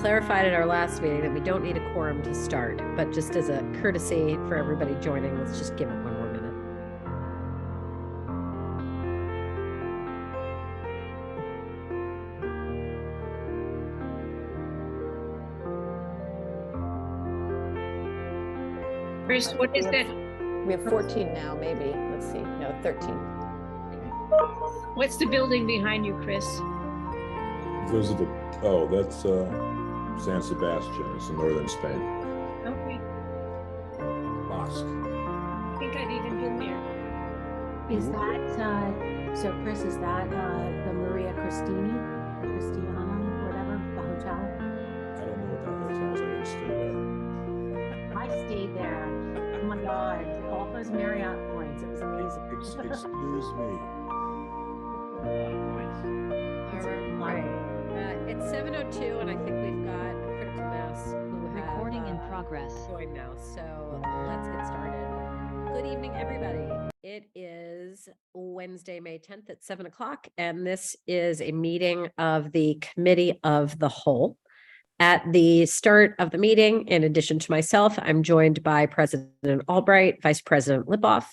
clarified at our last meeting that we don't need a quorum to start, but just as a courtesy for everybody joining, let's just give it one more minute. Chris, what is that? We have 14 now, maybe. Let's see. No, 13. What's the building behind you, Chris? Those are that's San Sebastian. It's in northern Spain. Okay. Basque. I think I've even been there. Is that, so Chris, is that the Maria Christini, or Christiana, whatever, the hotel? I don't know what that hotel is. I didn't stay there. I stayed there. Oh my God, all those Marriott points, it was amazing. Excuse me. All right. It's 7:02, and I think we've got a critical mass who have Recording in progress. joined now. So let's get started. Good evening, everybody. It is Wednesday, May 10th at 7 o'clock, and this is a meeting of the Committee of the Whole. At the start of the meeting, in addition to myself, I'm joined by President Albright, Vice President Lipoff,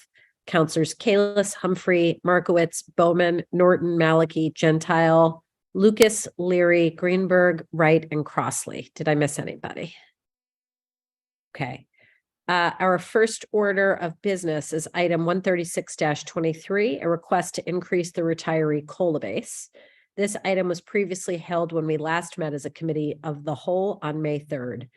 Councilors Kalis, Humphrey, Markowitz, Bowman, Norton, Maliki, Gentile, Lucas, Leary, Greenberg, Wright, and Crossley. Did I miss anybody? Okay. Our first order of business is item 136-23, a request to increase the retiree COLA base. This item was previously held when we last met as a committee of the whole on May 3rd.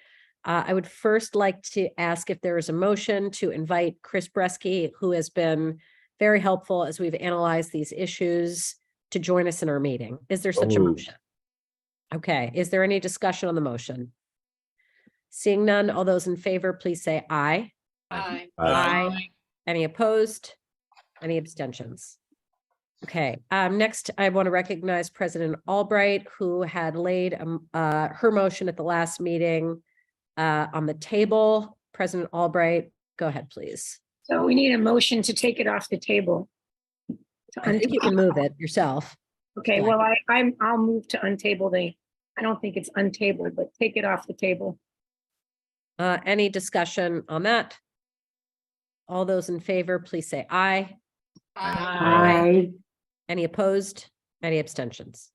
I would first like to ask if there is a motion to invite Chris Bresky, who has been very helpful as we've analyzed these issues, to join us in our meeting. Is there such a motion? Okay. Is there any discussion on the motion? Seeing none, all those in favor, please say aye. Aye. Aye. Any opposed? Any abstentions? Okay. Next, I want to recognize President Albright, who had laid her motion at the last meeting on the table. President Albright, go ahead, please. So we need a motion to take it off the table. I think you can move it yourself. Okay, well, I'll move to untable I don't think it's untabled, but take it off the table. Any discussion on that? All those in favor, please say aye. Aye. Any opposed? Any abstentions?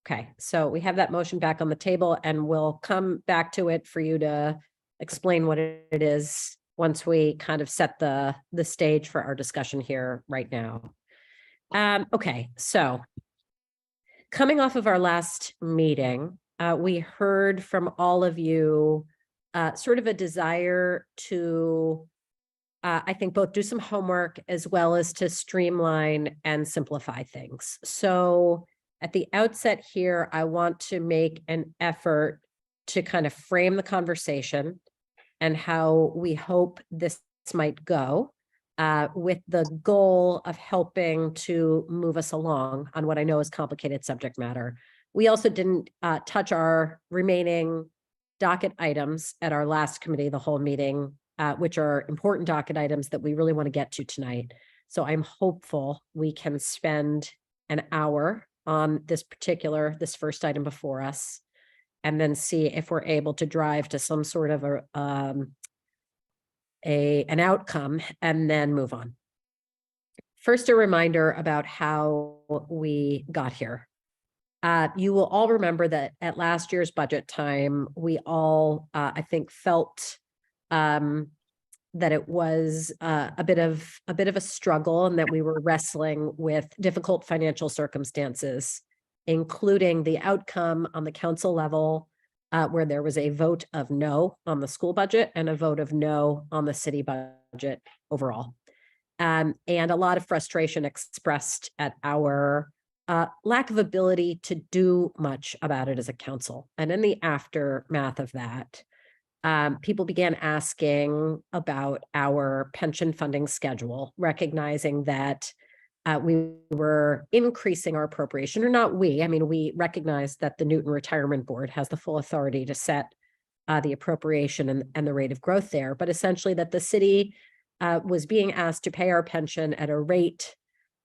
Okay, so we have that motion back on the table, and we'll come back to it for you to explain what it is once we kind of set the stage for our discussion here right now. Okay, so coming off of our last meeting, we heard from all of you sort of a desire to, I think, both do some homework as well as to streamline and simplify things. So at the outset here, I want to make an effort to kind of frame the conversation and how we hope this might go, with the goal of helping to move us along on what I know is complicated subject matter. We also didn't touch our remaining docket items at our last committee, the whole meeting, which are important docket items that we really want to get to tonight. So I'm hopeful we can spend an hour on this first item before us, and then see if we're able to drive to some sort of an outcome and then move on. First, a reminder about how we got here. You will all remember that at last year's budget time, we all, I think, felt that it was a bit of a struggle, and that we were wrestling with difficult financial circumstances, including the outcome on the council level, where there was a vote of no on the school budget and a vote of no on the city budget overall. And a lot of frustration expressed at our lack of ability to do much about it as a council. And in the aftermath of that, people began asking about our pension funding schedule, recognizing that we were increasing our appropriation, or not we, I mean, we recognized that the Newton Retirement Board has the full authority to set the appropriation and the rate of growth there, but essentially that the city was being asked to pay our pension at a rate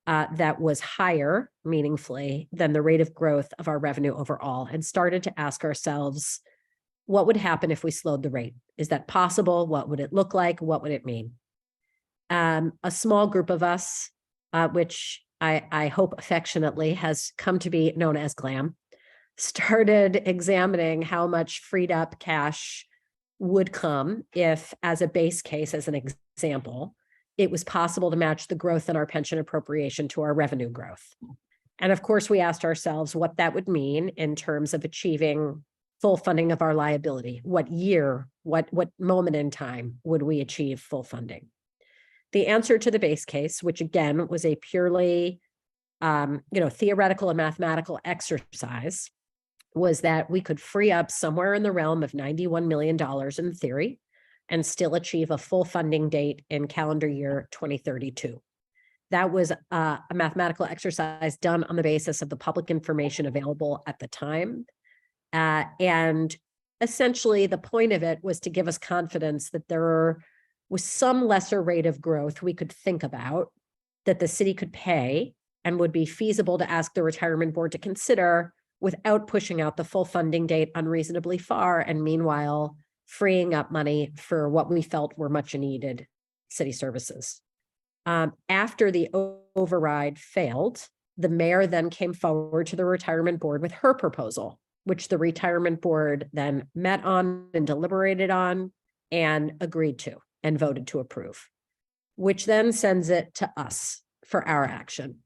that was higher, meaningfully, than the rate of growth of our revenue overall, and started to ask ourselves what would happen if we slowed the rate? Is that possible? What would it look like? What would it mean? A small group of us, which I hope affectionately has come to be known as GLAM, started examining how much freed up cash would come if, as a base case, as an example, it was possible to match the growth in our pension appropriation to our revenue growth. And of course, we asked ourselves what that would mean in terms of achieving full funding of our liability. What year, what moment in time would we achieve full funding? The answer to the base case, which again was a purely theoretical and mathematical exercise, was that we could free up somewhere in the realm of $91 million in theory and still achieve a full funding date in calendar year 2032. That was a mathematical exercise done on the basis of the public information available at the time. And essentially the point of it was to give us confidence that there was some lesser rate of growth we could think about that the city could pay and would be feasible to ask the retirement board to consider without pushing out the full funding date unreasonably far, and meanwhile freeing up money for what we felt were much needed city services. After the override failed, the mayor then came forward to the retirement board with her proposal, which the retirement board then met on and deliberated on and agreed to and voted to approve, which then sends it to us for our action.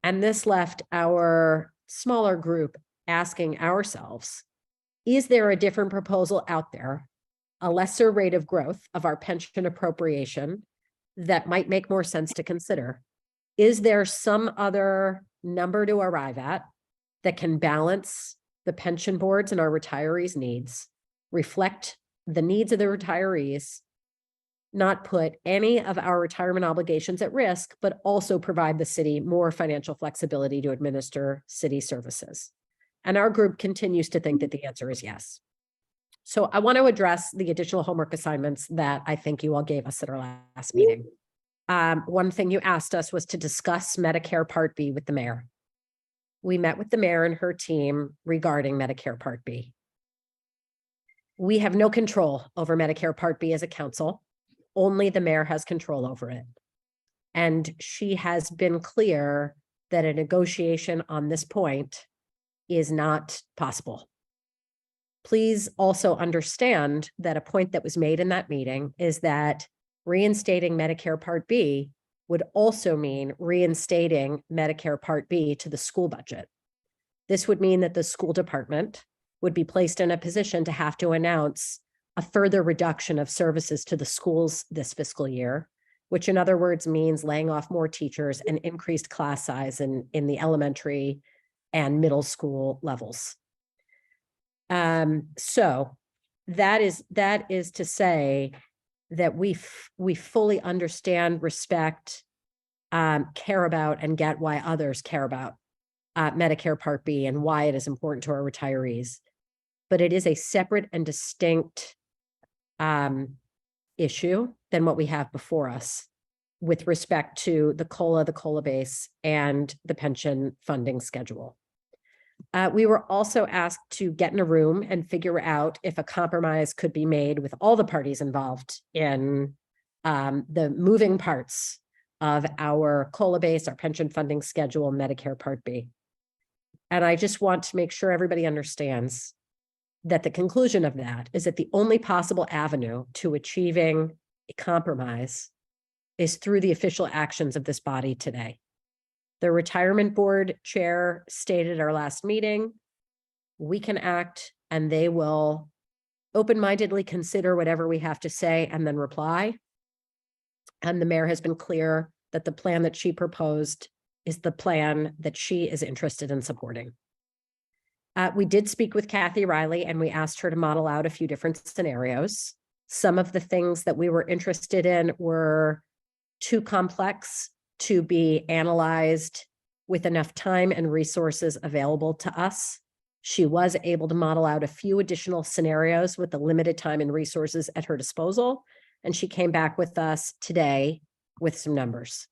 And this left our smaller group asking ourselves, is there a different proposal out there, a lesser rate of growth of our pension appropriation that might make more sense to consider? Is there some other number to arrive at that can balance the pension boards and our retirees' needs, reflect the needs of the retirees, not put any of our retirement obligations at risk, but also provide the city more financial flexibility to administer city services? And our group continues to think that the answer is yes. So I want to address the additional homework assignments that I think you all gave us at our last meeting. One thing you asked us was to discuss Medicare Part B with the mayor. We met with the mayor and her team regarding Medicare Part B. We have no control over Medicare Part B as a council. Only the mayor has control over it. And she has been clear that a negotiation on this point is not possible. Please also understand that a point that was made in that meeting is that reinstating Medicare Part B would also mean reinstating Medicare Part B to the school budget. This would mean that the school department would be placed in a position to have to announce a further reduction of services to the schools this fiscal year, which in other words means laying off more teachers and increased class size in the elementary and middle school levels. So that is to say that we fully understand, respect, care about, and get why others care about Medicare Part B and why it is important to our retirees. But it is a separate and distinct issue than what we have before us with respect to the COLA base, and the pension funding schedule. We were also asked to get in a room and figure out if a compromise could be made with all the parties involved in the moving parts of our COLA base, our pension funding schedule, Medicare Part B. And I just want to make sure everybody understands that the conclusion of that is that the only possible avenue to achieving a compromise is through the official actions of this body today. The retirement board chair stated at our last meeting, we can act and they will open-mindedly consider whatever we have to say and then reply. And the mayor has been clear that the plan that she proposed is the plan that she is interested in supporting. We did speak with Kathy Riley and we asked her to model out a few different scenarios. Some of the things that we were interested in were too complex to be analyzed with enough time and resources available to us. She was able to model out a few additional scenarios with the limited time and resources at her disposal. And she came back with us today with some numbers.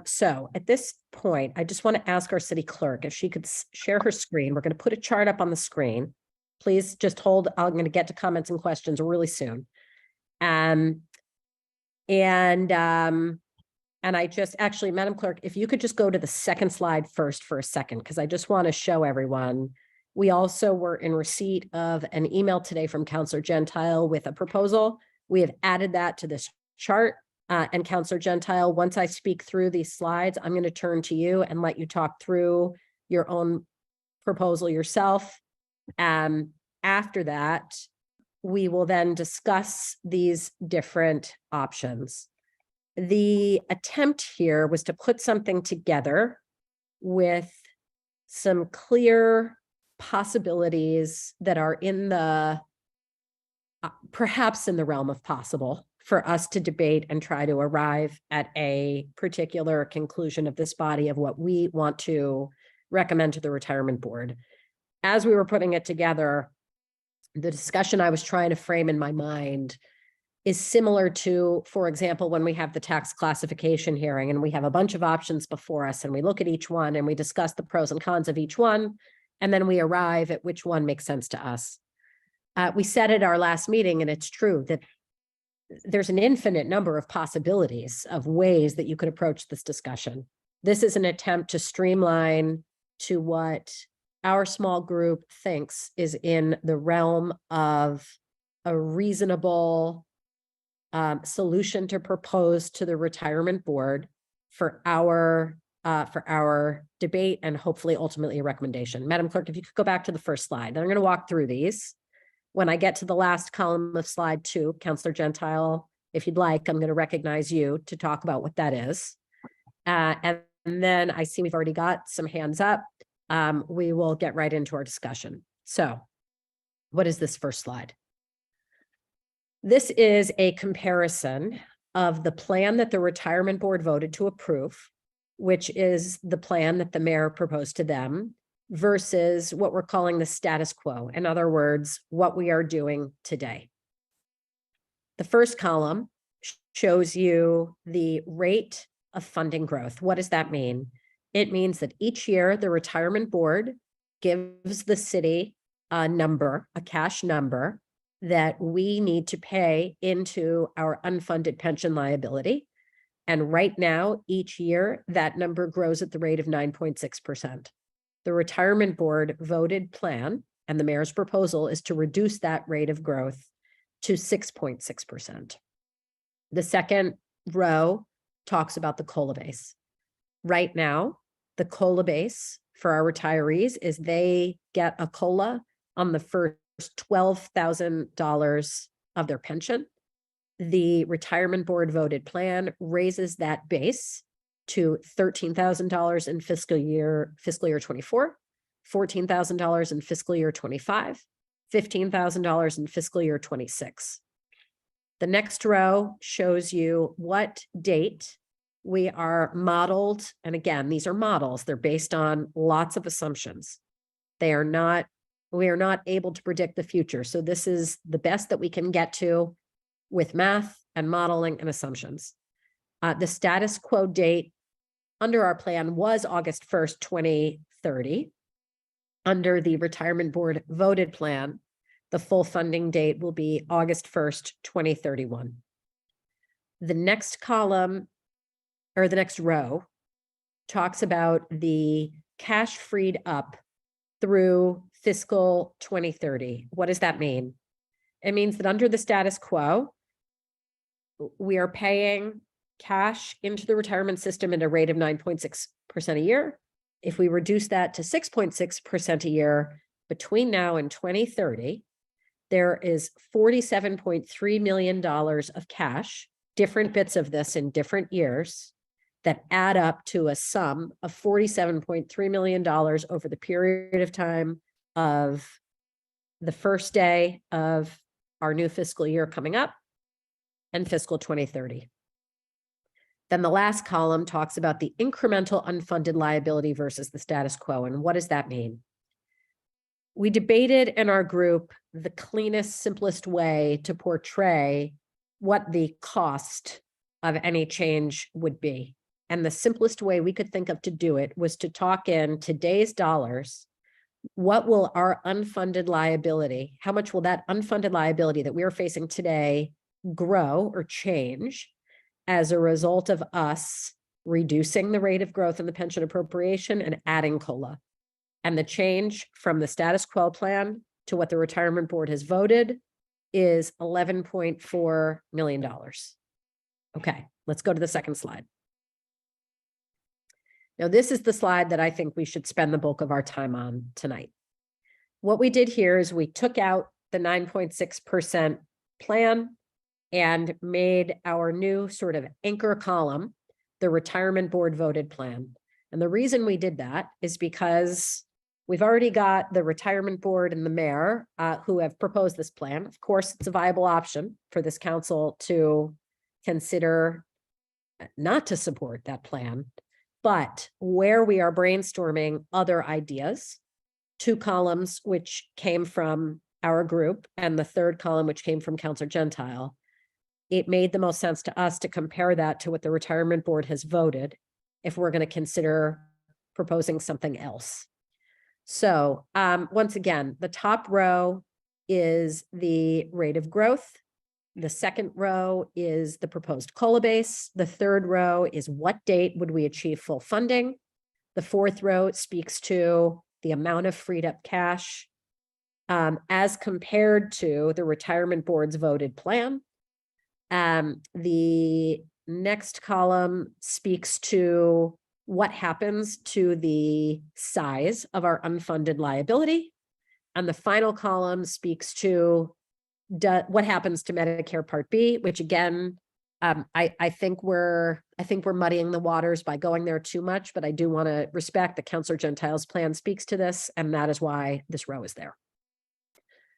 So at this point, I just want to ask our city clerk if she could share her screen. We're going to put a chart up on the screen. Please just hold. I'm going to get to comments and questions really soon. And I just actually, Madam Clerk, if you could just go to the second slide first for a second, because I just want to show everyone. We also were in receipt of an email today from Councillor Gentile with a proposal. We have added that to this chart. And Councillor Gentile, once I speak through these slides, I'm going to turn to you and let you talk through your own proposal yourself. After that, we will then discuss these different options. The attempt here was to put something together with some clear possibilities that are in the, perhaps in the realm of possible for us to debate and try to arrive at a particular conclusion of this body of what we want to recommend to the retirement board. As we were putting it together, the discussion I was trying to frame in my mind is similar to, for example, when we have the tax classification hearing and we have a bunch of options before us and we look at each one and we discuss the pros and cons of each one, and then we arrive at which one makes sense to us. We said at our last meeting, and it's true, that there's an infinite number of possibilities of ways that you could approach this discussion. This is an attempt to streamline to what our small group thinks is in the realm of a reasonable solution to propose to the retirement board for our debate and hopefully ultimately a recommendation. Madam Clerk, if you could go back to the first slide, then I'm going to walk through these. When I get to the last column of slide 2, Councillor Gentile, if you'd like, I'm going to recognize you to talk about what that is. And then I see we've already got some hands up. We will get right into our discussion. So what is this first slide? This is a comparison of the plan that the retirement board voted to approve, which is the plan that the mayor proposed to them, versus what we're calling the status quo. In other words, what we are doing today. The first column shows you the rate of funding growth. What does that mean? It means that each year the retirement board gives the city a number, a cash number, that we need to pay into our unfunded pension liability. And right now, each year, that number grows at the rate of 9.6%. The retirement board voted plan, and the mayor's proposal is to reduce that rate of growth to 6.6%. The second row talks about the COLA base. Right now, the COLA base for our retirees is they get a COLA on the first $12,000 of their pension. The retirement board voted plan raises that base to $13,000 in fiscal year 24, $14,000 in fiscal year 25, $15,000 in fiscal year 26. The next row shows you what date we are modeled. And again, these are models. They're based on lots of assumptions. We are not able to predict the future. So this is the best that we can get to with math and modeling and assumptions. The status quo date under our plan was August 1st, 2030. Under the retirement board voted plan, the full funding date will be August 1st, 2031. The next column, or the next row, talks about the cash freed up through fiscal 2030. What does that mean? It means that under the status quo, we are paying cash into the retirement system at a rate of 9.6% a year. If we reduce that to 6.6% a year between now and 2030, there is $47.3 million of cash, different bits of this in different years, that add up to a sum of $47.3 million over the period of time of the first day of our new fiscal year coming up and fiscal 2030. Then the last column talks about the incremental unfunded liability versus the status quo. And what does that mean? We debated in our group the cleanest, simplest way to portray what the cost of any change would be. And the simplest way we could think of to do it was to talk in today's dollars what will our unfunded liability, how much will that unfunded liability that we are facing today grow or change as a result of us reducing the rate of growth in the pension appropriation and adding COLA? And the change from the status quo plan to what the retirement board has voted is $11.4 million. Okay, let's go to the second slide. Now, this is the slide that I think we should spend the bulk of our time on tonight. What we did here is we took out the 9.6% plan and made our new sort of anchor column the retirement board voted plan. And the reason we did that is because we've already got the retirement board and the mayor who have proposed this plan. Of course, it's a viable option for this council to consider not to support that plan. But where we are brainstorming other ideas, 2 columns, which came from our group, and the 3rd column, which came from Councilor Gentile, it made the most sense to us to compare that to what the retirement board has voted if we're going to consider proposing something else. So once again, the top row is the rate of growth. The second row is the proposed COLA base. The third row is what date would we achieve full funding. The fourth row speaks to the amount of freed up cash as compared to the retirement board's voted plan. The next column speaks to what happens to the size of our unfunded liability. And the final column speaks to what happens to Medicare Part B, which again, I think we're muddying the waters by going there too much, but I do want to respect that Councilor Gentile's plan speaks to this, and that is why this row is there.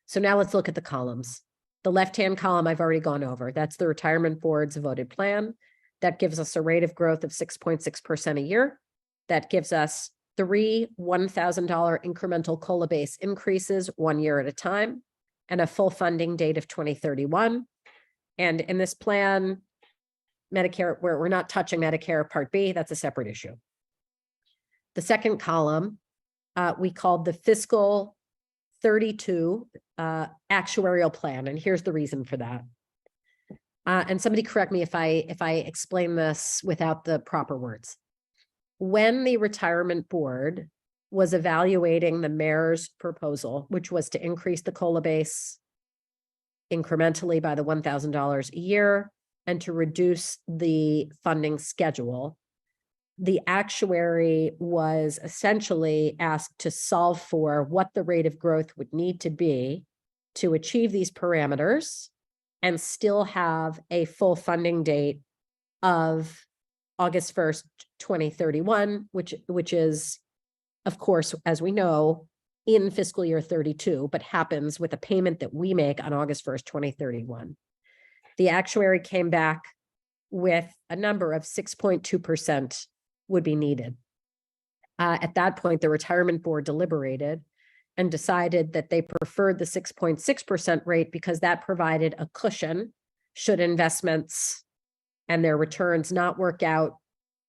So now let's look at the columns. The left-hand column I've already gone over. That's the retirement board's voted plan. That gives us a rate of growth of 6.6% a year. That gives us 3 $1,000 incremental COLA base increases 1 year at a time, and a full funding date of 2031. And in this plan, Medicare, where we're not touching Medicare Part B, that's a separate issue. The second column, we called the fiscal 32 actuarial plan. And here's the reason for that. And somebody correct me if I explain this without the proper words. When the retirement board was evaluating the mayor's proposal, which was to increase the COLA base incrementally by the $1,000 a year and to reduce the funding schedule, the actuary was essentially asked to solve for what the rate of growth would need to be to achieve these parameters and still have a full funding date of August 1st, 2031, which is, of course, as we know, in fiscal year 32, but happens with a payment that we make on August 1st, 2031. The actuary came back with a number of 6.2% would be needed. At that point, the retirement board deliberated and decided that they preferred the 6.6% rate because that provided a cushion should investments and their returns not work out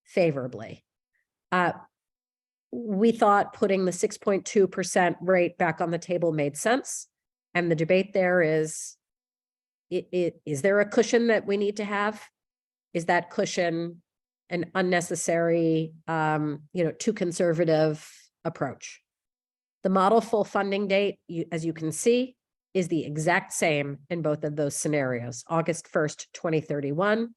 favorably. We thought putting the 6.2% rate back on the table made sense. And the debate there is there a cushion that we need to have? Is that cushion an unnecessary, too conservative approach? The model full funding date, as you can see, is the exact same in both of those scenarios, August 1st, 2031.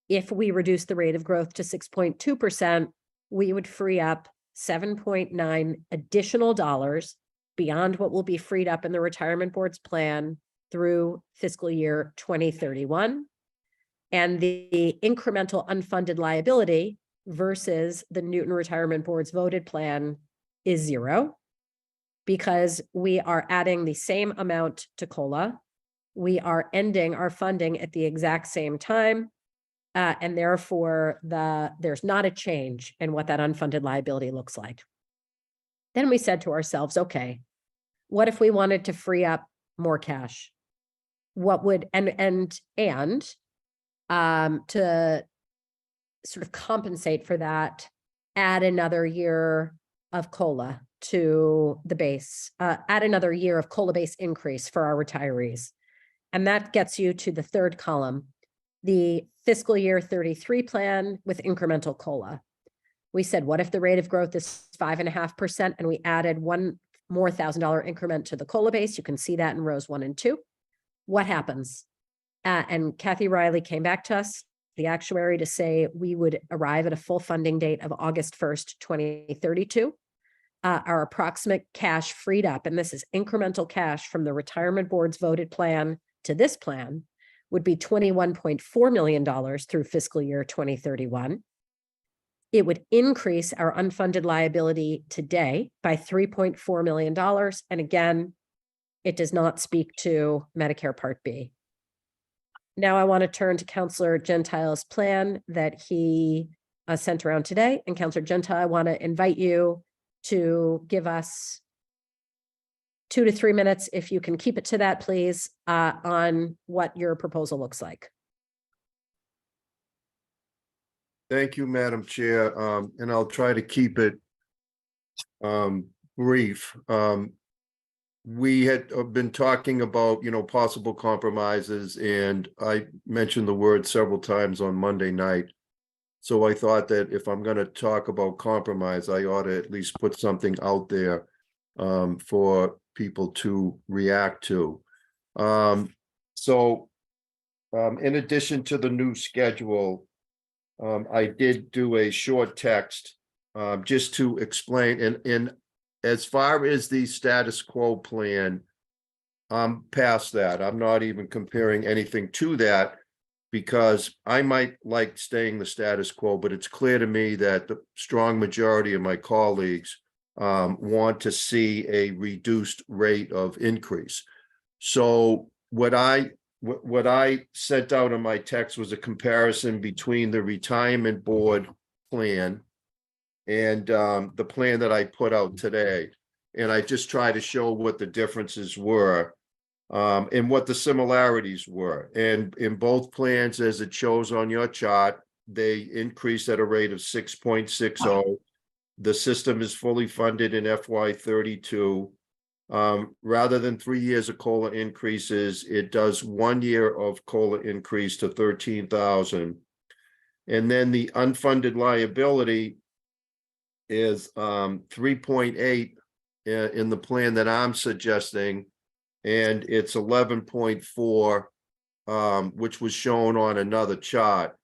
If we reduce the rate of growth to 6.2%, we would free up $7.9 additional dollars beyond what will be freed up in the retirement board's plan through fiscal year 2031. And the incremental unfunded liability versus the Newton Retirement Board's voted plan is 0 because we are adding the same amount to COLA. We are ending our funding at the exact same time. And therefore, there's not a change in what that unfunded liability looks like. Then we said to ourselves, okay, what if we wanted to free up more cash? What would, to sort of compensate for that, add another year of COLA to the base, add another year of COLA base increase for our retirees. And that gets you to the third column, the fiscal year 33 plan with incremental COLA. We said, what if the rate of growth is 5.5% and we added one more $1,000 increment to the COLA base? You can see that in rows 1 and 2. What happens? And Kathy Riley came back to us, the actuary, to say we would arrive at a full funding date of August 1st, 2032. Our approximate cash freed up, and this is incremental cash from the retirement board's voted plan to this plan, would be $21.4 million through fiscal year 2031. It would increase our unfunded liability today by $3.4 million. And again, it does not speak to Medicare Part B. Now I want to turn to Counselor Gentile's plan that he sent around today. And Counselor Gentile, I want to invite you to give us 2 to 3 minutes, if you can keep it to that, please, on what your proposal looks like. Thank you, Madam Chair, and I'll try to keep it brief. We had been talking about, possible compromises, and I mentioned the word several times on Monday night. So I thought that if I'm going to talk about compromise, I ought to at least put something out there for people to react to. In addition to the new schedule, I did do a short text just to explain, and as far as the status quo plan, I'm past that. I'm not even comparing anything to that, because I might like staying the status quo, but it's clear to me that the strong majority of my colleagues want to see a reduced rate of increase. So what I sent out in my text was a comparison between the retirement board plan and the plan that I put out today. And I just try to show what the differences were and what the similarities were. And in both plans, as it shows on your chart, they increased at a rate of 6.60. The system is fully funded in FY32. Rather than 3 years of COLA increases, it does 1 year of COLA increase to $13,000. And then the unfunded liability is 3.8 in the plan that I'm suggesting, and it's 11.4, which was shown on another chart.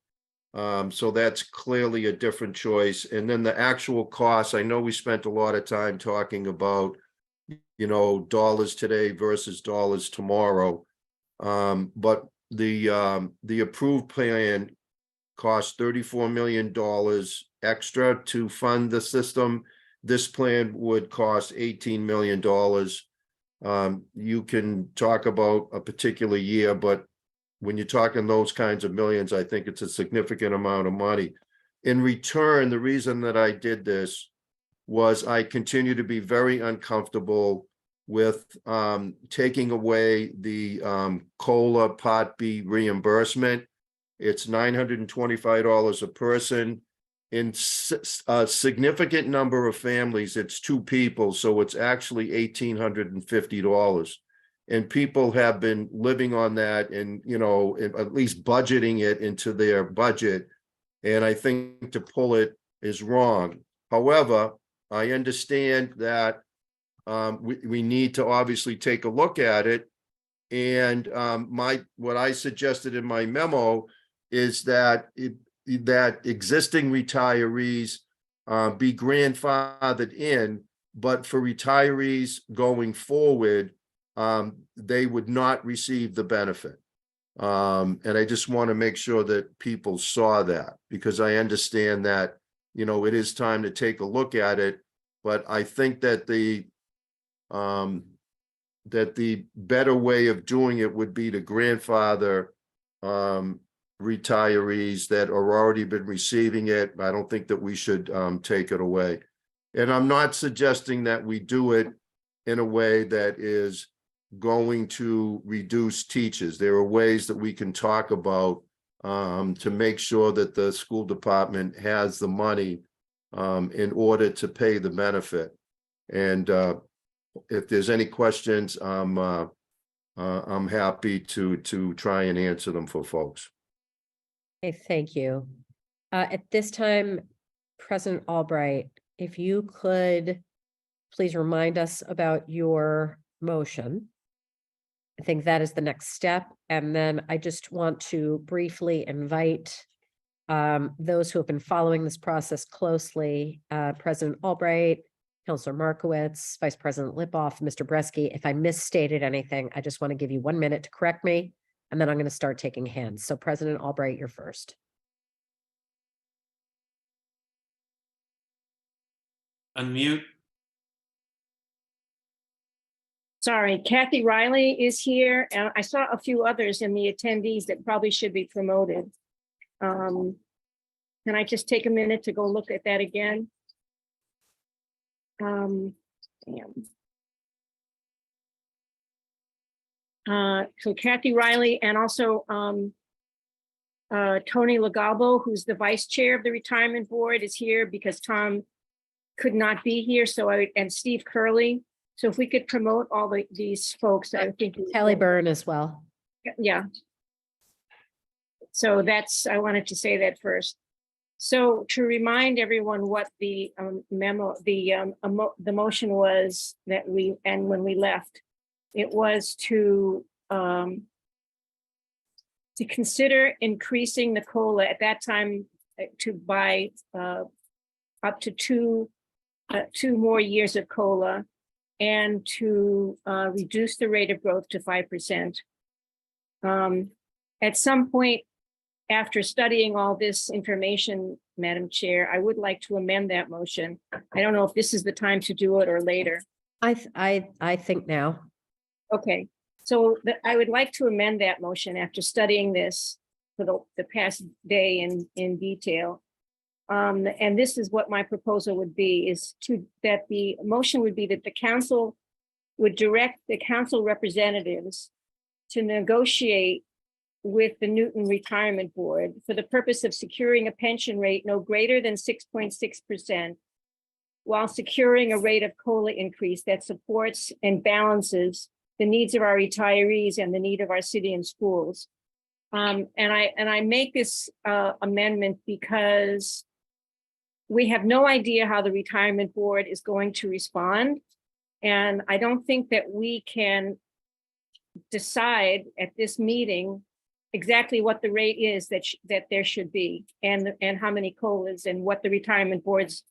So that's clearly a different choice. And then the actual costs, I know we spent a lot of time talking about, dollars today versus dollars tomorrow. But the approved plan costs $34 million extra to fund the system. This plan would cost $18 million. You can talk about a particular year, but when you're talking those kinds of millions, I think it's a significant amount of money. In return, the reason that I did this was I continue to be very uncomfortable with taking away the COLA Part B reimbursement. It's $925 a person. In a significant number of families, it's 2 people, so it's actually $1,850. And people have been living on that and, at least budgeting it into their budget. And I think to pull it is wrong. However, I understand that we need to obviously take a look at it. And what I suggested in my memo is that that existing retirees be grandfathered in, but for retirees going forward, they would not receive the benefit. And I just want to make sure that people saw that, because I understand that, it is time to take a look at it. But I think that the better way of doing it would be to grandfather retirees that are already been receiving it. I don't think that we should take it away. And I'm not suggesting that we do it in a way that is going to reduce teachers. There are ways that we can talk about to make sure that the school department has the money in order to pay the benefit. And if there's any questions, I'm happy to try and answer them for folks. Okay, thank you. At this time, President Albright, if you could please remind us about your motion. I think that is the next step. And then I just want to briefly invite those who have been following this process closely, President Albright, Councilor Markowitz, Vice President Lipoff, Mr. Bresky. If I misstated anything, I just want to give you 1 minute to correct me, and then I'm going to start taking hands. So President Albright, you're first. Unmute. Sorry, Kathy Riley is here, and I saw a few others in the attendees that probably should be promoted. Can I just take a minute to go look at that again? So Kathy Riley and also Tony Legalbo, who's the vice chair of the retirement board, is here because Tom could not be here. So and Steve Curley. So if we could promote all these folks, I think. Kelly Byrne as well. Yeah. So I wanted to say that first. So to remind everyone what the the motion was that when we left, it was to consider increasing the COLA at that time to buy up to two more years of COLA, and to reduce the rate of growth to 5%. At some point, after studying all this information, Madam Chair, I would like to amend that motion. I don't know if this is the time to do it or later. I think now. Okay, so I would like to amend that motion after studying this for the past day in detail. And this is what my proposal would be, is that the motion would be that the council would direct the council representatives to negotiate with the Newton Retirement Board for the purpose of securing a pension rate no greater than 6.6%, while securing a rate of COLA increase that supports and balances the needs of our retirees and the need of our city and schools. And I make this amendment because we have no idea how the retirement board is going to respond. And I don't think that we can decide at this meeting exactly what the rate is that there should be, and how many COLAs, and what the retirement board's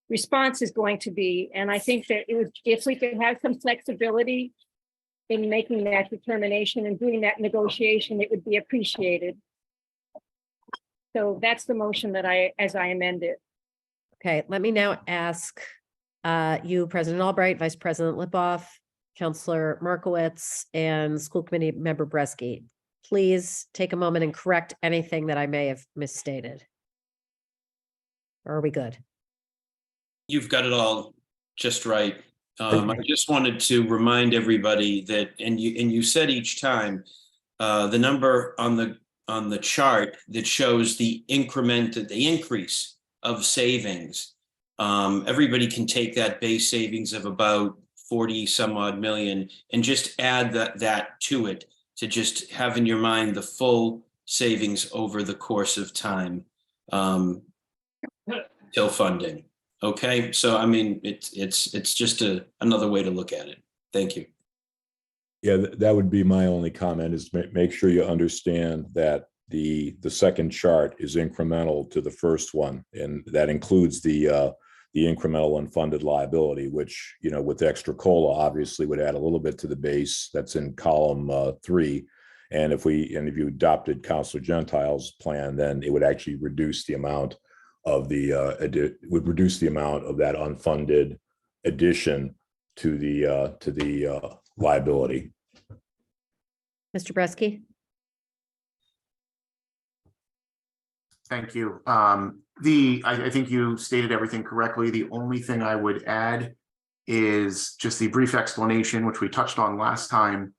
response is going to be. And I think that it would, if we could have some flexibility in making that determination and doing that negotiation, it would be appreciated. So that's the motion that as I amend it. Okay, let me now ask you, President Albright, Vice President Lipoff, Councilor Markowitz, and School Committee Member Bresky. Please take a moment and correct anything that I may have misstated. Or are we good? You've got it all just right. I just wanted to remind everybody that, and you said each time, the number on the chart that shows the increase of savings. Everybody can take that base savings of about 40 some odd million and just add that to it, to just have in your mind the full savings over the course of time till funding. Okay, so I mean, it's just another way to look at it. Thank you. Yeah, that would be my only comment, is make sure you understand that the second chart is incremental to the first one, and that includes the incremental unfunded liability, which, you know, with extra COLA obviously would add a little bit to the base. That's in column 3. And if you adopted Councilor Gentile's plan, then it would actually reduce the amount of that unfunded addition to the liability. Mr. Bresky? Thank you. I think you stated everything correctly. The only thing I would add is just the brief explanation, which we touched on last time,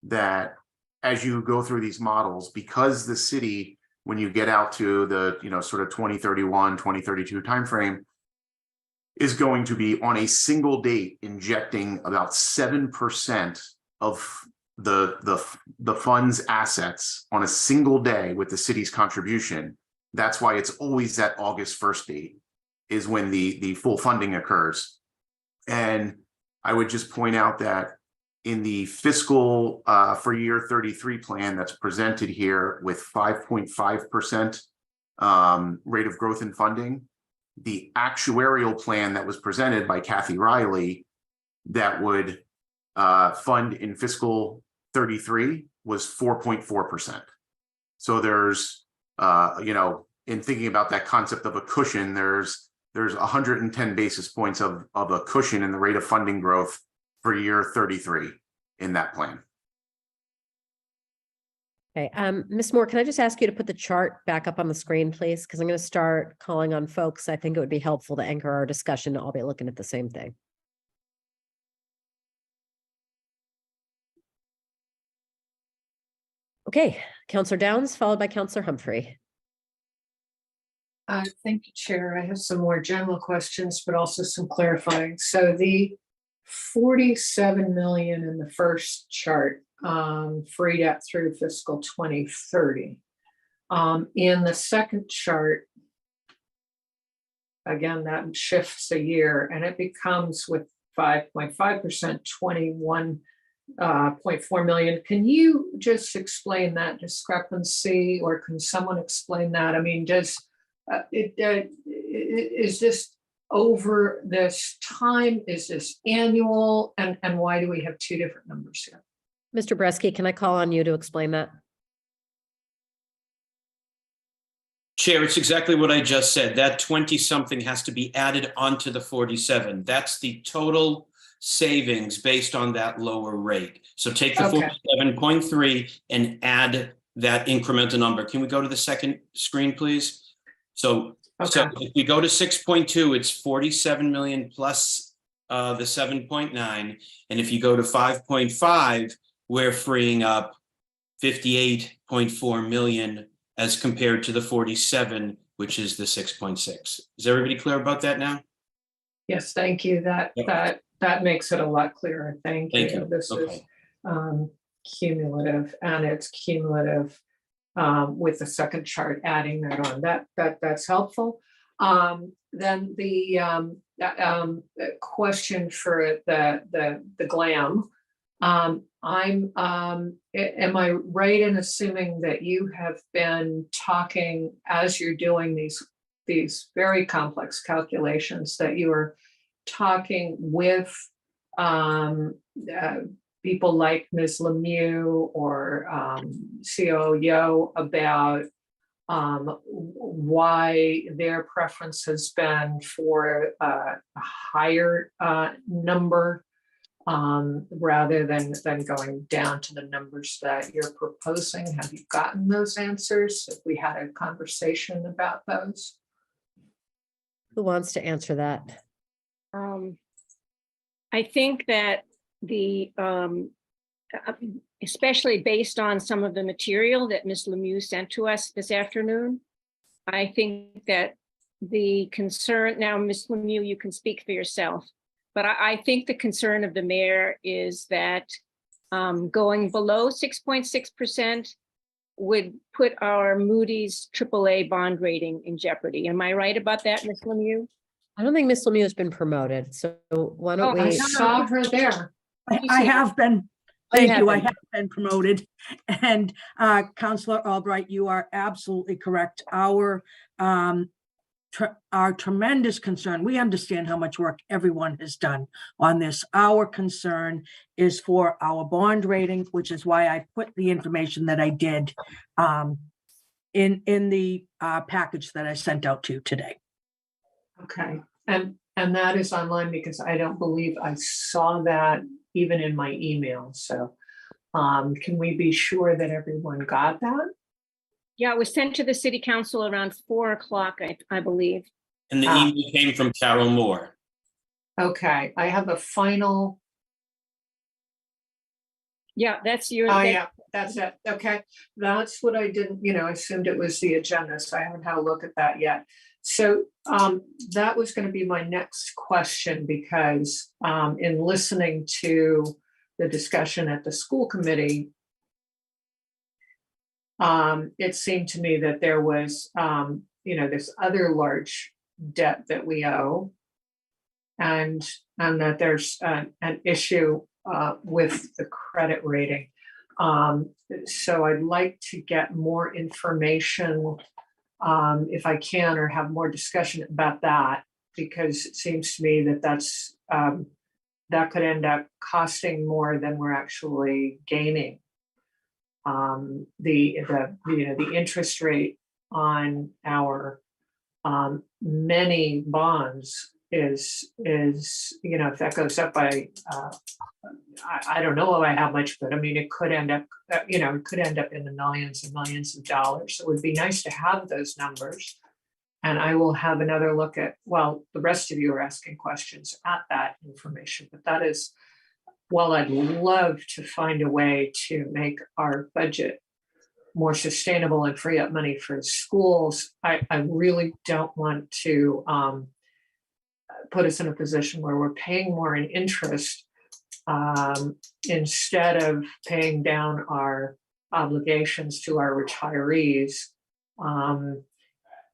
that as you go through these models, because the city, when you get out to the, sort of 2031, 2032 timeframe, is going to be on a single date injecting about 7% of the fund's assets on a single day with the city's contribution. That's why it's always that August 1st date is when the full funding occurs. And I would just point out that in the fiscal for year 33 plan that's presented here with 5.5% rate of growth in funding, the actuarial plan that was presented by Kathy Riley that would fund in fiscal 33 was 4.4%. So there's, in thinking about that concept of a cushion, there's 110 basis points of a cushion in the rate of funding growth for year 33 in that plan. Okay, Ms. Moore, can I just ask you to put the chart back up on the screen, please? Because I'm going to start calling on folks. I think it would be helpful to anchor our discussion to all be looking at the same thing. Okay, Counselor Downs, followed by Counselor Humphrey. Thank you, Chair. I have some more general questions, but also some clarifying. So the 47 million in the first chart freed up through fiscal 2030. In the second chart, again, that shifts a year and it becomes with 5.5%, 21.4 million. Can you just explain that discrepancy, or can someone explain that? I mean, is this over this time? Is this annual? And why do we have two different numbers here? Mr. Bresky, can I call on you to explain that? Chair, it's exactly what I just said. That 20-something has to be added onto the 47. That's the total savings based on that lower rate. So take the 47.3 and add that incremental number. Can we go to the second screen, please? So if we go to 6.2, it's 47 million plus the 7.9. And if you go to 5.5, we're freeing up 58.4 million as compared to the 47, which is the 6.6. Is everybody clear about that now? Yes, thank you. That makes it a lot clearer. Thank you. This is cumulative, and it's cumulative with the second chart adding that on. That's helpful. Then the question for the GLAM. Am I right in assuming that you have been talking as you're doing these very complex calculations, that you are talking with people like Ms. Lemieux or COO Yo about why their preference has been for a higher number rather than going down to the numbers that you're proposing? Have you gotten those answers? Have we had a conversation about those? Who wants to answer that? I think that especially based on some of the material that Ms. Lemieux sent to us this afternoon, I think that the concern, now Ms. Lemieux, you can speak for yourself, but I think the concern of the mayor is that going below 6.6% would put our Moody's AAA bond rating in jeopardy. Am I right about that, Ms. Lemieux? I don't think Ms. Lemieux has been promoted, so why don't I we? saw her there. I have been. Thank you. I haven't. have been promoted. And Councillor Albright, you are absolutely correct. Our tremendous concern, we understand how much work everyone has done on this. Our concern is for our bond rating, which is why I put the information that I did in the package that I sent out to you today. Okay, and that is online because I don't believe I saw that even in my email. So can we be sure that everyone got that? Yeah, it was sent to the city council around 4 o'clock, I believe. And the email came from Carol Moore. Okay, I have a final. Yeah, that's your. Oh, yeah, that's it. Okay, that's what I didn't, I assumed it was the agenda, so I haven't had a look at that yet. So that was going to be my next question, because in listening to the discussion at the school committee, it seemed to me that there was, this other large debt that we owe, and that there's an issue with the credit rating. So I'd like to get more information, if I can, or have more discussion about that, because it seems to me that that could end up costing more than we're actually gaining. The interest rate on our many bonds is if that goes up by I don't know by how much, but I mean it could end up in the millions and millions of dollars. So it would be nice to have those numbers, and I will have another look at, well, the rest of you are asking questions at that information, but that is, well, I'd love to find a way to make our budget more sustainable and free up money for schools. I really don't want to put us in a position where we're paying more in interest instead of paying down our obligations to our retirees,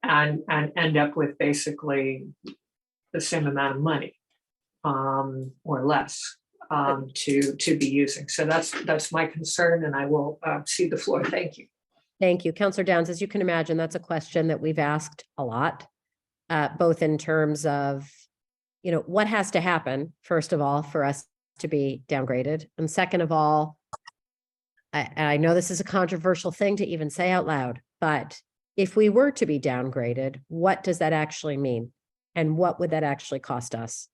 and end up with basically the same amount of money or less to be using. So that's my concern, and I will cede the floor. Thank you. Thank you. Counselor Downs, as you can imagine, that's a question that we've asked a lot, both in terms of, what has to happen, first of all, for us to be downgraded. And second of all, I know this is a controversial thing to even say out loud, but if we were to be downgraded, what does that actually mean? And what would that actually cost us?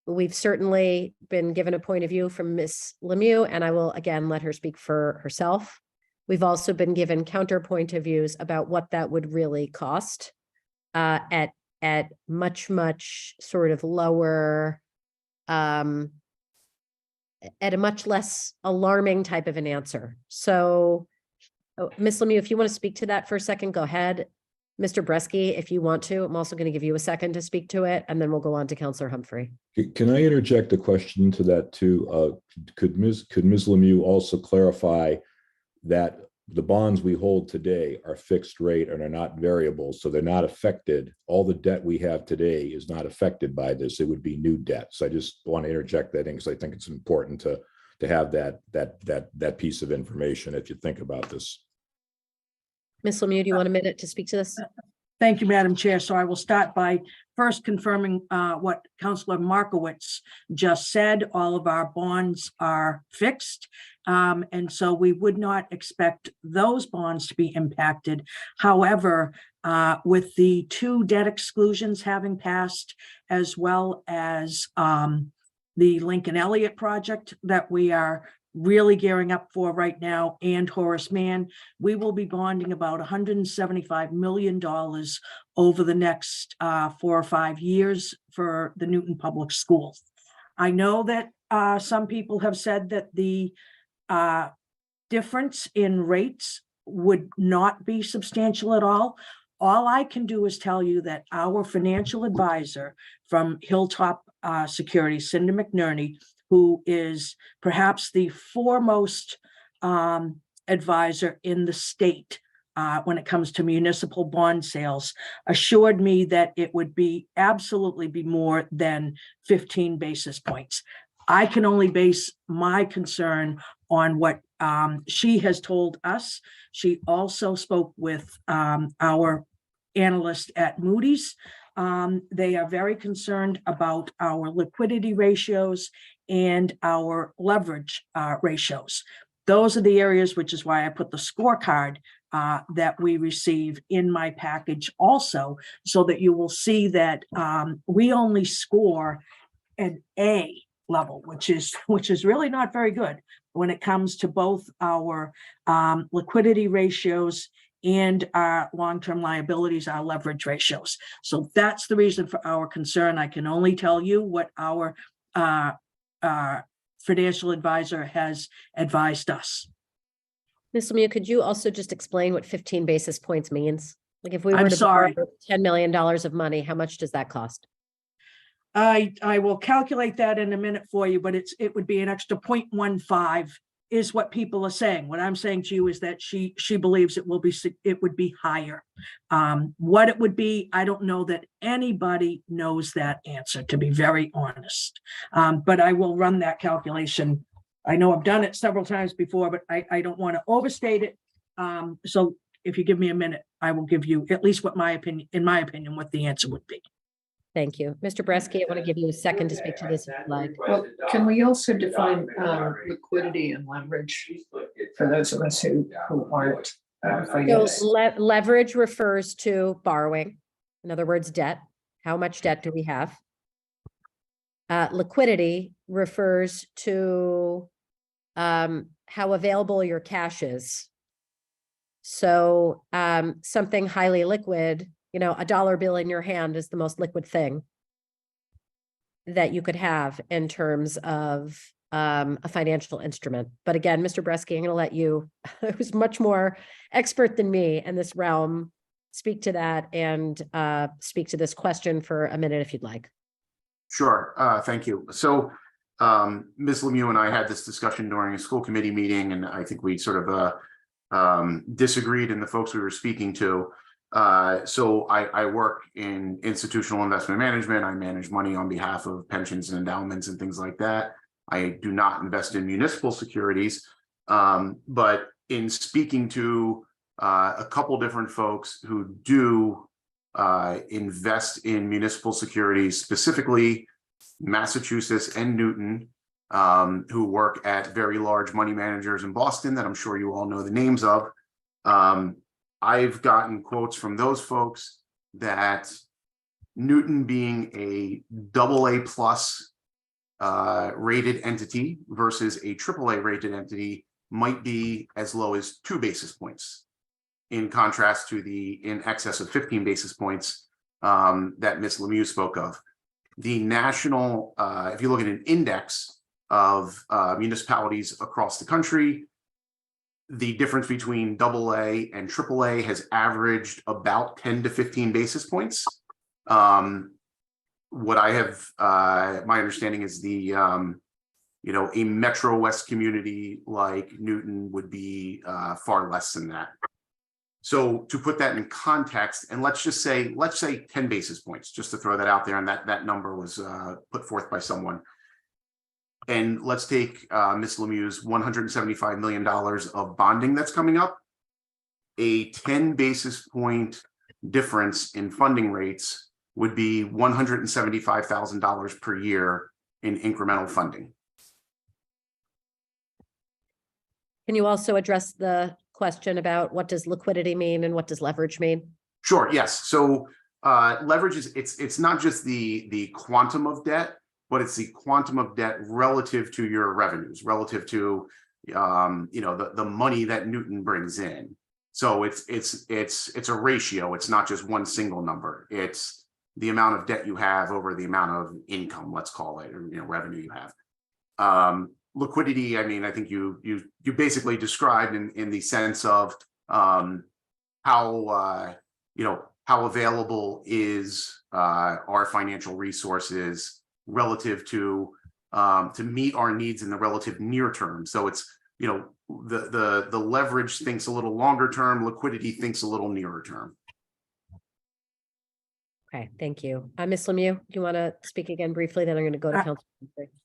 We've certainly been given a point of view from Ms. Lemieux, and I will again let her speak for herself. We've also been given counterpoint of views about what that would really cost at much, much sort of lower, at a much less alarming type of an answer. So, Ms. Lemieux, if you want to speak to that for a second, go ahead. Mr. Bresky, if you want to, I'm also going to give you a second to speak to it, and then we'll go on to Counselor Humphrey. Can I interject a question to that too? Could Ms. Lemieux also clarify that the bonds we hold today are fixed rate and are not variable, so they're not affected. All the debt we have today is not affected by this. It would be new debt. So I just want to interject that in because I think it's important to have that piece of information if you think about this. Ms. Lemieux, do you want a minute to speak to this? Thank you, Madam Chair. So I will start by first confirming what Councilor Markowitz just said. All of our bonds are fixed. And so we would not expect those bonds to be impacted. However, with the 2 debt exclusions having passed, as well as the Lincoln Elliott project that we are really gearing up for right now, and Horace Mann, we will be bonding about $175 million over the next 4 or 5 years for the Newton Public Schools. I know that some people have said that the difference in rates would not be substantial at all. All I can do is tell you that our financial advisor from Hilltop Securities, Cindy McNerney, who is perhaps the foremost advisor in the state when it comes to municipal bond sales, assured me that it would be absolutely be more than 15 basis points. I can only base my concern on what she has told us. She also spoke with our analyst at Moody's. They are very concerned about our liquidity ratios and our leverage ratios. Those are the areas, which is why I put the scorecard that we receive in my package also, so that you will see that we only score an A level, which is really not very good when it comes to both our liquidity ratios and our long-term liabilities, our leverage ratios. So that's the reason for our concern. I can only tell you what our financial advisor has advised us. Ms. Lemieux, could you also just explain what 15 basis points means? Like if we I'm were to borrow sorry. $10 million of money, how much does that cost? I will calculate that in a minute for you, but it would be an extra 0.15 is what people are saying. What I'm saying to you is that she believes it would be higher. What it would be, I don't know that anybody knows that answer, to be very honest. But I will run that calculation. I know I've done it several times before, but I don't want to overstate it. So if you give me a minute, I will give you at least what in my opinion, what the answer would be. Thank you. Mr. Bresky, I want to give you a second to speak to this if you'd like. Well, can we also define liquidity and leverage for those of us who aren't So finance? leverage refers to borrowing, in other words, debt. How much debt do we have? Liquidity refers to how available your cash is. So something highly liquid, you know, a dollar bill in your hand is the most liquid thing that you could have in terms of a financial instrument. But again, Mr. Bresky, I'm going to let you, who's much more expert than me in this realm, speak to that and speak to this question for a minute if you'd like. Sure, thank you. So Ms. Lemieux and I had this discussion during a school committee meeting, and I think we sort of disagreed in the folks we were speaking to. So I work in institutional investment management. I manage money on behalf of pensions and endowments and things like that. I do not invest in municipal securities, but in speaking to a couple different folks who do invest in municipal securities, specifically Massachusetts and Newton, who work at very large money managers in Boston that I'm sure you all know the names of. I've gotten quotes from those folks that Newton being a AA plus rated entity versus a AAA rated entity might be as low as 2 basis points, in contrast to the in excess of 15 basis points that Ms. Lemieux spoke of. The national, if you look at an index of municipalities across the country, the difference between AA and AAA has averaged about 10 to 15 basis points. What I have, my understanding is the, a Metro West community like Newton would be far less than that. So to put that in context, and let's say 10 basis points, just to throw that out there, and that number was put forth by someone. And let's take Ms. Lemieux's $175 million of bonding that's coming up. A 10 basis point difference in funding rates would be $175,000 per year in incremental funding. Can you also address the question about what does liquidity mean and what does leverage mean? Sure, yes. So leverage is, it's not just the quantum of debt, but it's the quantum of debt relative to your revenues, relative to the money that Newton brings in. So it's a ratio. It's not just one single number. It's the amount of debt you have over the amount of income, let's call it, or revenue you have. Liquidity, I mean, I think you basically described in the sense of how available is our financial resources relative to meet our needs in the relative near term. So it's the leverage thinks a little longer term, liquidity thinks a little nearer term. Okay, thank you. Ms. Lemieux, do you want to speak again briefly? Then I'm going to go to Council.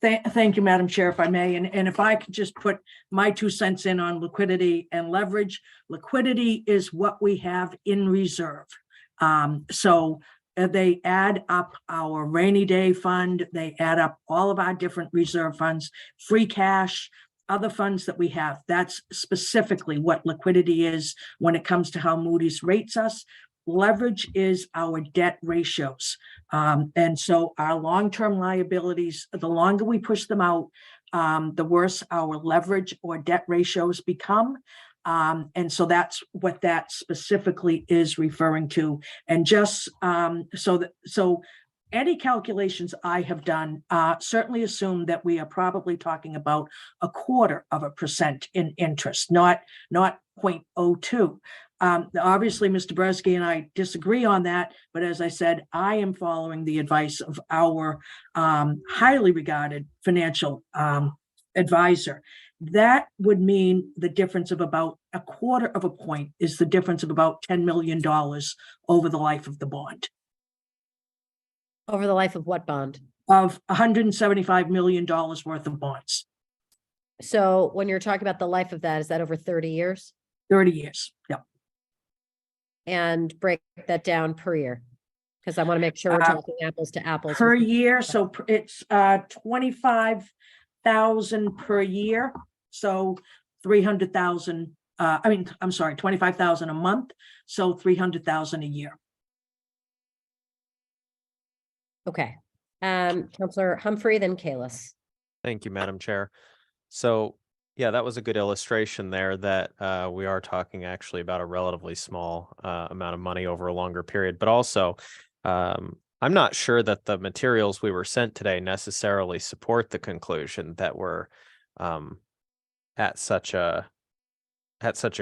Thank you, Madam Chair, if I may. And if I could just put my 2 cents in on liquidity and leverage. Liquidity is what we have in reserve. So they add up our rainy day fund. They add up all of our different reserve funds, free cash, other funds that we have. That's specifically what liquidity is when it comes to how Moody's rates us. Leverage is our debt ratios. And so our long-term liabilities, the longer we push them out, the worse our leverage or debt ratios become. And so that's what that specifically is referring to. And just so any calculations I have done certainly assume that we are probably talking about 0.25% in interest, not 0.02. Obviously, Mr. Bresky and I disagree on that, but as I said, I am following the advice of our highly regarded financial advisor. That would mean the difference of about 1/4 of a point is the difference of about $10 million over the life of the bond, Over the life of what bond? of $175 million worth of bonds, So when you're talking about the life of that, is that over 30 years? 30 years. Yeah. And break that down per year? Because I want to make sure we're talking apples to apples. Per with- year, so it's 25,000 per year, so 300,000, I'm sorry, 25,000 a month, so 300,000 a year. Okay, Counselor Humphrey, then Kalis. Thank you, Madam Chair. So, yeah, that was a good illustration there that we are talking actually about a relatively small amount of money over a longer period, but also I'm not sure that the materials we were sent today necessarily support the conclusion that we're at such a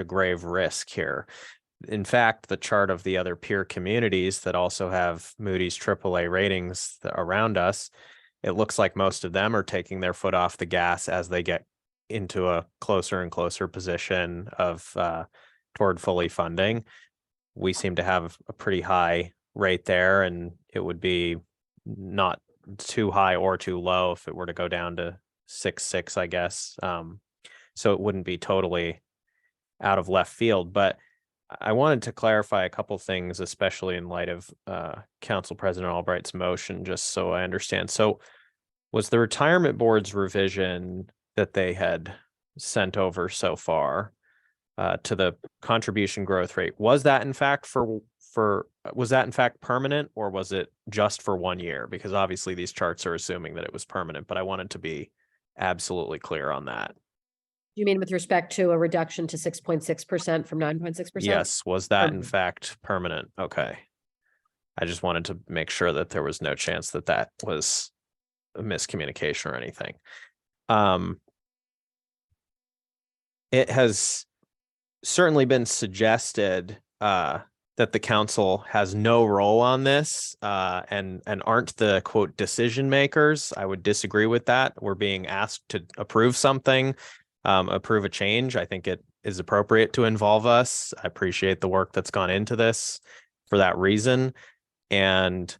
grave risk here. In fact, the chart of the other peer communities that also have Moody's AAA ratings around us, it looks like most of them are taking their foot off the gas as they get into a closer and closer position of toward fully funding. We seem to have a pretty high rate there, and it would be not too high or too low if it were to go down to 6.6, I guess. So it wouldn't be totally out of left field, but I wanted to clarify a couple things, especially in light of Council President Albright's motion, just so I understand. So was the retirement board's revision that they had sent over so far to the contribution growth rate, was that in fact was that in fact permanent, or was it just for 1 year? Because obviously these charts are assuming that it was permanent, but I wanted to be absolutely clear on that. You mean with respect to a reduction to 6.6% from 9.6%? Yes, was that in Permanent. fact permanent? Okay. I just wanted to make sure that there was no chance that that was a miscommunication or anything. It has certainly been suggested that the council has no role on this and aren't the quote decision makers. I would disagree with that. We're being asked to approve something, approve a change. I think it is appropriate to involve us. I appreciate the work that's gone into this for that reason. And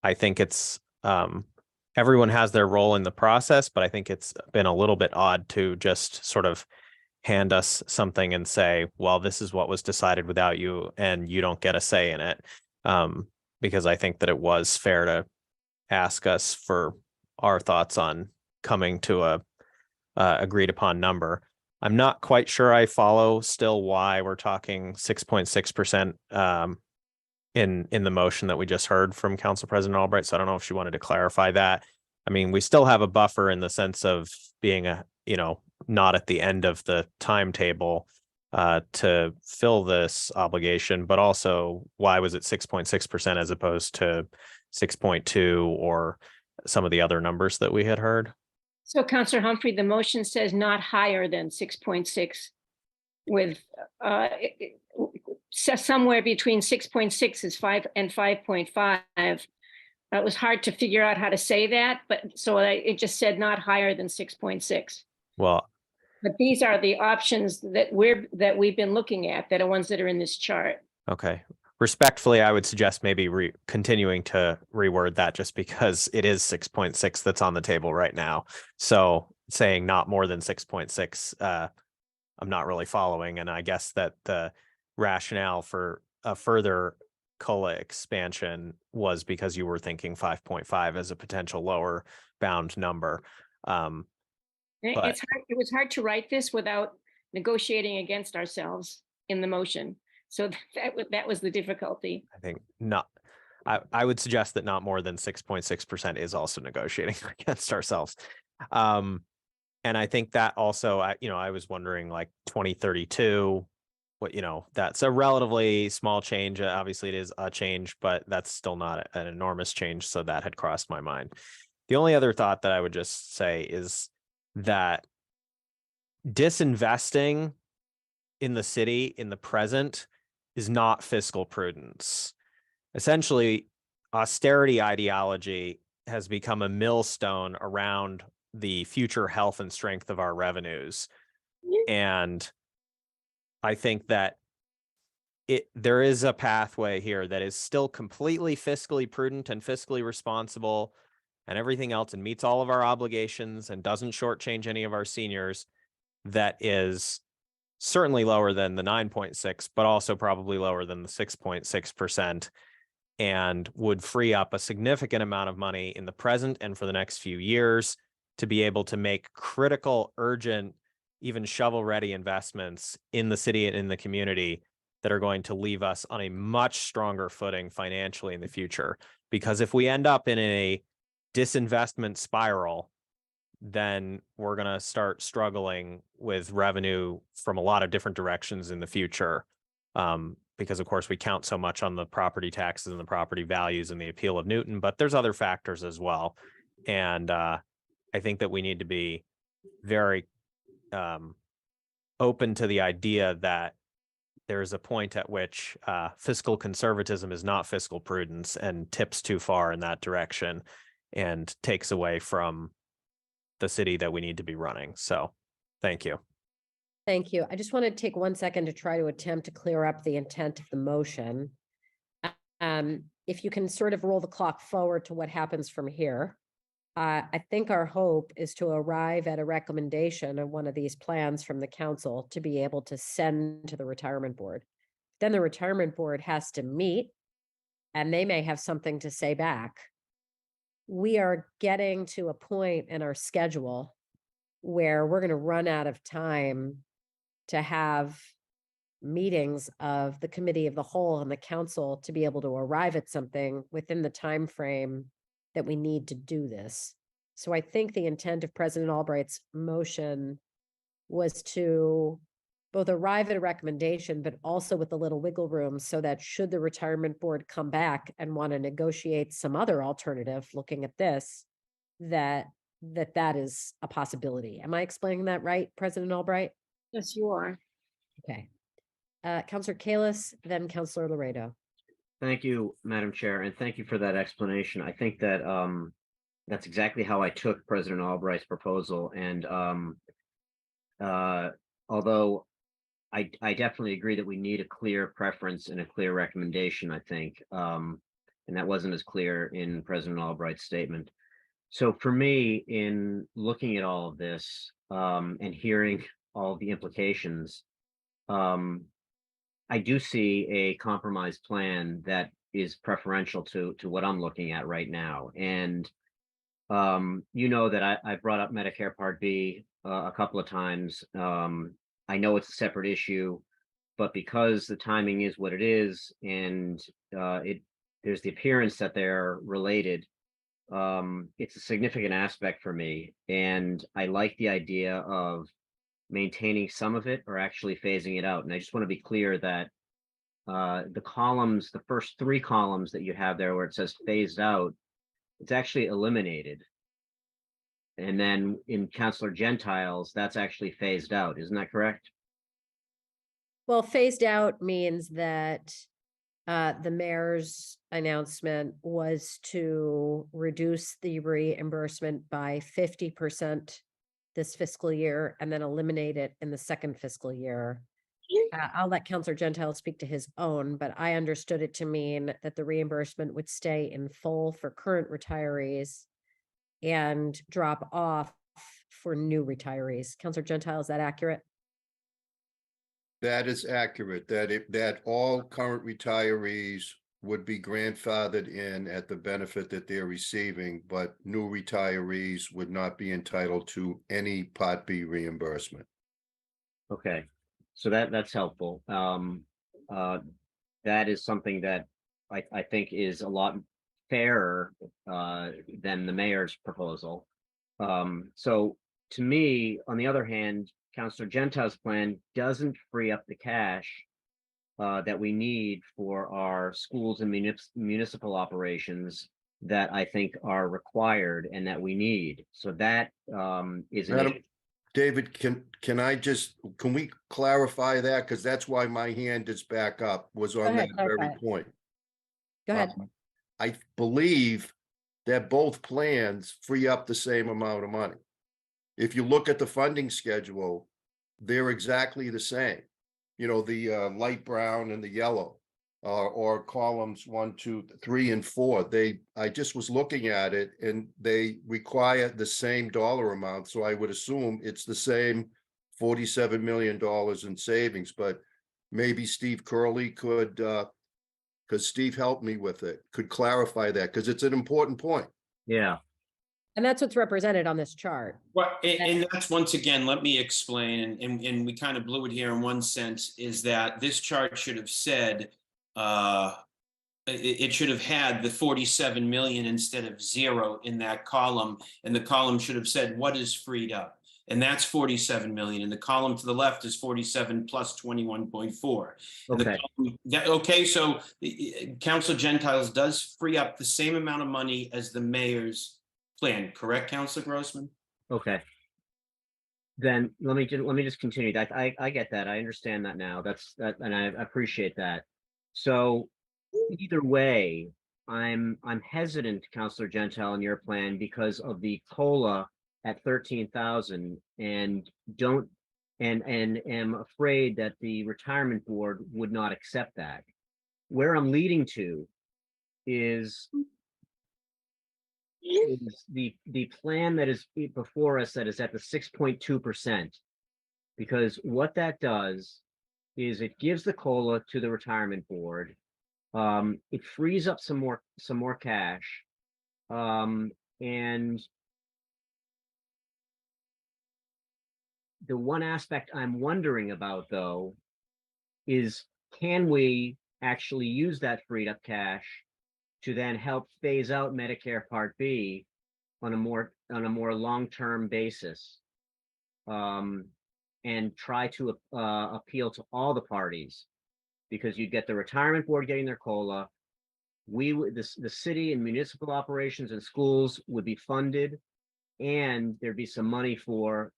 I think it's everyone has their role in the process, but I think it's been a little bit odd to just sort of hand us something and say, well, this is what was decided without you and you don't get a say in it. Because I think that it was fair to ask us for our thoughts on coming to a agreed upon number. I'm not quite sure I follow still why we're talking 6.6% in the motion that we just heard from Council President Albright. So I don't know if she wanted to clarify that. I mean, we still have a buffer in the sense of being not at the end of the timetable to fill this obligation, but also why was it 6.6% as opposed to 6.2 or some of the other numbers that we had heard? So Counselor Humphrey, the motion says not higher than 6.6 with says somewhere between 6.6 is 5 and 5.5. It was hard to figure out how to say that, but so it just said not higher than 6.6. Well, But these are the options that we've been looking at, that are ones that are in this chart. okay. Respectfully, I would suggest maybe continuing to reword that just because it is 6.6 that's on the table right now. So saying not more than 6.6, I'm not really following. And I guess that the rationale for a further COLA expansion was because you were thinking 5.5 as a potential lower bound number. It was hard to write this without negotiating against ourselves in the motion. So that was the difficulty. I think not. I would suggest that not more than 6.6% is also negotiating against ourselves. And I think that also, I was wondering like 2032, that's a relatively small change. Obviously it is a change, but that's still not an enormous change. So that had crossed my mind. The only other thought that I would just say is that disinvesting in the city in the present is not fiscal prudence. Essentially, austerity ideology has become a millstone around the future health and strength of our revenues. And I think that there is a pathway here that is still completely fiscally prudent and fiscally responsible and everything else, and meets all of our obligations and doesn't shortchange any of our seniors, that is certainly lower than the 9.6, but also probably lower than the 6.6%, and would free up a significant amount of money in the present and for the next few years to be able to make critical, urgent, even shovel-ready investments in the city and in the community that are going to leave us on a much stronger footing financially in the future. Because if we end up in a disinvestment spiral, then we're going to start struggling with revenue from a lot of different directions in the future. Because of course we count so much on the property taxes and the property values and the appeal of Newton, but there's other factors as well. And I think that we need to be very open to the idea that there is a point at which fiscal conservatism is not fiscal prudence and tips too far in that direction and takes away from the city that we need to be running. So thank you. Thank you. I just want to take 1 second to try to attempt to clear up the intent of the motion. If you can sort of roll the clock forward to what happens from here. I think our hope is to arrive at a recommendation of one of these plans from the council to be able to send to the retirement board. Then the retirement board has to meet and they may have something to say back. We are getting to a point in our schedule where we're going to run out of time to have meetings of the committee of the whole and the council to be able to arrive at something within the time frame that we need to do this. So I think the intent of President Albright's motion was to both arrive at a recommendation, but also with a little wiggle room so that should the retirement board come back and want to negotiate some other alternative looking at this, that is a possibility. Am I explaining that right, President Albright? Yes, you are. Okay. Councillor Kalis, then Councillor Laredo. Thank you, Madam Chair, and thank you for that explanation. I think that that's exactly how I took President Albright's proposal. And although I definitely agree that we need a clear preference and a clear recommendation, I think, and that wasn't as clear in President Albright's statement. So for me, in looking at all of this and hearing all the implications, I do see a compromise plan that is preferential to what I'm looking at right now. And you know that I brought up Medicare Part B a couple of times. I know it's a separate issue, but because the timing is what it is, and there's the appearance that they're related, it's a significant aspect for me. And I like the idea of maintaining some of it or actually phasing it out. And I just want to be clear that the columns, the first 3 columns that you have there where it says phased out, it's actually eliminated. And then in Councillor Gentiles, that's actually phased out. Isn't that correct? Well, phased out means that the mayor's announcement was to reduce the reimbursement by 50% this fiscal year and then eliminate it in the second fiscal year. I'll let Councillor Gentile speak to his own, but I understood it to mean that the reimbursement would stay in full for current retirees and drop off for new retirees. Councillor Gentile, is that accurate? That is accurate, that all current retirees would be grandfathered in at the benefit that they're receiving, but new retirees would not be entitled to any Part B reimbursement. Okay, so that's helpful. That is something that I think is a lot fairer than the mayor's proposal. So to me, on the other hand, Councillor Gentile's plan doesn't free up the cash that we need for our schools and municipal operations that I think are required and that we need. So that is an issue. David, can we clarify that? Because that's why my hand is back up, was on ahead, that very clarify it. point. Go ahead. I believe that both plans free up the same amount of money. If you look at the funding schedule, they're exactly the same. You know, the light brown and the yellow, or columns 1, 2, 3, and 4. I just was looking at it and they require the same dollar amount. So I would assume it's the same $47 million in savings, but maybe Steve Curley could, because Steve helped me with it, could clarify that, because it's an important point. Yeah. And that's what's represented on this chart. Well, and that's, once again, let me explain, and we kind of blew it here in one sense, is that this chart should have said, it should have had the 47 million instead of 0 in that column, and the column should have said what is freed up, and that's 47 million, and the column to the left is 47 plus 21.4. Okay. Okay, so Council Gentiles does free up the same amount of money as the mayor's plan, correct, Councilor Grossman? Okay. Then let me just continue that. I get that. I understand that now. And I appreciate that. So either way, I'm hesitant, Councilor Gentile, in your plan because of the COLA at 13,000, and am afraid that the retirement board would not accept that. Where I'm leading to is the plan that is before us that is at the 6.2%, because what that does is it gives the COLA to the retirement board. It frees up some more cash, and the one aspect I'm wondering about, though, is can we actually use that freed up cash to then help phase out Medicare Part B on a more long-term basis, and try to appeal to all the parties, because you get the retirement board getting their COLA. The city and municipal operations and schools would be funded, and there'd be some money for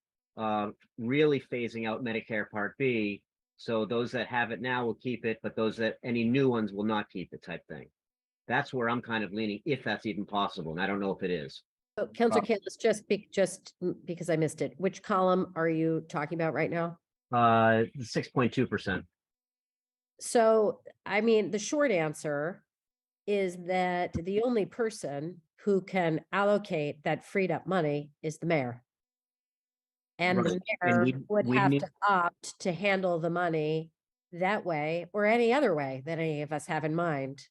really phasing out Medicare Part B. So those that have it now will keep it, but any new ones will not keep it, type thing. That's where I'm kind of leaning, if that's even possible, and I don't know if it is. So, Councilor Campbell, just because I missed it, which column are you talking about right now? 6.2%. So, I mean, the short answer is that the only person who can allocate that freed up money is the mayor. And the mayor would have to opt to handle the money that way, or any other way that any of us have in mind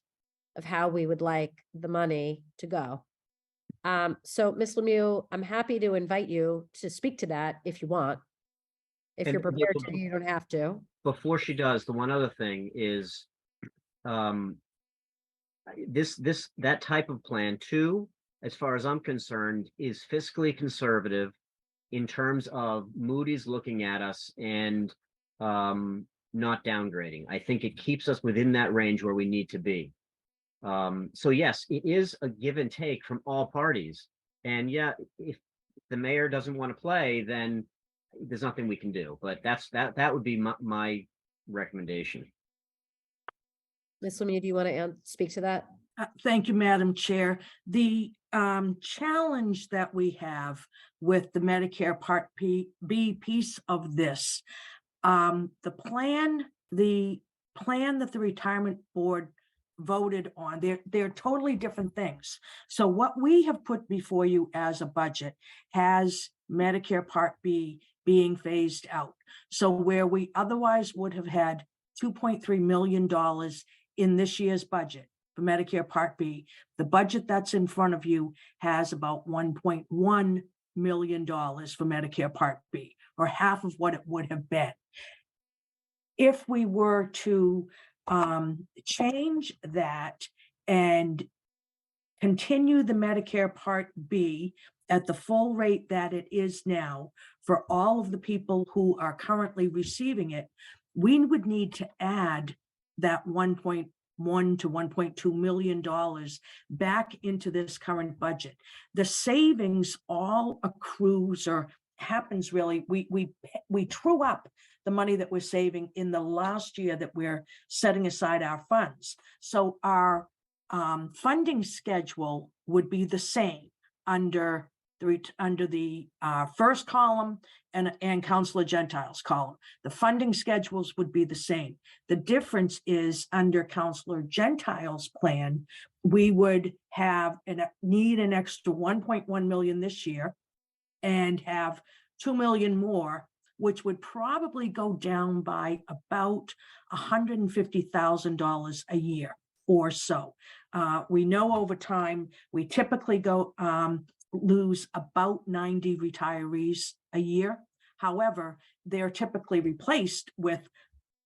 of how we would like the money to go. So Ms. Lemieux, I'm happy to invite you to speak to that if you want. If you're prepared to, you don't have to. Before she does, the one other thing is that type of plan too, as far as I'm concerned, is fiscally conservative in terms of Moody's looking at us and not downgrading. I think it keeps us within that range where we need to be. So yes, it is a give and take from all parties. And yeah, if the mayor doesn't want to play, then there's nothing we can do. But that would be my recommendation. Ms. Lemieux, do you want to speak to that? Thank you, Madam Chair. The challenge that we have with the Medicare Part B piece of this, the plan that the retirement board voted on, they're totally different things. So what we have put before you as a budget has Medicare Part B being phased out. So where we otherwise would have had $2.3 million in this year's budget for Medicare Part B, the budget that's in front of you has about $1.1 million for Medicare Part B, or half of what it would have been. If we were to change that and continue the Medicare Part B at the full rate that it is now for all of the people who are currently receiving it, we would need to add that $1.1 to $1.2 million back into this current budget. The savings all accrues or happens really, we true up the money that we're saving in the last year that we're setting aside our funds. So our funding schedule would be the same under the first column and Counselor Gentile's column. The funding schedules would be the same. The difference is under Counselor Gentile's plan, we would need an extra 1.1 million this year and have 2 million more, which would probably go down by about $150,000 a year or so. We know over time, we typically lose about 90 retirees a year. However, they're typically replaced with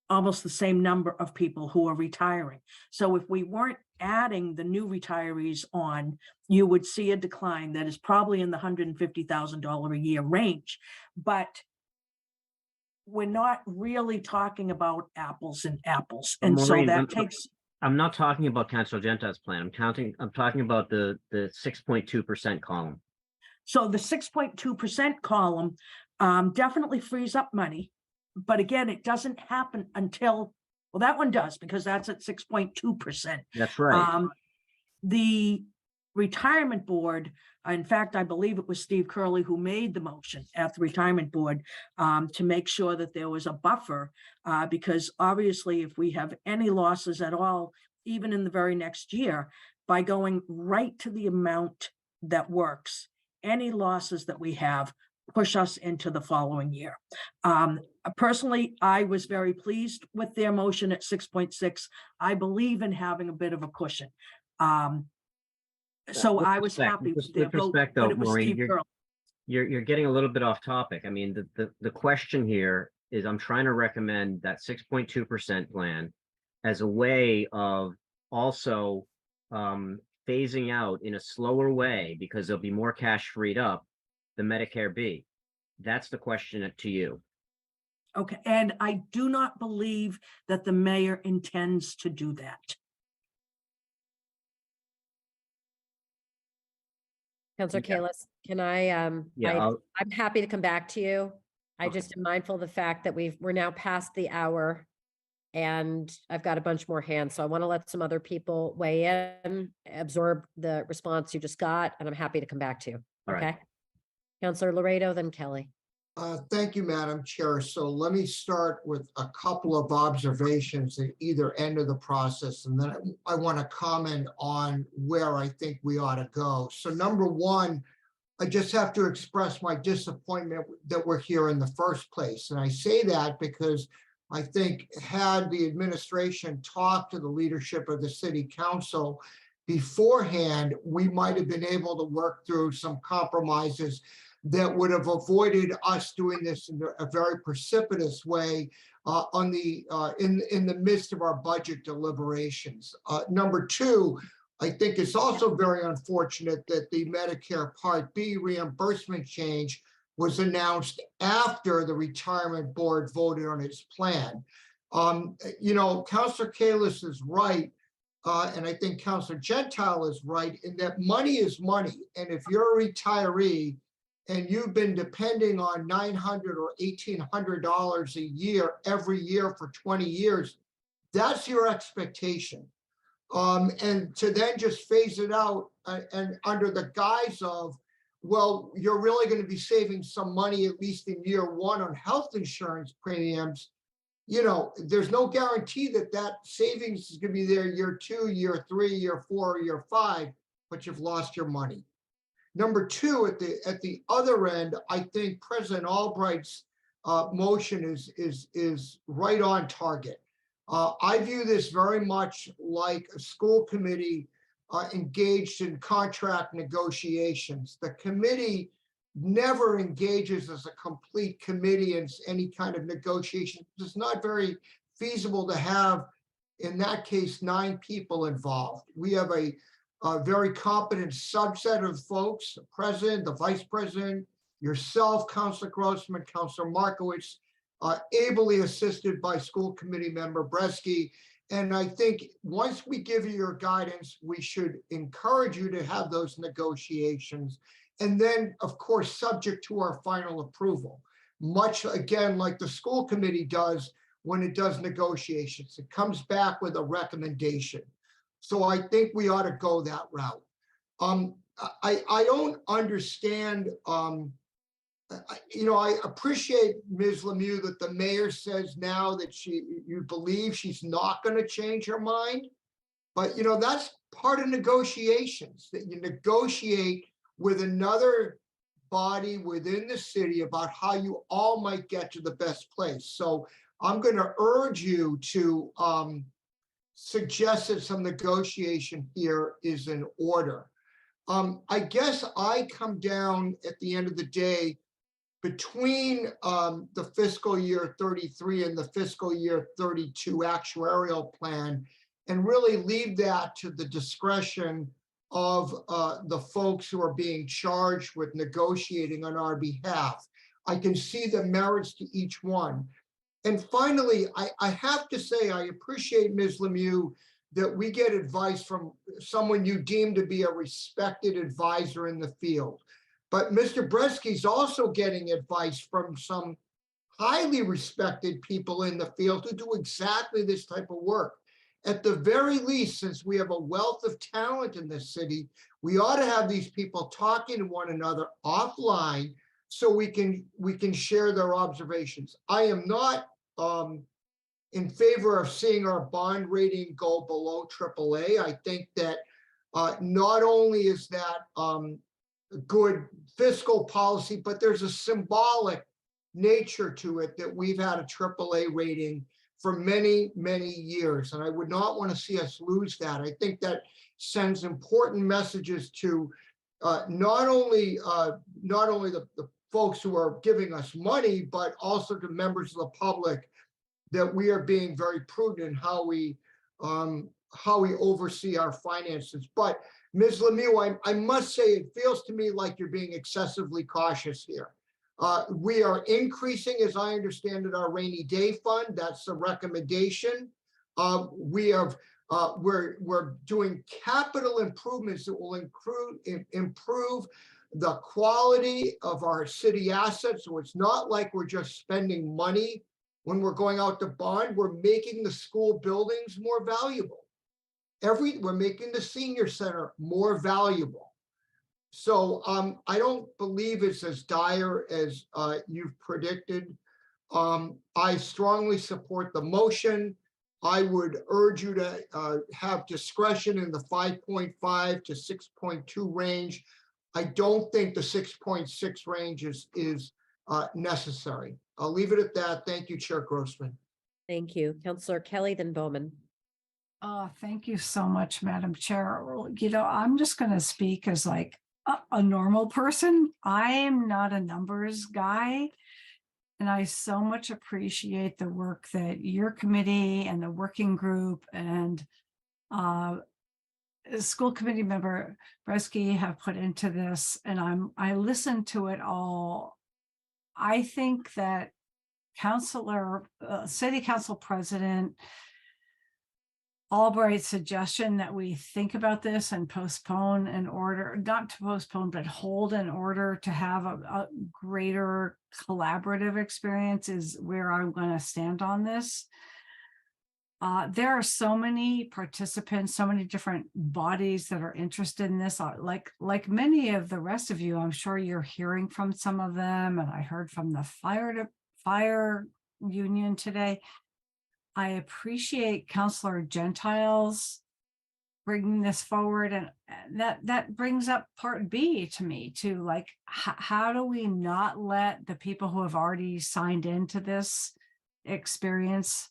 almost the same number of people who are retiring. So if we weren't adding the new retirees on, you would see a decline that is probably in the $150,000 a year range. But we're not really talking about apples and apples. And Maureen, so that takes... I'm not talking about Councilor Gentile's plan. I'm talking about the 6.2% column. So the 6.2% column definitely frees up money. But again, it doesn't happen until, well, that one does, because that's at 6.2%. That's right. The retirement board, in fact, I believe it was Steve Curley who made the motion at the retirement board to make sure that there was a buffer, because obviously if we have any losses at all, even in the very next year, by going right to the amount that works, any losses that we have push us into the following year. Personally, I was very pleased with their motion at 6.6. I believe in having a bit of a cushion. So I was happy with their vote, but it was Steve Curley. You're getting a little bit off topic. I mean, the question here is, I'm trying to recommend that 6.2% plan as a way of also phasing out in a slower way, because there'll be more cash freed up, the Medicare B. That's the question to you. Okay, and I do not believe that the mayor intends to do that. Councilor Kalis, can I'm happy to come back to you. I just am mindful of the fact that we're now past the hour and I've got a bunch more hands. So I want to let some other people weigh in, absorb the response you just got, and I'm happy to come back to you. All Okay. right. Councilor Laredo, then Kelly. Thank you, Madam Chair. So let me start with a couple of observations at either end of the process, and then I want to comment on where I think we ought to go. So number one, I just have to express my disappointment that we're here in the first place. And I say that because I think had the administration talked to the leadership of the city council beforehand, we might have been able to work through some compromises that would have avoided us doing this in a very precipitous way in the midst of our budget deliberations. Number two, I think it's also very unfortunate that the Medicare Part B reimbursement change was announced after the retirement board voted on its plan. Councilor Kalis is right, and I think Councilor Gentile is right in that money is money. And if you're a retiree and you've been depending on $900 or $1,800 a year every year for 20 years, that's your expectation. And to then just phase it out and under the guise of, well, you're really going to be saving some money, at least in year one, on health insurance premiums. There's no guarantee that that savings is going to be there year 2, year 3, year 4, or year 5, but you've lost your money. Number two, at the other end, I think President Albright's motion is right on target. I view this very much like a school committee engaged in contract negotiations. The committee never engages as a complete committee in any kind of negotiation. It's not very feasible to have, in that case, 9 people involved. We have a very competent subset of folks, the president, the vice president, yourself, Councilor Grossman, Councilor Markowitz, ably assisted by school committee member Bresky. And I think once we give you your guidance, we should encourage you to have those negotiations And then, of course, subject to our final approval, much again, like the school committee does when it does negotiations. It comes back with a recommendation. So I think we ought to go that route. I don't understand, I appreciate Ms. Lemieux that the mayor says now that you believe she's not going to change her mind. But, that's part of negotiations, that you negotiate with another body within the city about how you all might get to the best place. So I'm going to urge you to suggest that some negotiation here is in order. I guess I come down at the end of the day between the fiscal year 33 and the fiscal year 32 actuarial plan, and really leave that to the discretion of the folks who are being charged with negotiating on our behalf. I can see the merits to each one. And finally, I have to say, I appreciate, Ms. Lemieux, that we get advice from someone you deem to be a respected advisor in the field. But Mr. Bresky's also getting advice from some highly respected people in the field who do exactly this type of work. At the very least, since we have a wealth of talent in this city, we ought to have these people talking to one another offline so we can share their observations. I am not in favor of seeing our bond rating go below AAA. I think that not only is that good fiscal policy, but there's a symbolic nature to it that we've had a AAA rating for many, many years. And I would not want to see us lose that. I think that sends important messages to not only the folks who are giving us money, but also to members of the public that we are being very prudent in how we oversee our finances. But Ms. Lemieux, I must say, it feels to me like you're being excessively cautious here. We are increasing, as I understand it, our rainy day fund. That's the recommendation. We're doing capital improvements that will improve the quality of our city assets. So it's not like we're just spending money when we're going out to bond. We're making the school buildings more valuable. We're making the senior center more valuable. So I don't believe it's as dire as you've predicted. I strongly support the motion. I would urge you to have discretion in the 5.5 to 6.2 range. I don't think the 6.6 range is necessary. I'll leave it at that. Thank you, Chair Grossman. Thank you. Councillor Kelly, then Bowman. Thank you so much, Madam Chair. I'm just going to speak as like a normal person. I am not a numbers guy. And I so much appreciate the work that your committee and the working group and school committee member Bresky have put into this. And I listened to it all. I think that City Council President Albright's suggestion that we think about this and postpone in order, not to postpone, but hold in order to have a greater collaborative experience is where I'm going to stand on this. There are so many participants, so many different bodies that are interested in this. Like many of the rest of you, I'm sure you're hearing from some of them, and I heard from the fire union today. I appreciate Councillor Gentiles bringing this forward, and that brings up part B to me too. Like, how do we not let the people who have already signed into this experience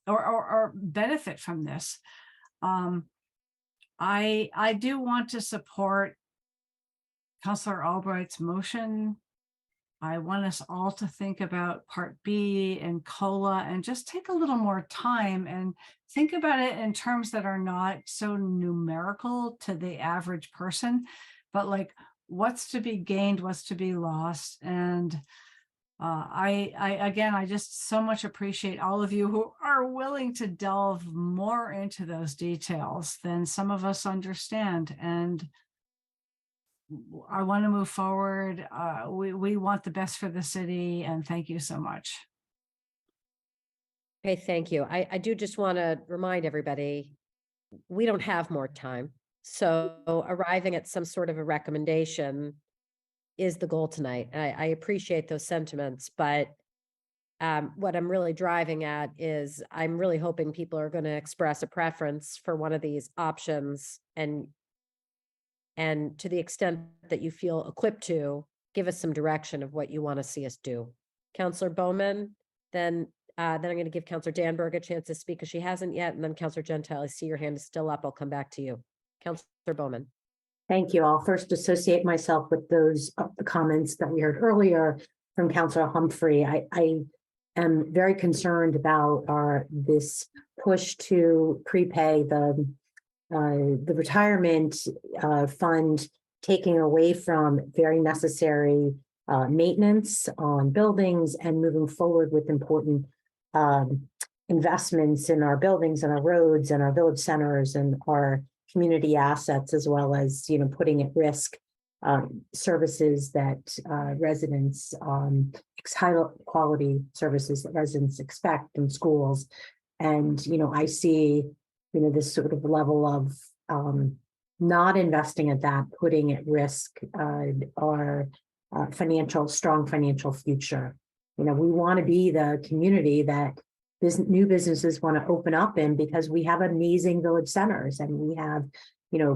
or benefit from this? I do want to support Councillor Albright's motion. I want us all to think about Part B and COLA and just take a little more time and think about it in terms that are not so numerical to the average person, but like what's to be gained, what's to be lost. And I just so much appreciate all of you who are willing to delve more into those details than some of us understand. And I want to move forward. We want the best for the city, and thank you so much. Okay, thank you. I do just want to remind everybody, we don't have more time. So arriving at some sort of a recommendation is the goal tonight. I appreciate those sentiments, but what I'm really driving at is I'm really hoping people are going to express a preference for one of these options, and to the extent that you feel equipped to, give us some direction of what you want to see us do. Counselor Bowman, then I'm going to give Counselor Danberg a chance to speak because she hasn't yet, and then Counselor Gentile, I see your hand is still up. I'll come back to you. Counselor Bowman. Thank you. I'll first associate myself with those the comments that we heard earlier from Councillor Humphrey. I am very concerned about this push to prepay the retirement fund, taking away from very necessary maintenance on buildings and moving forward with important investments in our buildings and our roads and our village centers and our community assets, as well as, putting at risk services that residents, high quality services that residents expect in schools. And, I see, this sort of level of not investing at that, putting at risk our strong financial future. We want to be the community that new businesses want to open up in, because we have amazing village centers, and we have,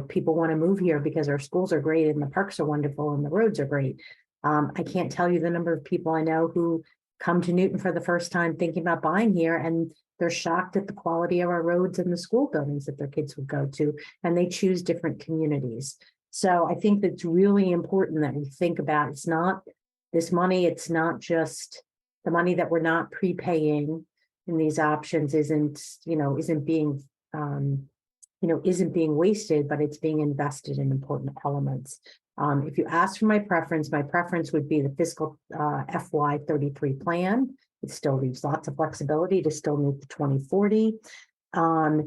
people want to move here because our schools are great and the parks are wonderful and the roads are great. I can't tell you the number of people I know who come to Newton for the first time thinking about buying here, and they're shocked at the quality of our roads and the school buildings that their kids would go to, and they choose different communities. So I think that's really important that we think about, it's not this money, it's not just the money that we're not prepaying in these options isn't being wasted, but it's being invested in important elements. If you ask for my preference would be the fiscal FY33 plan. It still leaves lots of flexibility to still meet the 2040. I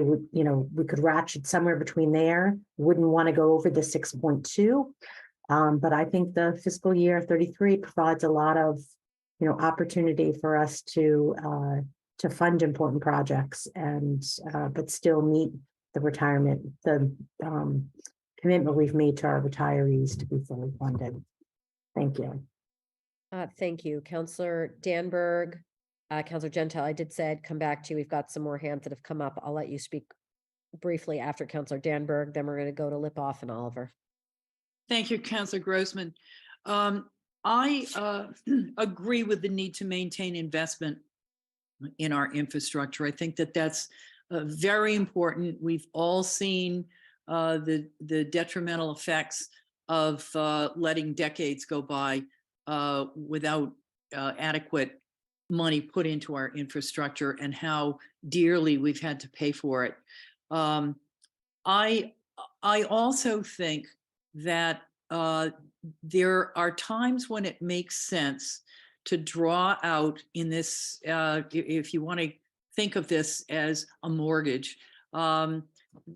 would, we could ratchet somewhere between there. Wouldn't want to go over the 6.2. But I think the fiscal year 33 provides a lot of, opportunity for us to fund important projects and, but still meet the commitment we've made to our retirees to be fully funded. Thank you. Thank you, Counselor Danberg. Counselor Gentile, I did say I'd come back to you. We've got some more hands that have come up. I'll let you speak briefly after Counselor Danberg. Then we're going to go to Lipoff and Oliver. Thank you, Counselor Grossman. I agree with the need to maintain investment in our infrastructure. I think that that's very important. We've all seen the detrimental effects of letting decades go by without adequate money put into our infrastructure, and how dearly we've had to pay for it. I also think that there are times when it makes sense to draw out in this, if you want to think of this as a mortgage,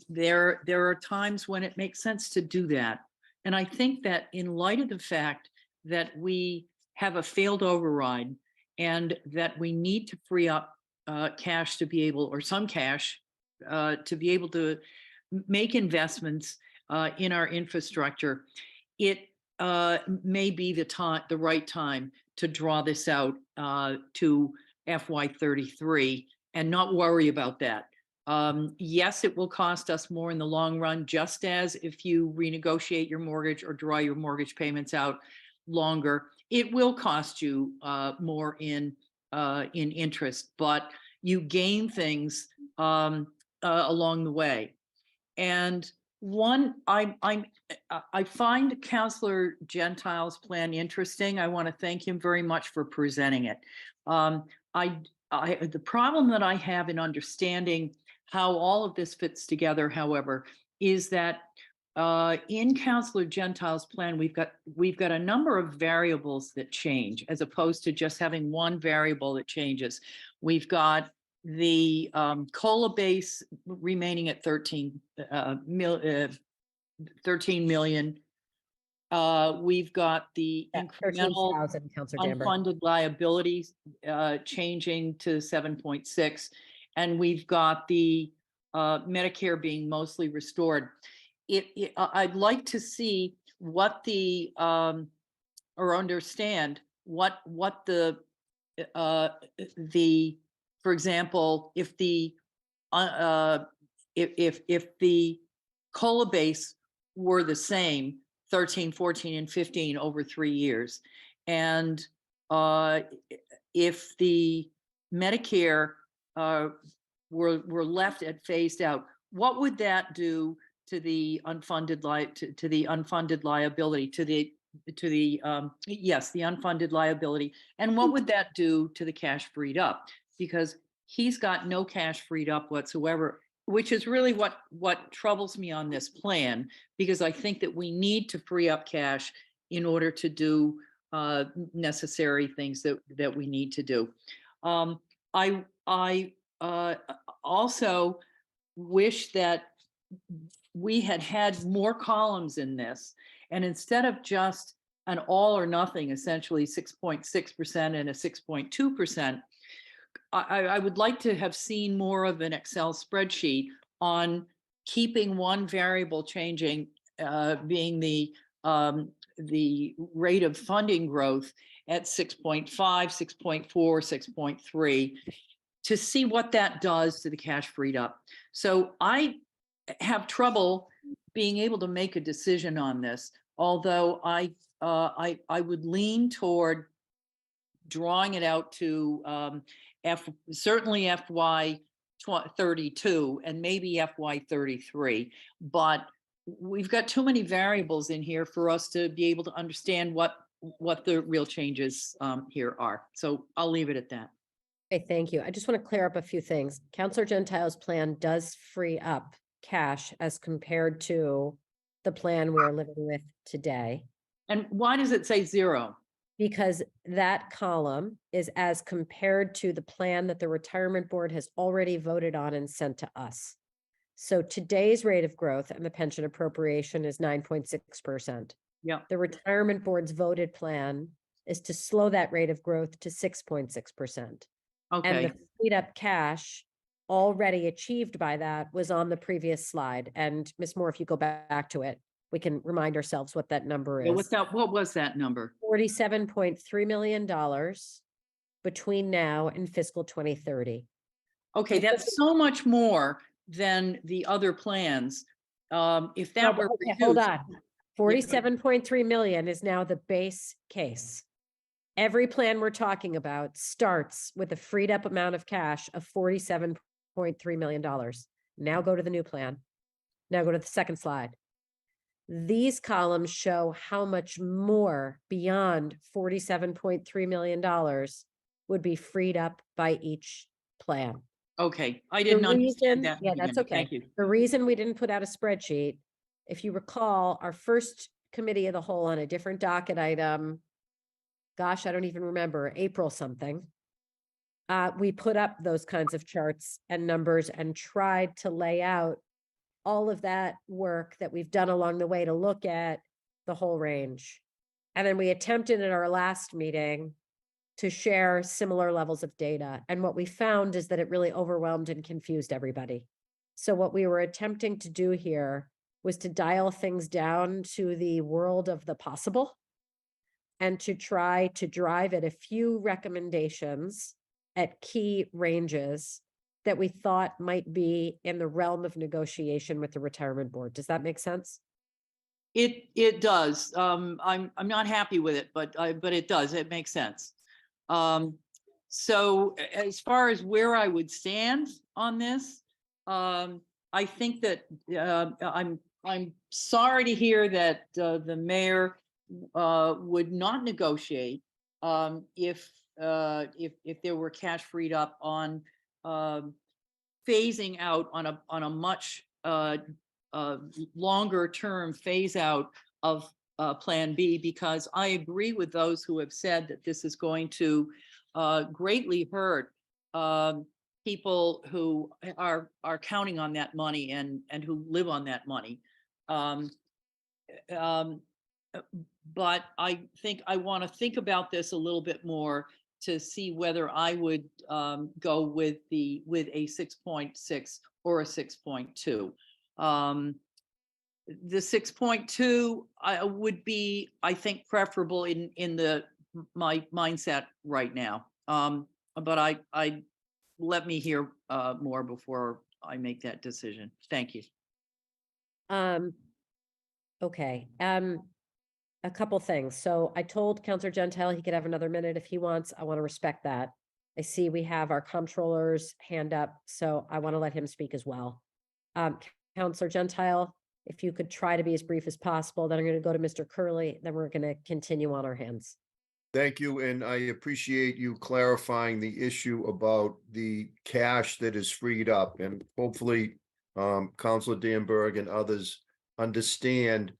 there are times when it makes sense to do that. And I think that in light of the fact that we have a failed override and that we need to free up cash to be able, or some cash, to be able to make investments in our infrastructure, it may be the right time to draw this out to FY33 and not worry about that. Yes, it will cost us more in the long run, just as if you renegotiate your mortgage or draw your mortgage payments out longer, it will cost you more in interest, but you gain things along the way. And I find Councillor Gentile's plan interesting. I want to thank him very much for presenting it. The problem that I have in understanding how all of this fits together, however, is that in Councillor Gentile's plan, we've got a number of variables that change, as opposed to just having one variable that changes. We've got the COLA base remaining at 13 13 million. We've got the incremental 13,000, Counselor Danber. unfunded liabilities changing to 7.6, and we've got the Medicare being mostly restored. I'd like to see what the or understand what the for example, if the if the COLA base were the same 13, 14, and 15 over 3 years, and if the Medicare were left at phased out, what would that do to the unfunded unfunded liability, to the yes, the unfunded liability, and what would that do to the cash freed up? Because he's got no cash freed up whatsoever, which is really what troubles me on this plan, because I think that we need to free up cash in order to do necessary things that we need to do. I also wish that we had more columns in this, and instead of just an all or nothing, essentially 6.6% and a 6.2%, I would like to have seen more of an Excel spreadsheet on keeping one variable changing, being the rate of funding growth at 6.5, 6.4, 6.3, to see what that does to the cash freed up. So I have trouble being able to make a decision on this, although I would lean toward drawing it out to certainly FY 32 and maybe FY 33, but we've got too many variables in here for us to be able to understand what the real changes here are. So I'll leave it at that. Okay, thank you. I just want to clear up a few things. Counselor Gentile's plan does free up cash as compared to the plan we're living with today. And why does it say 0? Because that column is as compared to the plan that the retirement board has already voted on and sent to us. So today's rate of growth and the pension appropriation is 9.6%. Yeah. The retirement board's voted plan is to slow that rate of growth to 6.6%. Okay. And the freed up cash already achieved by that was on the previous slide. And Ms. Moore, if you go back to it, we can remind ourselves what that number is. What was that number? $47.3 million between now and fiscal 2030. Okay, that's so much more than the other plans. If that were Okay, hold reduced- on. 47.3 million is now the base case. Every plan we're talking about starts with a freed up amount of cash of $47.3 million. Now go to the new plan. Now go to the second slide. These columns show how much more beyond $47.3 million would be freed up by each plan. Okay, I didn't understand that. in the Yeah, that's beginning. okay. Thank you. The reason we didn't put out a spreadsheet, if you recall, our first committee of the whole on a different docket item, gosh, I don't even remember, April something. We put up those kinds of charts and numbers and tried to lay out all of that work that we've done along the way to look at the whole range. And then we attempted at our last meeting to share similar levels of data. And what we found is that it really overwhelmed and confused everybody. So what we were attempting to do here was to dial things down to the world of the possible and to try to drive at a few recommendations at key ranges that we thought might be in the realm of negotiation with the retirement board. Does that make sense? It does. I'm not happy with it, but it does. It makes sense. So as far as where I would stand on this, I think that I'm sorry to hear that the mayor would not negotiate if there were cash freed up on phasing out on a much longer term phase out of Plan B, because I agree with those who have said that this is going to greatly hurt people who are counting on that money and who live on that money. um, but I think I want to think about this a little bit more to see whether I would go with a 6.6 or a 6.2. The 6.2 would be, I think, preferable in my mindset right now. But I let me hear more before I make that decision. Thank you. Okay, a couple things. So I told Counselor Gentile he could have another minute if he wants. I want to respect that. I see we have our comptroller's hand up, so I want to let him speak as well. Counselor Gentile, if you could try to be as brief as possible, then I'm going to go to Mr. Curley, then we're going to continue on our hands. Thank you, and I appreciate you clarifying the issue about the cash that is freed up, and hopefully Councilor Danberg and others understand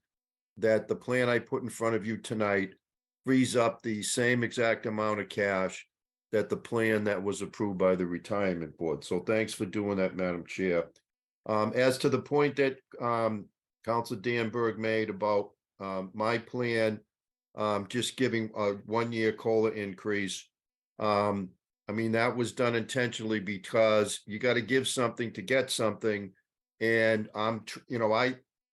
that the plan I put in front of you tonight frees up the same exact amount of cash that the plan that was approved by the retirement board. So thanks for doing that, Madam Chair. As to the point that Councilor Danberg made about my plan, just giving a 1-year COLA increase. I mean, that was done intentionally because you got to give something to get something. And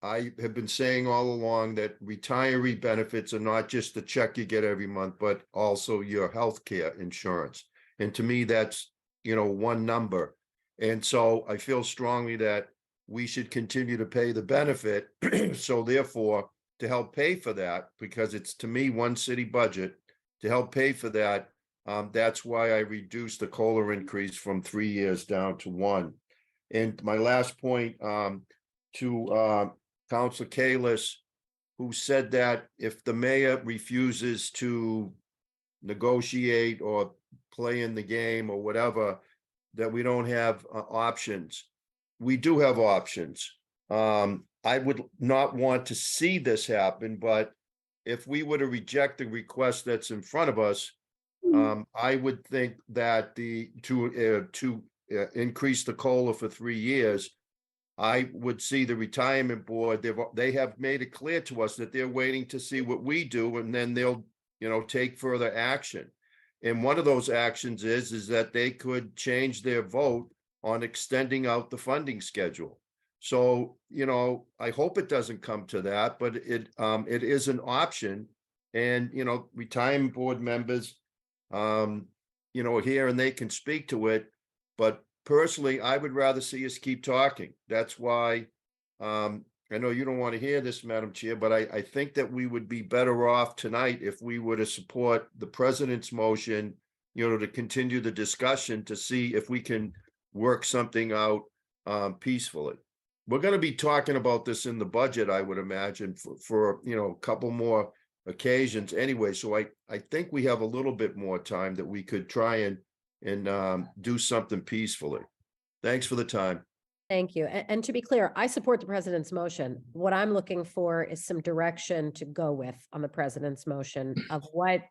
I have been saying all along that retiree benefits are not just the check you get every month, but also your health care insurance. And to me, that's, one number. And so I feel strongly that we should continue to pay the benefit. So therefore, to help pay for that, because it's, to me, one city budget, to help pay for that, that's why I reduced the COLA increase from 3 years down to 1. And my last point to Councilor Kalis, who said that if the mayor refuses to negotiate or play in the game or whatever, that we don't have options. We do have options. I would not want to see this happen, but if we were to reject the request that's in front of us, I would think that to increase the COLA for 3 years, I would see the retirement board. They have made it clear to us that they're waiting to see what we do, and then they'll, take further action. And one of those actions is that they could change their vote on extending out the funding schedule. So, I hope it doesn't come to that, but it is an option. And, retirement board members, here and they can speak to it. But personally, I would rather see us keep talking. That's why I know you don't want to hear this, Madam Chair, but I think that we would be better off tonight if we were to support the president's motion, to continue the discussion to see if we can work something out peacefully. We're going to be talking about this in the budget, I would imagine, for a couple more occasions anyway. So I think we have a little bit more time that we could try and do something peacefully. Thanks for the time. Thank you. And to be clear, I support the president's motion. What I'm looking for is some direction to go with on the president's motion of what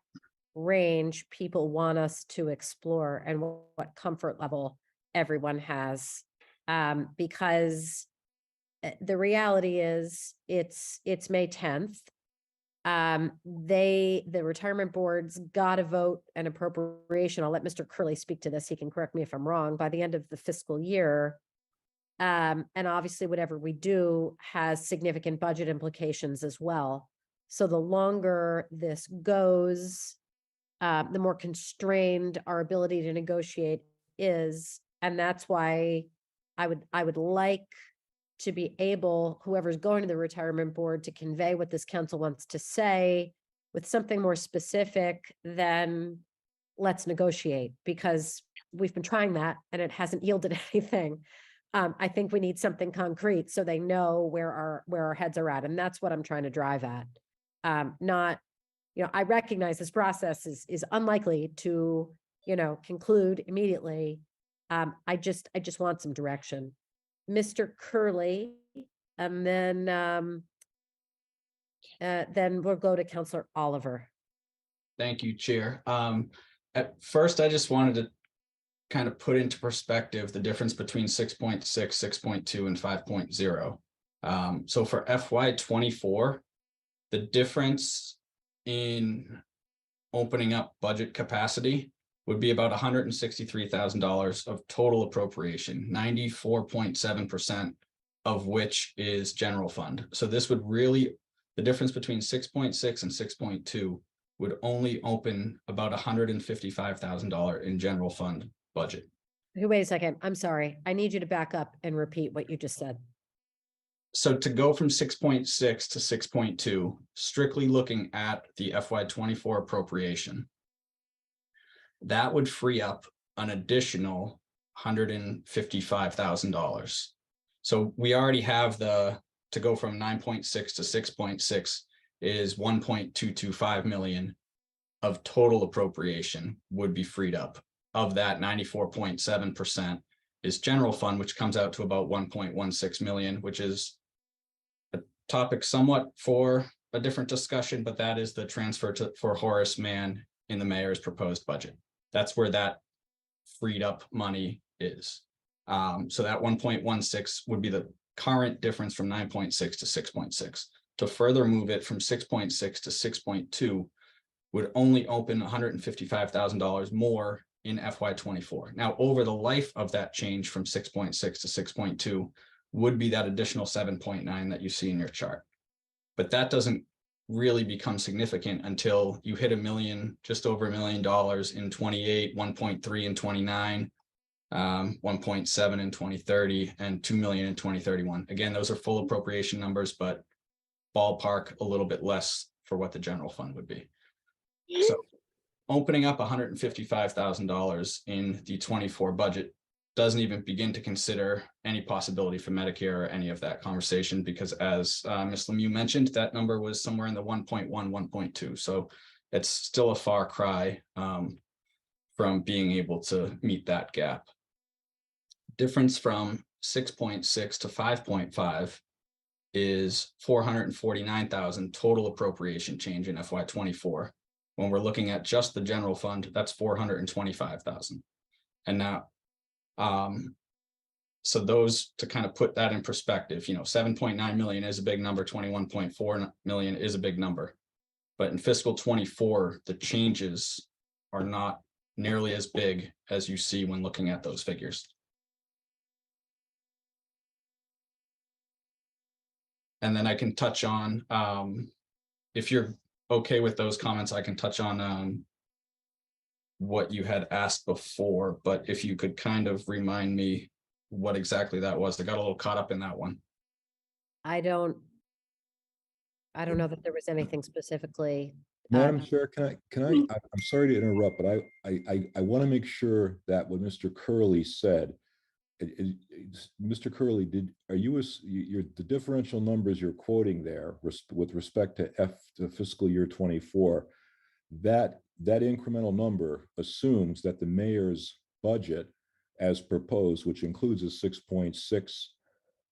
range people want us to explore and what comfort level everyone has. Because the reality is it's May 10th. The retirement board's got to vote an appropriation. I'll let Mr. Curley speak to this. He can correct me if I'm wrong, by the end of the fiscal year. And obviously whatever we do has significant budget implications as well. So the longer this goes, the more constrained our ability to negotiate is. And that's why I would like to be able, whoever's going to the retirement board, to convey what this council wants to say with something more specific than let's negotiate, because we've been trying that and it hasn't yielded anything. I think we need something concrete so they know where our heads are at. And that's what I'm trying to drive at. Not, I recognize this process is unlikely to, conclude immediately. I just want some direction. Mr. Curley, and then we'll go to Councilor Oliver. Thank you, Chair. At first, I just wanted to kind of put into perspective the difference between 6.6, 6.2, and 5.0. So for FY24, The difference in opening up budget capacity would be about $163,000 of total appropriation, 94.7% of which is general fund. So this would really, the difference between 6.6 and 6.2 would only open about $155,000 in general fund budget. Okay, wait a second. I'm sorry. I need you to back up and repeat what you just said. So to go from 6.6 to 6.2, strictly looking at the FY24 appropriation, that would free up an additional $155,000. So we already have to go from 9.6 to 6.6 is 1.225 million of total appropriation would be freed up. Of that, 94.7% is general fund, which comes out to about 1.16 million, which is a topic somewhat for a different discussion, but that is the transfer for Horace Mann in the mayor's proposed budget. That's where that freed up money is. So that 1.16 would be the current difference from 9.6 to 6.6. To further move it from 6.6 to 6.2 would only open $155,000 more in FY24. Now, over the life of that change from 6.6 to 6.2 would be that additional 7.9 that you see in your chart. But that doesn't really become significant until you hit $1 million, just over $1 million in 28, 1.3 in 29, 1.7 in 2030, and 2 million in 2031. Again, those are full appropriation numbers, but ballpark a little bit less for what the general fund would be. So opening up $155,000 in the 24 budget doesn't even begin to consider any possibility for Medicare or any of that conversation, because as Ms. Lemieux mentioned, that number was somewhere in the 1.1, 1.2. So it's still a far cry from being able to meet that gap. Difference from 6.6 to 5.5 is 449,000 total appropriation change in FY24. When we're looking at just the general fund, that's 425,000. And now, so those, to kind of put that in perspective, 7.9 million is a big number, 21.4 million is a big number. But in fiscal 24, the changes are not nearly as big as you see when looking at those figures. And then I can touch on, if you're okay with those comments, I can touch on what you had asked before, but if you could kind of remind me what exactly that was. I got a little caught up in that one. I don't know that there was anything specifically. Madam Chair, can I, I'm sorry to interrupt, but I want to make sure that what Mr. Curley said, Mr. Curley, the differential numbers you're quoting there with respect to fiscal year 24, that incremental number assumes that the mayor's budget as proposed, which includes a 6.6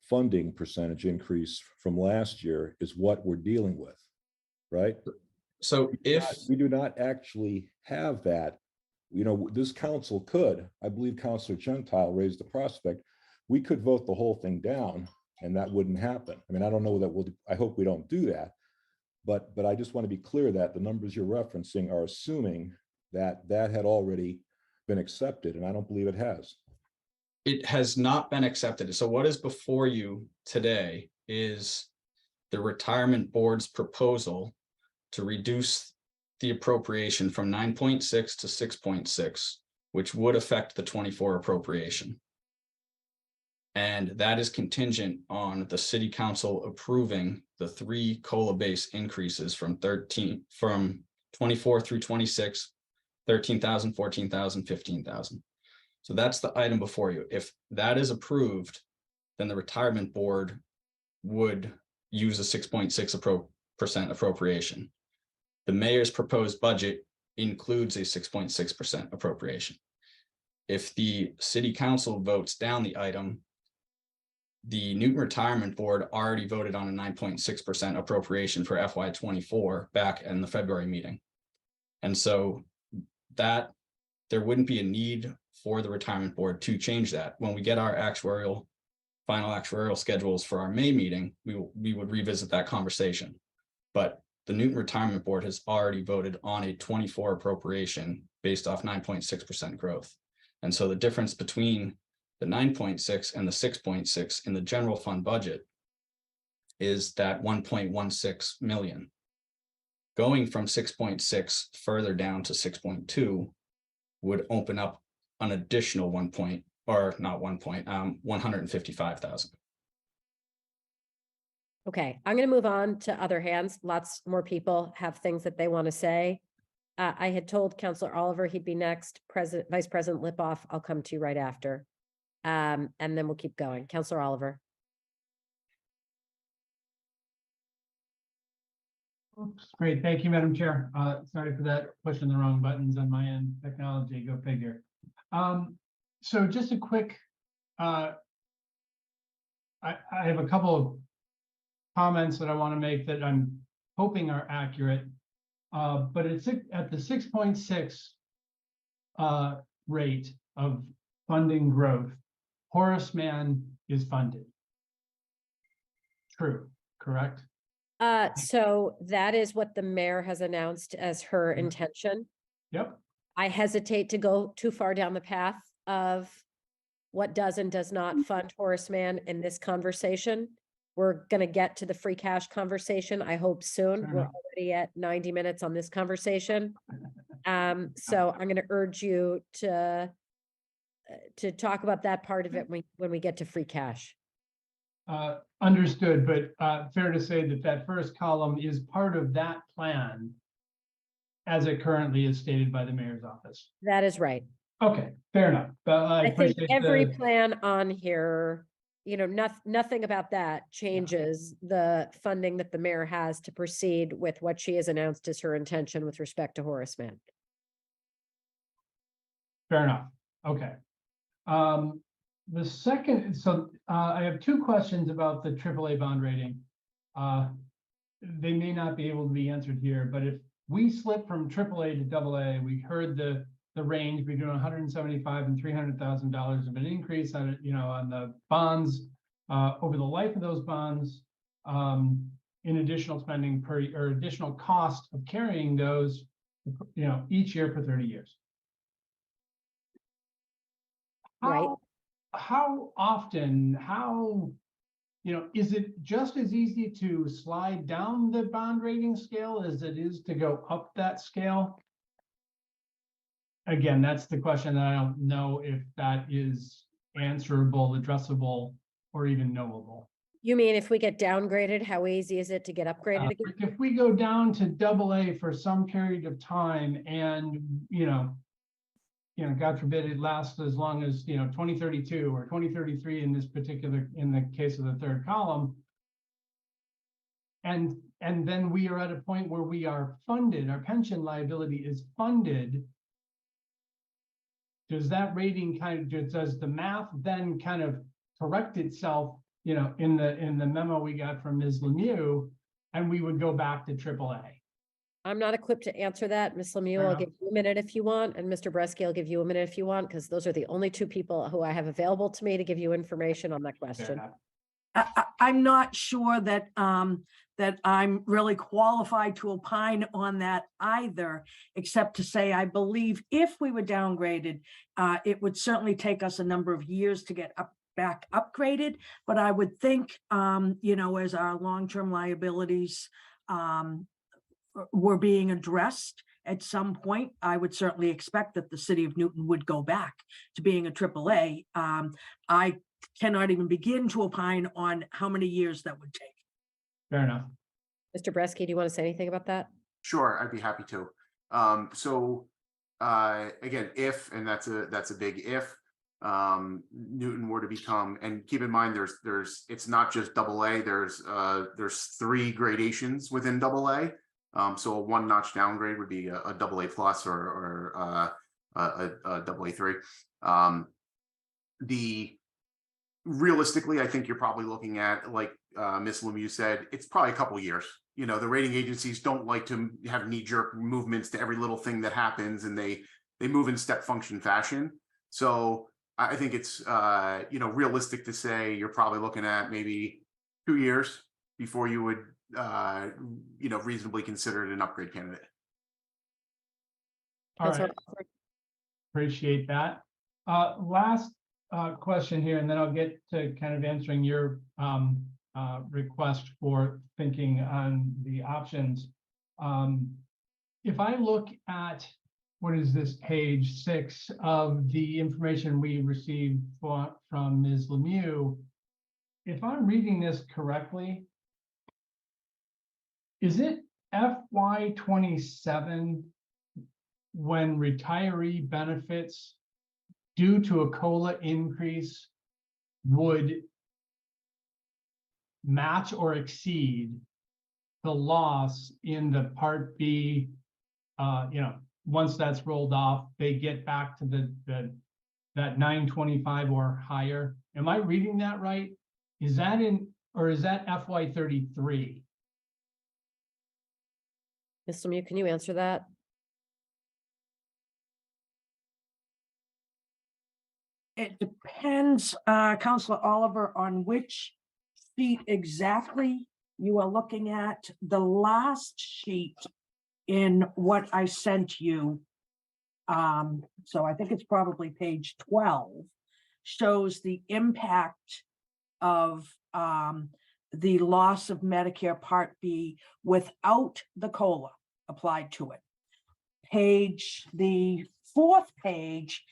funding percentage increase from last year, is what we're dealing with, right? So if we do not actually have that, this council could, I believe Councilor Gentile raised the prospect, we could vote the whole thing down and that wouldn't happen. I mean, I don't know that I hope we don't do that, but I just want to be clear that the numbers you're referencing are assuming that had already been accepted, and I don't believe it has. It has not been accepted. So what is before you today is the retirement board's proposal to reduce the appropriation from 9.6 to 6.6, which would affect the 24 appropriation. And that is contingent on the city council approving the 3 COLA base increases from 24 through 26, 13,000, 14,000, 15,000. So that's the item before you. If that is approved, then the retirement board would use a 6.6% appropriation. The mayor's proposed budget includes a 6.6% appropriation. If the city council votes down the item, the Newton Retirement Board already voted on a 9.6% appropriation for FY24 back in the February meeting. And so that there wouldn't be a need for the retirement board to change that. When we get our final actuarial schedules for our May meeting, we would revisit that conversation. But the Newton Retirement Board has already voted on a 24 appropriation based off 9.6% growth. And so the difference between the 9.6 and the 6.6 in the general fund budget is that 1.16 million. Going from 6.6 further down to 6.2 would open up an additional 155,000. Okay, I'm going to move on to other hands. Lots more people have things that they want to say. I had told Counselor Oliver he'd be next. Vice President Lipoff, I'll come to you right after. And then we'll keep going. Counselor Oliver. Oops, great. Thank you, Madam Chair. Sorry for that, pushing the wrong buttons on my end. Technology, go figure. So just a quick, I have a couple of comments that I want to make that I'm hoping are accurate. But it's at the 6.6 rate of funding growth, Horace Mann is funded. True, correct? So that is what the mayor has announced as her intention. Yep. I hesitate to go too far down the path of what does and does not fund Horace Mann in this conversation. We're going to get to the free cash conversation, I hope soon. Fair We're enough. already at 90 minutes on this conversation. So I'm going to urge you to talk about that part of it when we get to free cash. Understood, but fair to say that that first column is part of that plan as it currently is stated by the mayor's office. That is right. Okay, fair enough. But I I think appreciate every the, plan on here, you know, nothing about that changes the funding that the mayor has to proceed with what she has announced as her intention with respect to Horace Mann. fair enough. Okay. The second, so I have two questions about the AAA bond rating. They may not be able to be answered here, but if we slip from AAA to AA, we heard the range between $175,000 and $300,000 of an increase on it, you know, on the bonds over the life of those bonds, in additional spending or additional cost of carrying those, you know, each year for 30 years. Right. How often, you know, is it just as easy to slide down the bond rating scale as it is to go up that scale? Again, that's the question that I don't know if that is answerable, addressable, or even knowable. You mean if we get downgraded, how easy is it to get upgraded again? If we go down to AA for some period of time and, you know, God forbid it lasts as long as, you know, 2032 or 2033 in the case of the third column. And then we are at a point where we are funded, our pension liability is funded. Does that rating does the math then kind of correct itself, you know, in the memo we got from Ms. Lemieux, and we would go back to AAA? I'm not equipped to answer that. Ms. Lemieux, Fair I'll enough. give you a minute if you want, and Mr. Bresky, I'll give you a minute if you want, because those are the only two people who I have available to me to give you information on that Fair question. enough. I'm not sure that that I'm really qualified to opine on that either, except to say I believe if we were downgraded, it would certainly take us a number of years to get back upgraded. But I would think, you know, as our long-term liabilities were being addressed at some point, I would certainly expect that the city of Newton would go back to being a AAA. I cannot even begin to opine on how many years that would take. Fair enough. Mr. Bresky, do you want to say anything about that? Sure, I'd be happy to. Again, if, and that's a big if, Newton were to become, and keep in mind, it's not just AA, there's 3 gradations within AA. So a 1-notch downgrade would be a AA plus or a AA3. Realistically, I think you're probably looking at, like Ms. Lemieux said, it's probably a couple years. You know, the rating agencies don't like to have knee-jerk movements to every little thing that happens, and they move in step function fashion. So I think it's you know, realistic to say you're probably looking at maybe 2 years before you would reasonably considered an upgrade candidate. All Counselor right, Albright? appreciate that. Last question here, and then I'll get to kind of answering your request for thinking on the options. If I look at, what is this, page 6 of the information we received from Ms. Lemieux, if I'm reading this correctly, is it FY 27 when retiree benefits due to a COLA increase would match or exceed the loss in the Part B? Once that's rolled off, they get back to that 925 or higher. Am I reading that right? Is that or is that FY 33? Ms. Lemieux, can you answer that? It depends, Counselor Oliver, on which sheet exactly you are looking at. The last sheet in what I sent you, so I think it's probably page 12, shows the impact of the loss of Medicare Part B without the COLA applied to it. The 4th page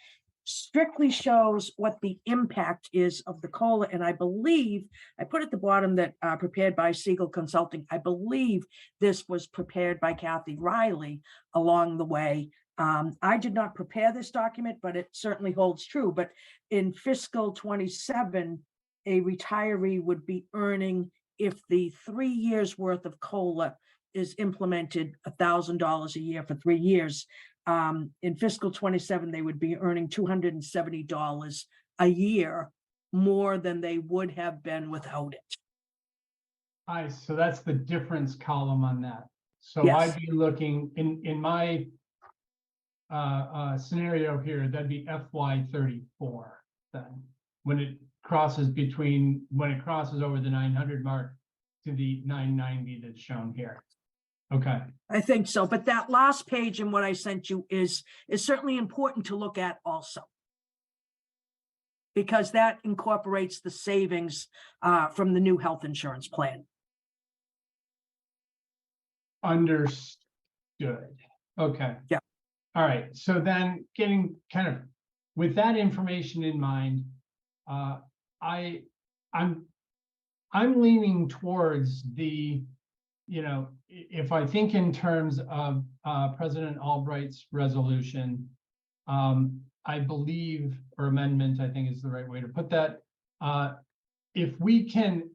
strictly shows what the impact is of the COLA. And I believe, I put at the bottom that prepared by Siegel Consulting. I believe this was prepared by Kathy Riley along the way. I did not prepare this document, but it certainly holds true. But in fiscal 27, a retiree would be earning, if the 3 years worth of COLA is implemented, $1,000 a year for 3 years. In fiscal 27, they would be earning $270 a year more than they would have been without it. So that's the difference column on that. So Yes. I'd be looking in my scenario here, that'd be FY 34 then, when it crosses over the 900 mark to the 990 that's shown here. Okay. I think so, but that last page in what I sent you is certainly important to look at also, because that incorporates the savings from the new health insurance plan. Understood. Okay. Yeah. All right. So then getting kind of with that information in mind, I'm leaning towards the, if I think in terms of President Albright's resolution, I believe, or amendment, I think is the right way to put that. If we can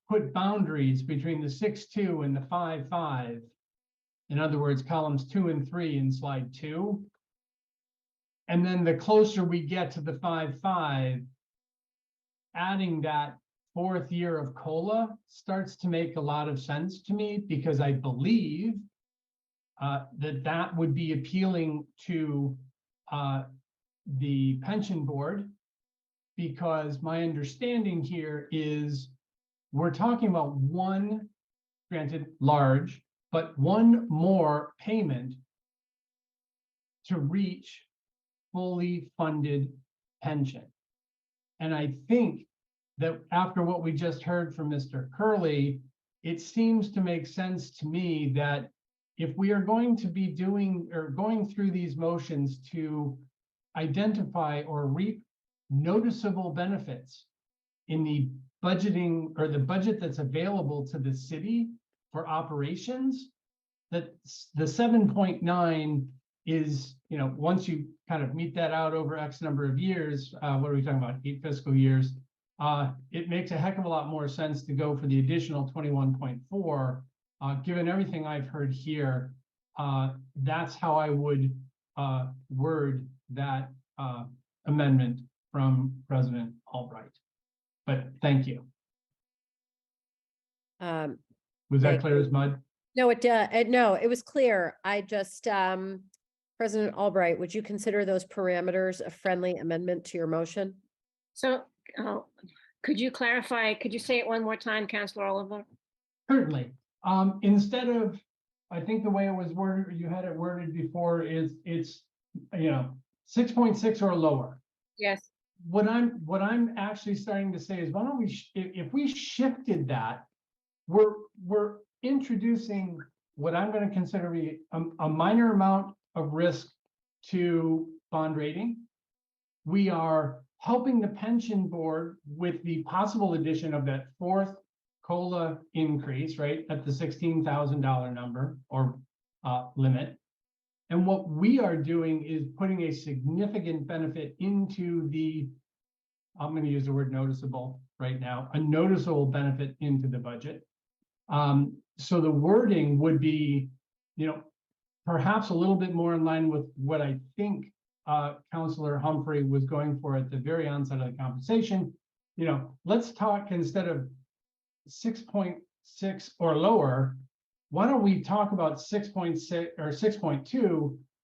put boundaries between the 6.2 and the 5.5, in other words, columns 2 and 3 in slide 2, and then the closer we get to the 5.5, adding that 4th year of COLA starts to make a lot of sense to me, because I believe that would be appealing to the pension board, because my understanding here is we're talking about one, granted large, but one more payment to reach fully funded pension. And I think that after what we just heard from Mr. Curley, it seems to make sense to me that if we are going to be doing or going through these motions to identify or reap noticeable benefits in the budgeting or the budget that's available to the city for operations, that the 7.9 is, once you kind of meet that out over X number of years, what are we talking about, 8 fiscal years, it makes a heck of a lot more sense to go for the additional 21.4. Given everything I've heard here, that's how I would word that amendment from President Albright. But thank you. Was that clear as mud? No, no, it was clear. I just, President Albright, would you consider those parameters a friendly amendment to your motion? So could you clarify, could you say it one more time, Councilor Oliver? Certainly. Instead of, I think the way it was worded, you had it worded before is it's, 6.6 or lower. Yes, What I'm actually starting to say is, why don't we, if we shifted that, we're introducing what I'm going to consider to be a minor amount of risk to bond rating. We are helping the pension board with the possible addition of that fourth COLA increase, right, at the $16,000 number or limit. And what we are doing is putting a significant benefit into the, I'm going to use the word noticeable right now, a noticeable benefit into the budget. So the wording would be, perhaps a little bit more in line with what I think Councillor Humphrey was going for at the very onset of the conversation. Let's talk, instead of 6.6 or lower, why don't we talk about 6.6 or 6.2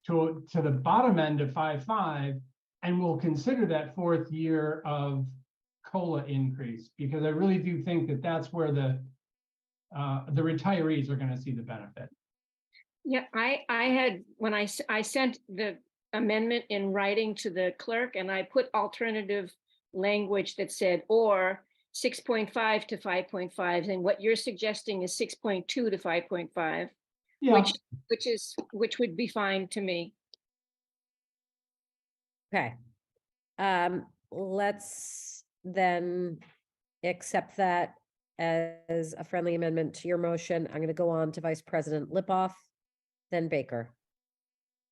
to the bottom end of 5.5, and we'll consider that fourth year of COLA increase, because I really do think that that's where the retirees are going to see the benefit. yeah, I had, when I sent the amendment in writing to the clerk, and I put alternative language that said, or 6.5 to 5.5, and what you're suggesting is 6.2 to 5.5, Yeah. which would be fine to me. Okay. Let's then accept that as a friendly amendment to your motion. I'm going to go on to Vice President Lipoff, then Baker.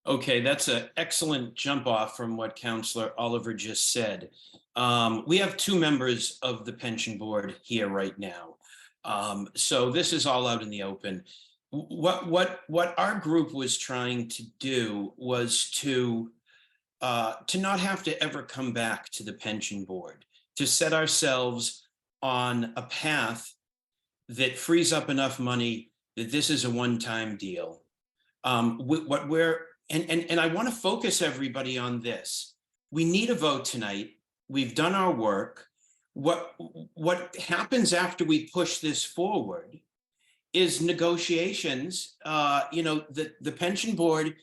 Okay, that's an excellent jump off from what Councillor Oliver just said. We have two members of the pension board here right now. So this is all out in the open. What our group was trying to do was to not have to ever come back to the pension board, to set ourselves on a path that frees up enough money that this is a one-time deal. What we're and I want to focus everybody on this. We need a vote tonight. We've done our work. What happens after we push this forward is negotiations. The pension board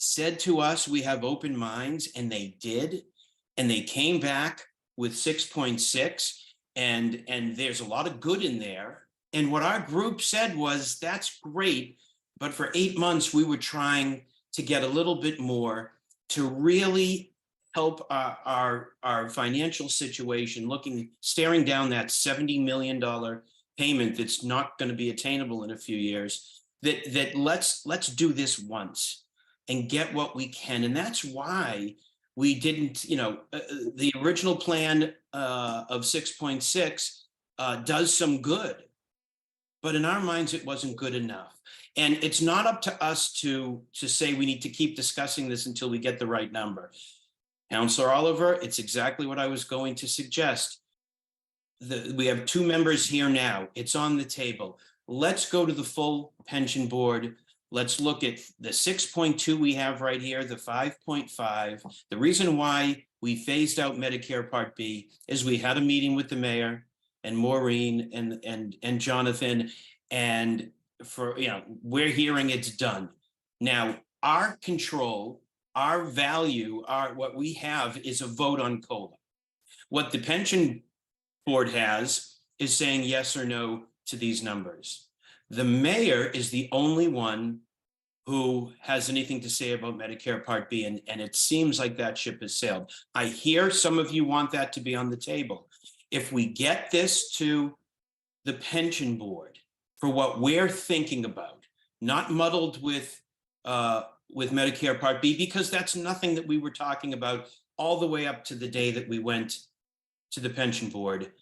said to us, we have open minds, and they did. And they came back with 6.6, and there's a lot of good in there. And what our group said was, that's great, but for 8 months, we were trying to get a little bit more to really help our financial situation, staring down that $70 million payment that's not going to be attainable in a few years, that let's do this once and get what we can. And that's why we didn't, the original plan of 6.6 does some good, but in our minds, it wasn't good enough. And it's not up to us to say we need to keep discussing this until we get the right number. Councillor Oliver, it's exactly what I was going to suggest. We have two members here now. It's on the table. Let's go to the full pension board. Let's look at the 6.2 we have right here, the 5.5. The reason why we phased out Medicare Part B is we had a meeting with the mayor and Maureen and Jonathan, and we're hearing it's done. Now, our control, our value, what we have is a vote on COLA. What the pension board has is saying yes or no to these numbers. The mayor is the only one who has anything to say about Medicare Part B, and it seems like that ship has sailed. I hear some of you want that to be on the table. If we get this to the pension board for what we're thinking about, not muddled with Medicare Part B, because that's nothing that we were talking about all the way up to the day that we went to the pension board.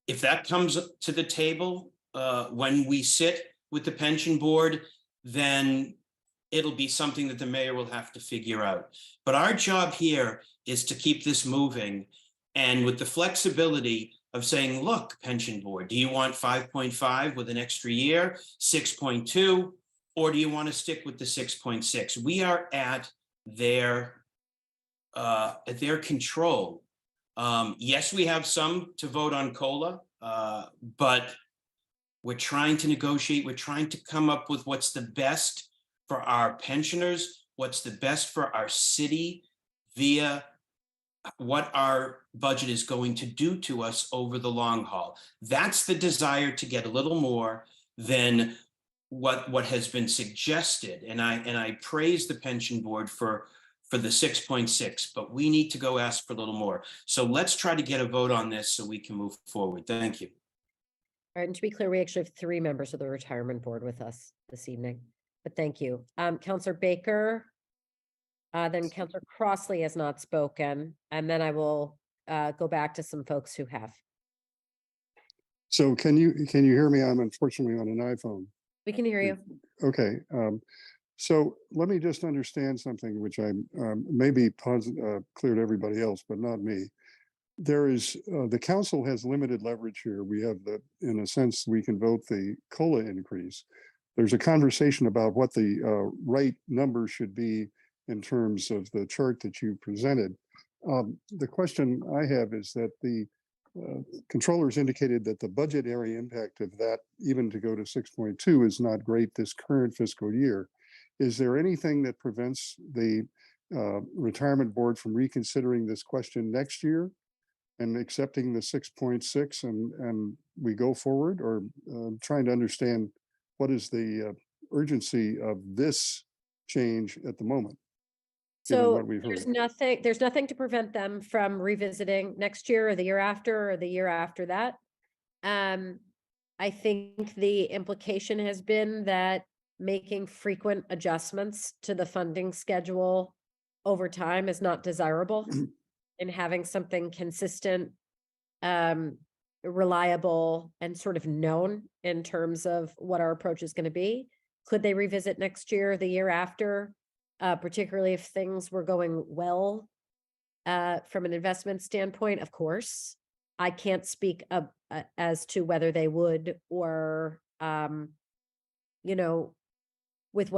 If that comes to the table when we sit with the pension board, then it'll be something that the mayor will have to figure out. But our job here is to keep this moving, and with the flexibility of saying, look, pension board, do you want 5.5 with an extra year, 6.2, or do you want to stick with the 6.6? We are at their control. Yes, we have some to vote on COLA, but We're trying to negotiate. We're trying to come up with what's the best for our pensioners, what's the best for our city via what our budget is going to do to us over the long haul. That's the desire to get a little more than what has been suggested. And I praise the pension board for the 6.6, but we need to go ask for a little more. So let's try to get a vote on this so we can move forward. Thank you. All right, and to be clear, we actually have 3 members of the retirement board with us this evening, but thank you. Counselor Baker, then Counselor Crossley has not spoken, and then I will go back to some folks who have. So can you hear me? I'm unfortunately on an iPhone. We can hear you. Okay. So let me just understand something which I may be clear to everybody else, but not me. There is the council has limited leverage here. We have in a sense, we can vote the COLA increase. There's a conversation about what the right number should be in terms of the chart that you presented. The question I have is that the controllers indicated that the budget area impact of that, even to go to 6.2, is not great this current fiscal year. Is there anything that prevents the retirement board from reconsidering this question next year and accepting the 6.6 and we go forward? Or trying to understand what is the urgency of this change at the moment? So there's nothing to prevent them from revisiting next year or the year after or the year after that. I think the implication has been that making frequent adjustments to the funding schedule over time is not desirable, and having something consistent, reliable, and sort of known in terms of what our approach is going to be. Could they revisit next year or the year after? Particularly if things were going well from an investment standpoint, of course. I can't speak as to whether they would or, with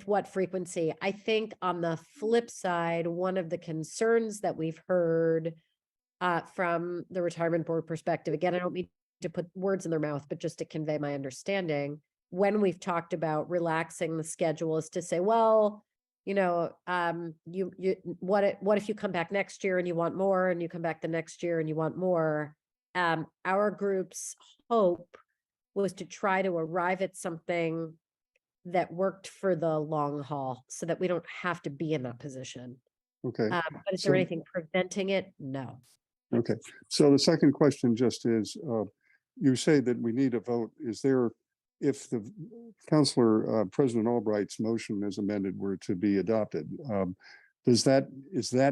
what frequency. I think on the flip side, one of the concerns that we've heard from the retirement board perspective, again, I don't mean to put words in their mouth, but just to convey my understanding, when we've talked about relaxing the schedule is to say, well, what if you come back next year and you want more, and you come back the next year and you want more? Our group's hope was to try to arrive at something that worked for the long haul so that we don't have to be in that position. Okay. But is there anything preventing it? No. Okay. So the second question just is, you say that we need a vote. Is there, if the President Albright's motion as amended were to be adopted, is that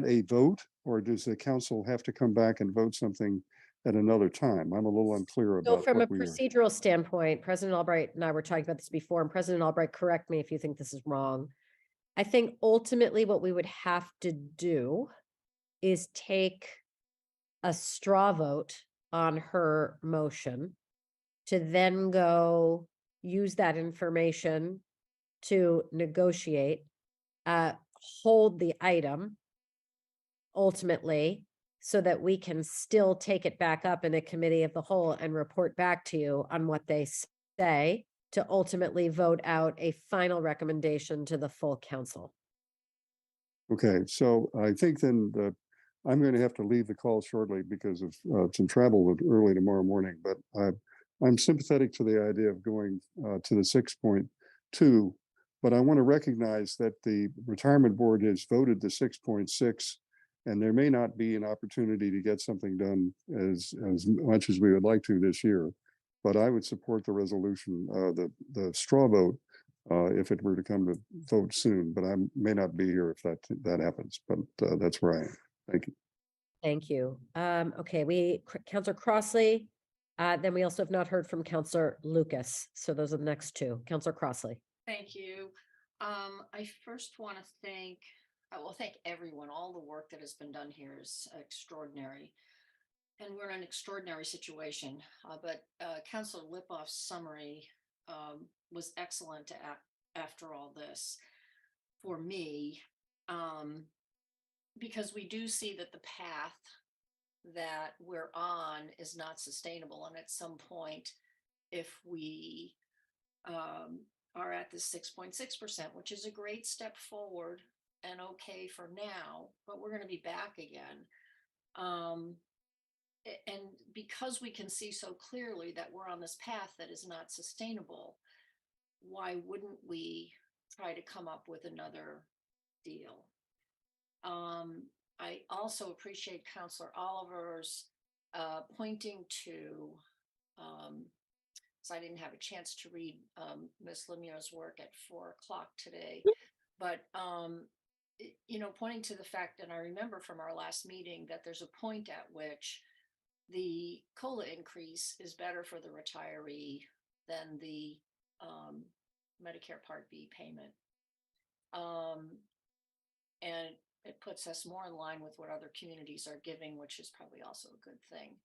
a vote, or does the council have to come back and vote something at another time? I'm a little unclear So about from a what we are. procedural standpoint, President Albright and I were talking about this before, and President Albright, correct me if you think this is wrong. I think ultimately what we would have to do is take a straw vote on her motion to then go use that information to negotiate, hold the item ultimately, so that we can still take it back up in a committee of the whole and report back to you on what they say, to ultimately vote out a final recommendation to the full council. Okay, so I think then I'm going to have to leave the call shortly because of some travel early tomorrow morning, but I'm sympathetic to the idea of going to the 6.2, but I want to recognize that the retirement board has voted the 6.6, and there may not be an opportunity to get something done as much as we would like to this year. But I would support the resolution, the straw vote, if it were to come to vote soon. But I may not be here if that happens. But that's where I am. Thank you. Thank you. Okay, Councillor Crossley. Then we also have not heard from Councillor Lucas. So those are the next two. Councillor Crossley. Thank you. I first want to thank everyone. All the work that has been done here is extraordinary. And we're in an extraordinary situation. But Councillor Lipoff's summary was excellent after all this for me, because we do see that the path that we're on is not sustainable. And at some point, if we are at the 6.6%, which is a great step forward and okay for now, but we're going to be back again. And because we can see so clearly that we're on this path that is not sustainable, why wouldn't we try to come up with another deal? I also appreciate Councillor Oliver's pointing to, so I didn't have a chance to read Ms. Lemieux's work at 4 o'clock today, but pointing to the fact, and I remember from our last meeting that there's a point at which the COLA increase is better for the retiree than the Medicare Part B payment. And it puts us more in line with what other communities are giving, which is probably also a good thing.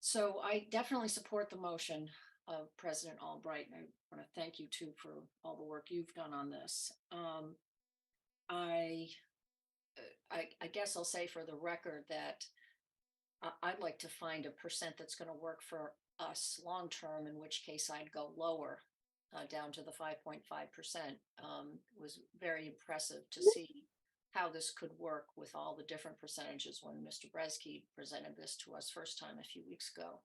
So I definitely support the motion of President Albright, and I want to thank you too for all the work you've done on this. I guess I'll say for the record that I'd like to find a percent that's going to work for us long term, in which case I'd go lower, down to the 5.5%. It was very impressive to see how this could work with all the different percentages when Mr. Bresky presented this to us first time a few weeks ago.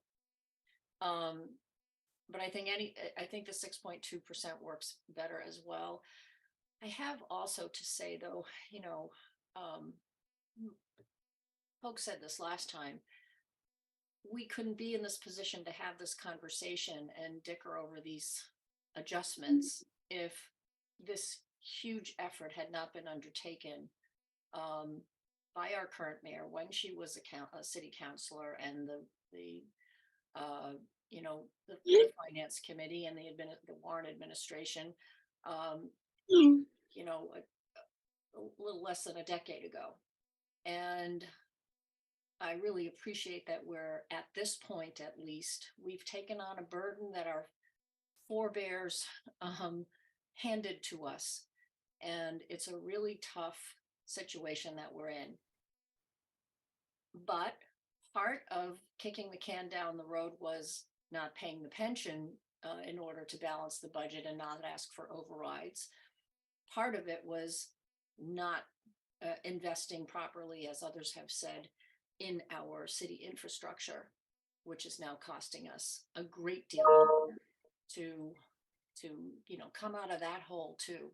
But I think the 6.2% works better as well. I have also to say though, folks said this last time, we couldn't be in this position to have this conversation and dicker over these adjustments if this huge effort had not been undertaken by our current mayor when she was a city councilor, and the finance committee and the Warren administration, a little less than a decade ago. And I really appreciate that we're at this point, at least, we've taken on a burden that our forebears handed to us. And it's a really tough situation that we're in. But part of kicking the can down the road was not paying the pension in order to balance the budget and not ask for overrides. Part of it was not investing properly, as others have said, in our city infrastructure, which is now costing us a great deal to come out of that hole too.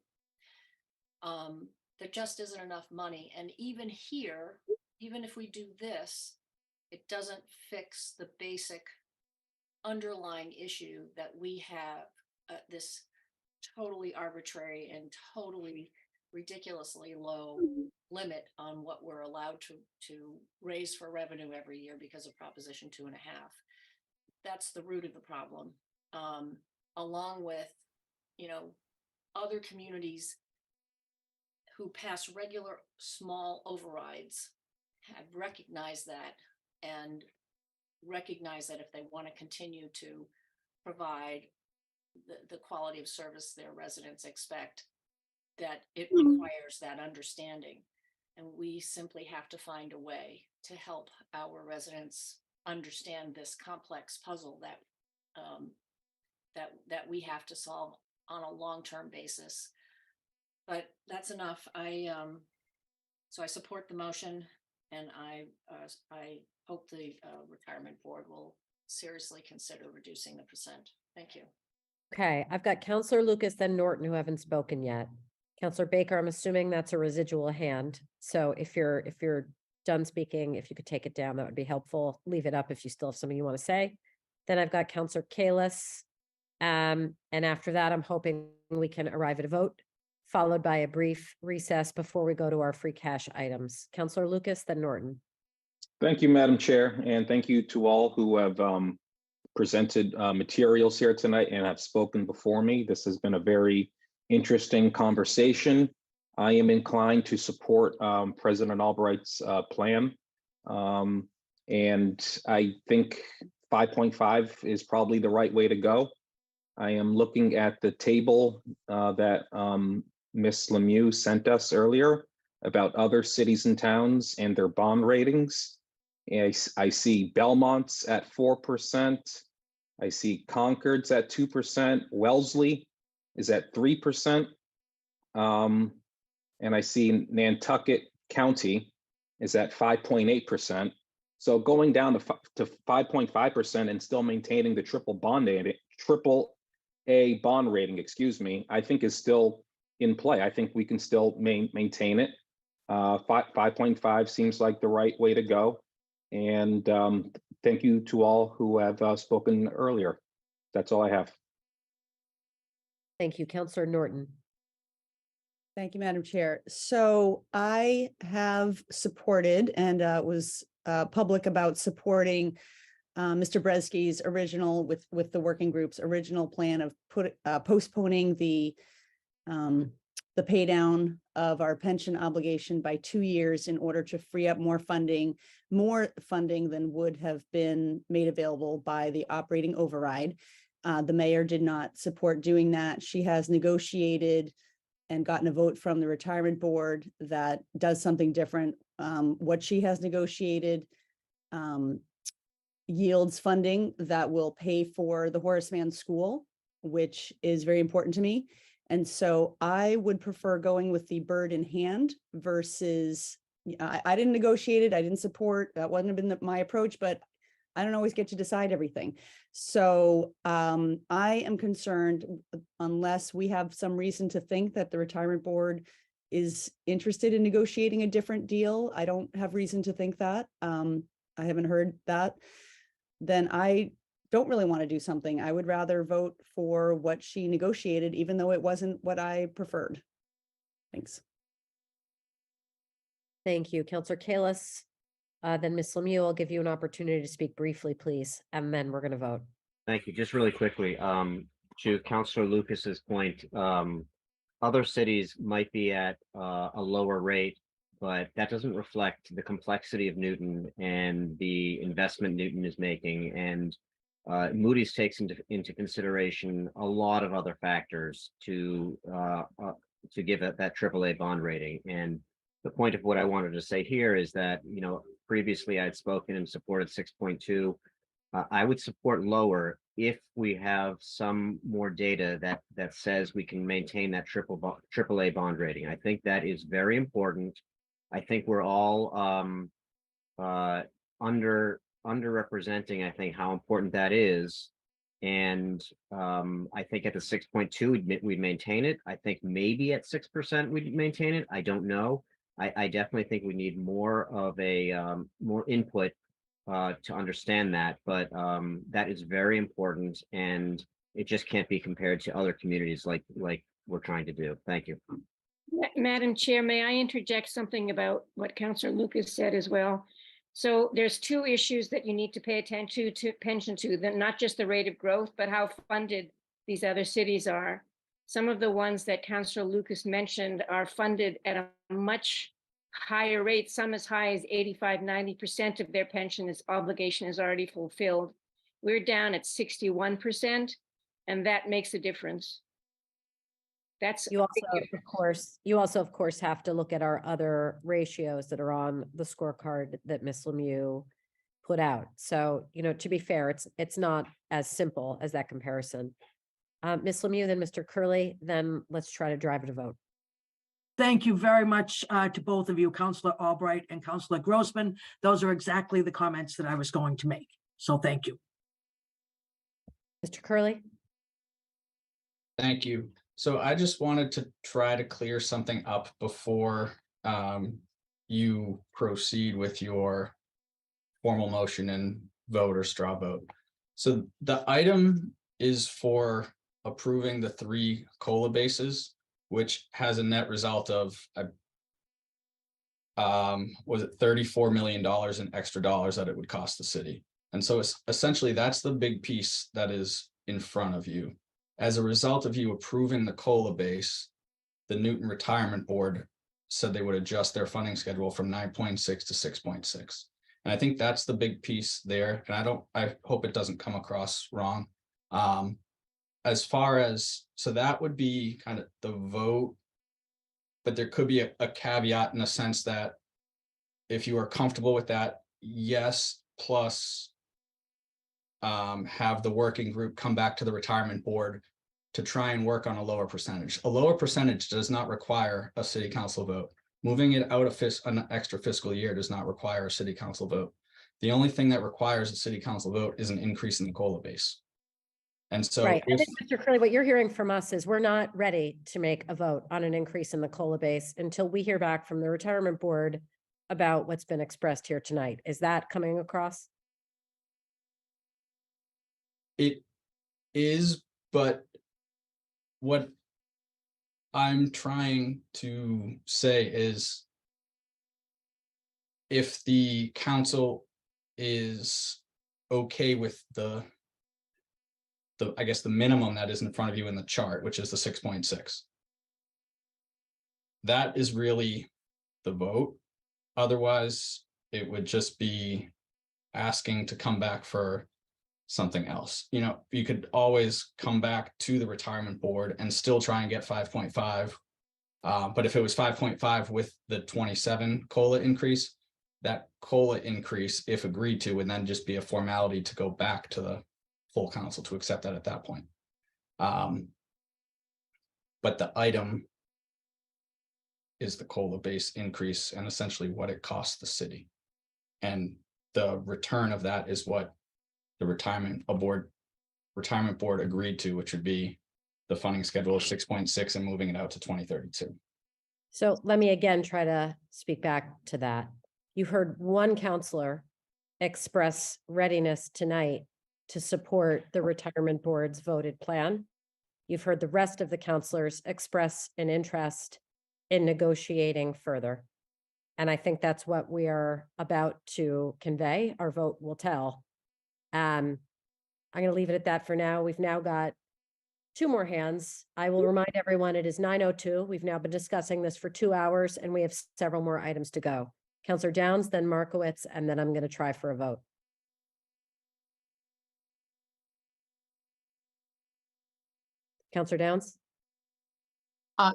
There just isn't enough money. And even here, even if we do this, it doesn't fix the basic underlying issue that we have, this totally arbitrary and totally ridiculously low limit on what we're allowed to raise for revenue every year because of Proposition 2.5. That's the root of the problem. Along with, other communities who pass regular small overrides have recognized that and recognize that if they want to continue to provide the quality of service their residents expect, that it requires that understanding. And we simply have to find a way to help our residents understand this complex puzzle that we have to solve on a long-term basis. But that's enough. So I support the motion, and I hope the retirement board will seriously consider reducing the percent. Thank you. Okay, I've got Counselor Lucas, then Norton, who haven't spoken yet. Counselor Baker, I'm assuming that's a residual hand. So if you're done speaking, if you could take it down, that would be helpful. Leave it up if you still have something you want to say. Then I've got Counselor Kalis. And after that, I'm hoping we can arrive at a vote, followed by a brief recess before we go to our free cash items. Counselor Lucas, then Norton. Thank you, Madam Chair, and thank you to all who have presented materials here tonight and have spoken before me. This has been a very interesting conversation. I am inclined to support President Albright's plan. And I think 5.5 is probably the right way to go. I am looking at the table that Ms. Lemieux sent us earlier about other cities and towns and their bond ratings. And I see Belmont's at 4%, I see Concord's at 2%, Wellesley is at 3%. And I see Nantucket County is at 5.8%. So going down to 5.5% and still maintaining the triple A bond rating, excuse me, I think is still in play. I think we can still maintain it. 5.5 seems like the right way to go. And thank you to all who have spoken earlier. That's all I have. Thank you, Counselor Norton. Thank you, Madam Chair. So I have supported and was public about supporting Mr. Bresky's original with the working group's original plan of postponing the pay down of our pension obligation by 2 years in order to free up more funding than would have been made available by the operating override. The mayor did not support doing that. She has negotiated and gotten a vote from the retirement board that does something different. What she has negotiated yields funding that will pay for the Horace Mann School, which is very important to me. And so I would prefer going with the bird in hand versus, I didn't negotiate it. I didn't support, that wouldn't have been my approach, but I don't always get to decide everything. So I am concerned unless we have some reason to think that the retirement board is interested in negotiating a different deal. I don't have reason to think that. I haven't heard that. Then I don't really want to do something. I would rather vote for what she negotiated, even though it wasn't what I preferred. Thanks. Thank you, Counselor Kalis. Then Ms. Lemieux, I'll give you an opportunity to speak briefly, please, and then we're going to vote. Thank you. Just really quickly, to Councillor Lucas's point, other cities might be at a lower rate, but that doesn't reflect the complexity of Newton and the investment Newton is making. And Moody's takes into consideration a lot of other factors to give it that AAA bond rating. And the point of what I wanted to say here is that, you know, previously I had spoken and supported 6.2. I would support lower if we have some more data that says we can maintain that AAA bond rating. I think that is very important. I think we're all underrepresenting, I think, how important that is. And I think at the 6.2, we'd maintain it. I think maybe at 6%, we'd maintain it. I don't know. I definitely think we need more of a more input to understand that, but that is very important, and it just can't be compared to other communities like we're trying to do. Thank you. Madam Chair, may I interject something about what Councillor Lucas said as well? So there's two issues that you need to pay attention to, not just the rate of growth, but how funded these other cities are. Some of the ones that Councillor Lucas mentioned are funded at a much higher rate, some as high as 85–90% of their pension obligation is already fulfilled. We're down at 61%, and that makes a difference. That's you also of course have to look at our other ratios that are on the scorecard that Ms. Lemieux put out. So, you know, to be fair, it's not as simple as that comparison. Ms. Lemieux, then Mr. Curley, then let's try to drive it a vote. Thank you very much to both of you, Councillor Albright and Councillor Grossman. Those are exactly the comments that I was going to make. So thank you. Mr. Curley. Thank you. So I just wanted to try to clear something up before you proceed with your formal motion and vote or straw vote. So the item is for approving the 3 COLA bases, which has a net result of, was it $34 million in extra dollars that it would cost the city. And so it's essentially, that's the big piece that is in front of you. As a result of you approving the COLA base, the Newton Retirement Board said they would adjust their funding schedule from 9.6 to 6.6. And I think that's the big piece there. And I hope it doesn't come across wrong. As far as, so that would be kind of the vote, but there could be a caveat in the sense that if you are comfortable with that, yes, plus have the working group come back to the retirement board to try and work on a lower percentage. A lower percentage does not require a city council vote. Moving it out of an extra fiscal year does not require a city council vote. The only thing that requires a city council vote is an increase in the COLA base. And so Right. I if, think, Mr. Curley, what you're hearing from us is we're not ready to make a vote on an increase in the COLA base until we hear back from the retirement board about what's been expressed here tonight. Is that coming across? it is, but what I'm trying to say is if the council is okay with the I guess the minimum that is in front of you in the chart, which is the 6.6. That is really the vote. Otherwise, it would just be asking to come back for something else. You know, you could always come back to the retirement board and still try and get 5.5. But if it was 5.5 with the 27 COLA increase, that COLA increase, if agreed to, would then just be a formality to go back to the full council to accept that at that point. But the item is the COLA base increase and essentially what it costs the city. And the return of that is what the retirement board agreed to, which would be the funding schedule of 6.6 and moving it out to 2032. So let me again try to speak back to that. You heard one counselor express readiness tonight to support the retirement board's voted plan. You've heard the rest of the counselors express an interest in negotiating further. And I think that's what we are about to convey. Our vote will tell. I'm going to leave it at that for now. We've now got 2 more hands. I will remind everyone it is 9:02. We've now been discussing this for 2 hours and we have several more items to go. Counselor Downs, then Markowitz, and then I'm going to try for a vote. Counselor Downs?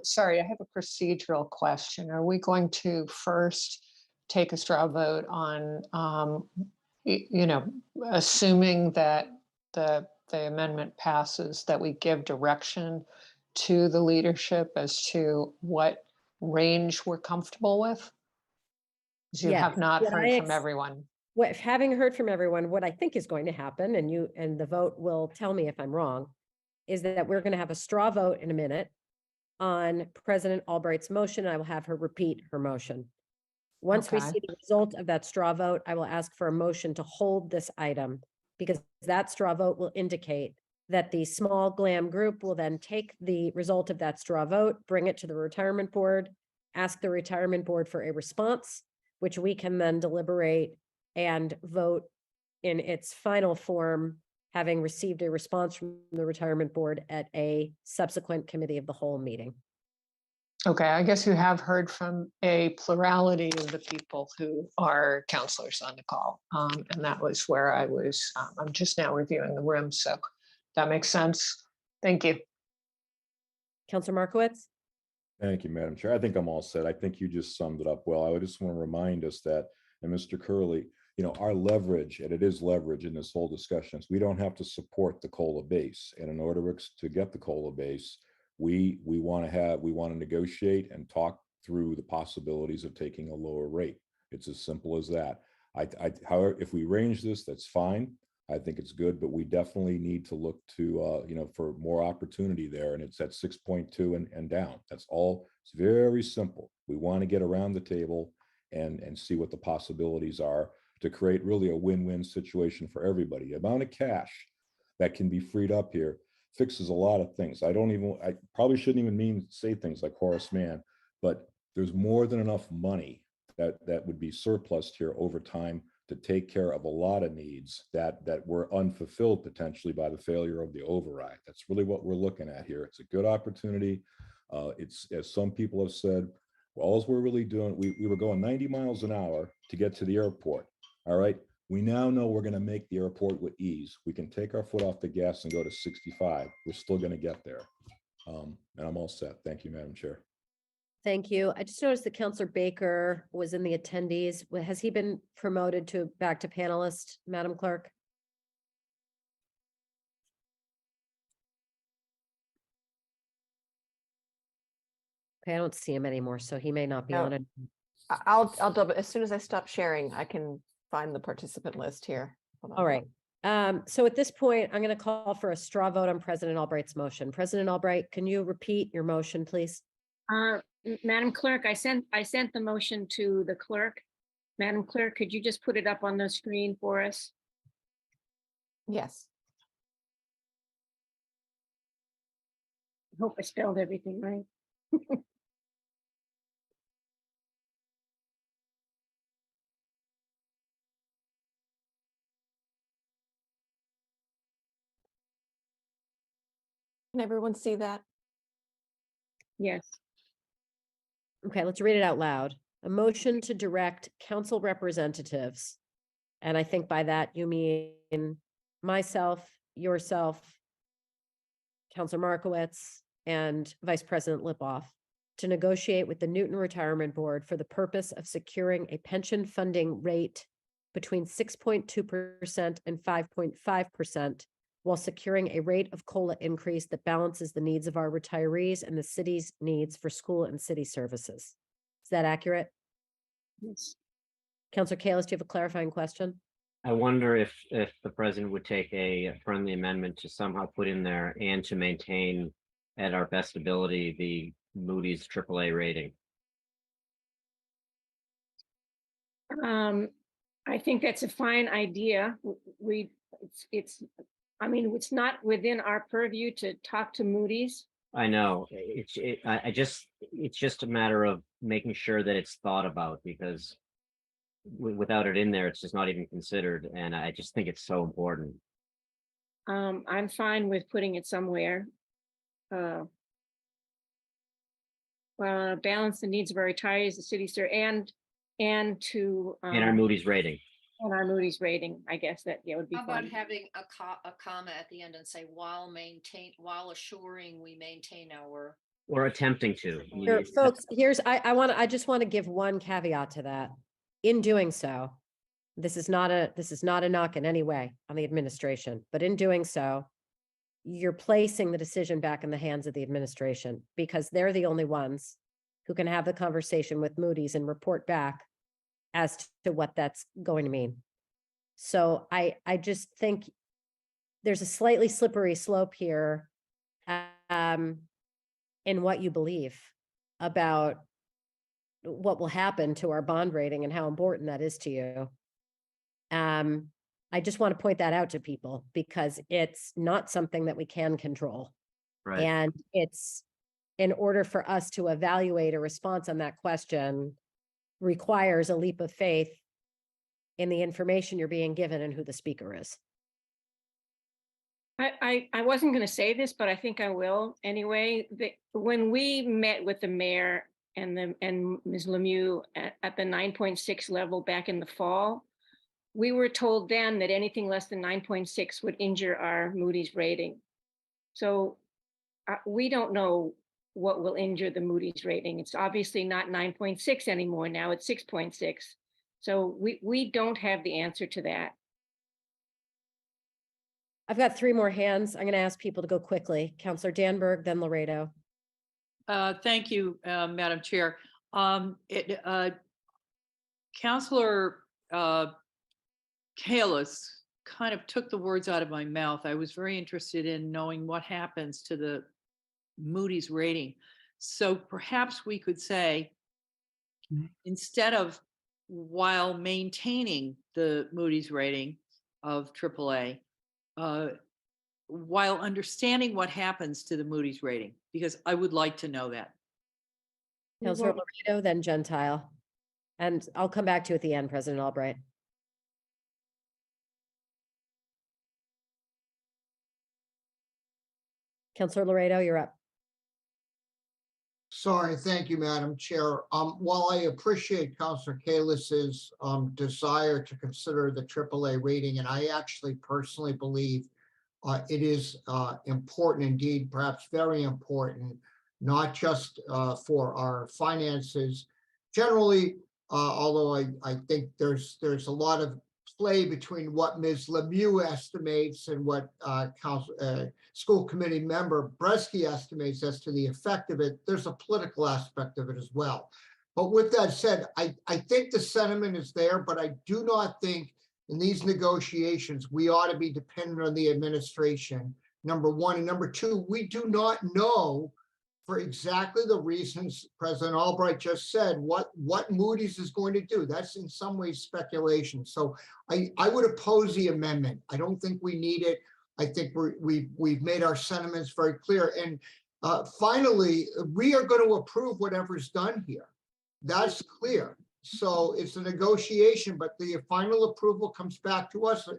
Sorry, I have a procedural question. Are we going to first take a straw vote on, assuming that the amendment passes, that we give direction to the leadership as to what range we're comfortable with? 'Cause you Yes. have not What heard I from everyone. Having heard from everyone, what I think is going to happen, and the vote will tell me if I'm wrong, is that we're going to have a straw vote in a minute on President Albright's motion. I will have her repeat her motion. Once we Okay. see the result of that straw vote, I will ask for a motion to hold this item because that straw vote will indicate that the small glam group will then take the result of that straw vote, bring it to the retirement board, ask the retirement board for a response, which we can then deliberate and vote in its final form, having received a response from the retirement board at a subsequent committee of the whole meeting. Okay, I guess you have heard from a plurality of the people who are counselors on the call. And that was where I was, I'm just now reviewing the room, so that makes sense. Thank you. Counselor Markowitz? Thank you, Madam Chair. I think I'm all set. I think you just summed it up well. I would just want to remind us that, and Mr. Curley, our leverage, and it is leverage in this whole discussion, is we don't have to support the COLA base. And in order to get the COLA base, we want to negotiate and talk through the possibilities of taking a lower rate. It's as simple as that. However, if we range this, that's fine. I think it's good, but we definitely need to look to, for more opportunity there. And it's at 6.2 and down. That's all. It's very simple. We want to get around the table and see what the possibilities are to create really a win-win situation for everybody. The amount of cash that can be freed up here fixes a lot of things. I probably shouldn't even say things like Horace Mann, but there's more than enough money that would be surplused here over time to take care of a lot of needs that were unfulfilled potentially by the failure of the override. That's really what we're looking at here. It's a good opportunity. It's, as some people have said, well, all we're really doing, we were going 90 miles an hour to get to the airport. All right. We now know we're going to make the airport with ease. We can take our foot off the gas and go to 65. We're still going to get there. And I'm all set. Thank you, Madam Chair. Thank you. I just noticed that Counselor Baker was in the attendees. Has he been promoted back to panelist, Madam Clerk? Okay, I don't see him anymore, so he may not be No. on it. I'll double, as soon as I stop sharing, I can find the participant list here. Hold on. All right. So at this point, I'm going to call for a straw vote on President Albright's motion. President Albright, can you repeat your motion, please? Madam Clerk, I sent the motion to the clerk. Madam Clerk, could you just put it up on the screen for us? Yes. I hope I spelled everything right. Can everyone see that? Yes. Okay, let's read it out loud. A motion to direct council representatives. And I think by that you mean myself, yourself, Councilor Markowitz, and Vice President Lipoff to negotiate with the Newton Retirement Board for the purpose of securing a pension funding rate between 6.2% and 5.5%, while securing a rate of COLA increase that balances the needs of our retirees and the city's needs for school and city services. Is that accurate? Yes. Councilor Kalis, do you have a clarifying question? I wonder if the president would take a friendly amendment to somehow put in there and to maintain at our best ability the Moody's AAA rating. I think that's a fine idea. I mean, it's not within our purview to talk to Moody's. I know it's just a matter of making sure that it's thought about, because without it in there, it's just not even considered. And I just think it's so important. I'm fine with putting it somewhere. Balance the needs of our retirees, the city, sir, and to And our Moody's rating. and our Moody's rating. I guess that would be How about fine. having a comma at the end and say while assuring we maintain our. Or attempting to. Here, folks, I just want to give one caveat to that. In doing so, this is not a knock in any way on the administration, but in doing so, you're placing the decision back in the hands of the administration, because they're the only ones who can have the conversation with Moody's and report back as to what that's going to mean. So I just think there's a slightly slippery slope here in what you believe about what will happen to our bond rating and how important that is to you. I just want to point that out to people, because it's not something that we can control. Right. And it's, in order for us to evaluate a response on that question, requires a leap of faith in the information you're being given and who the speaker is. I wasn't going to say this, but I think I will anyway. When we met with the mayor and Ms. Lemieux at the 9.6 level back in the fall, we were told then that anything less than 9.6 would injure our Moody's rating. So we don't know what will injure the Moody's rating. It's obviously not 9.6 anymore. Now it's 6.6. So we don't have the answer to that. I've got 3 more hands. I'm going to ask people to go quickly. Councillor Danberg, then Laredo. Thank you, Madam Chair. Councillor Kalis kind of took the words out of my mouth. I was very interested in knowing what happens to the Moody's rating. So perhaps we could say, instead of while maintaining the Moody's rating of AAA, while understanding what happens to the Moody's rating, because I would like to know that. Councillor Laredo, then Gentile. And I'll come back to you at the end, President Albright. Councillor Laredo, you're up. Sorry, thank you, Madam Chair. While I appreciate Councilor Kalis's desire to consider the AAA rating, and I actually personally believe it is important indeed, perhaps very important, not just for our finances generally, although I think there's a lot of play between what Ms. Lemieux estimates and what school committee member Bresky estimates as to the effect of it. There's a political aspect of it as well. But with that said, I think the sentiment is there, but I do not think in these negotiations, we ought to be dependent on the administration, number one. And number two, we do not know, for exactly the reasons President Albright just said, what Moody's is going to do. That's in some ways speculation. So I would oppose the amendment. I don't think we need it. I think we've made our sentiments very clear. And finally, we are going to approve whatever's done here. That's clear. So it's a negotiation, but the final approval comes back to us.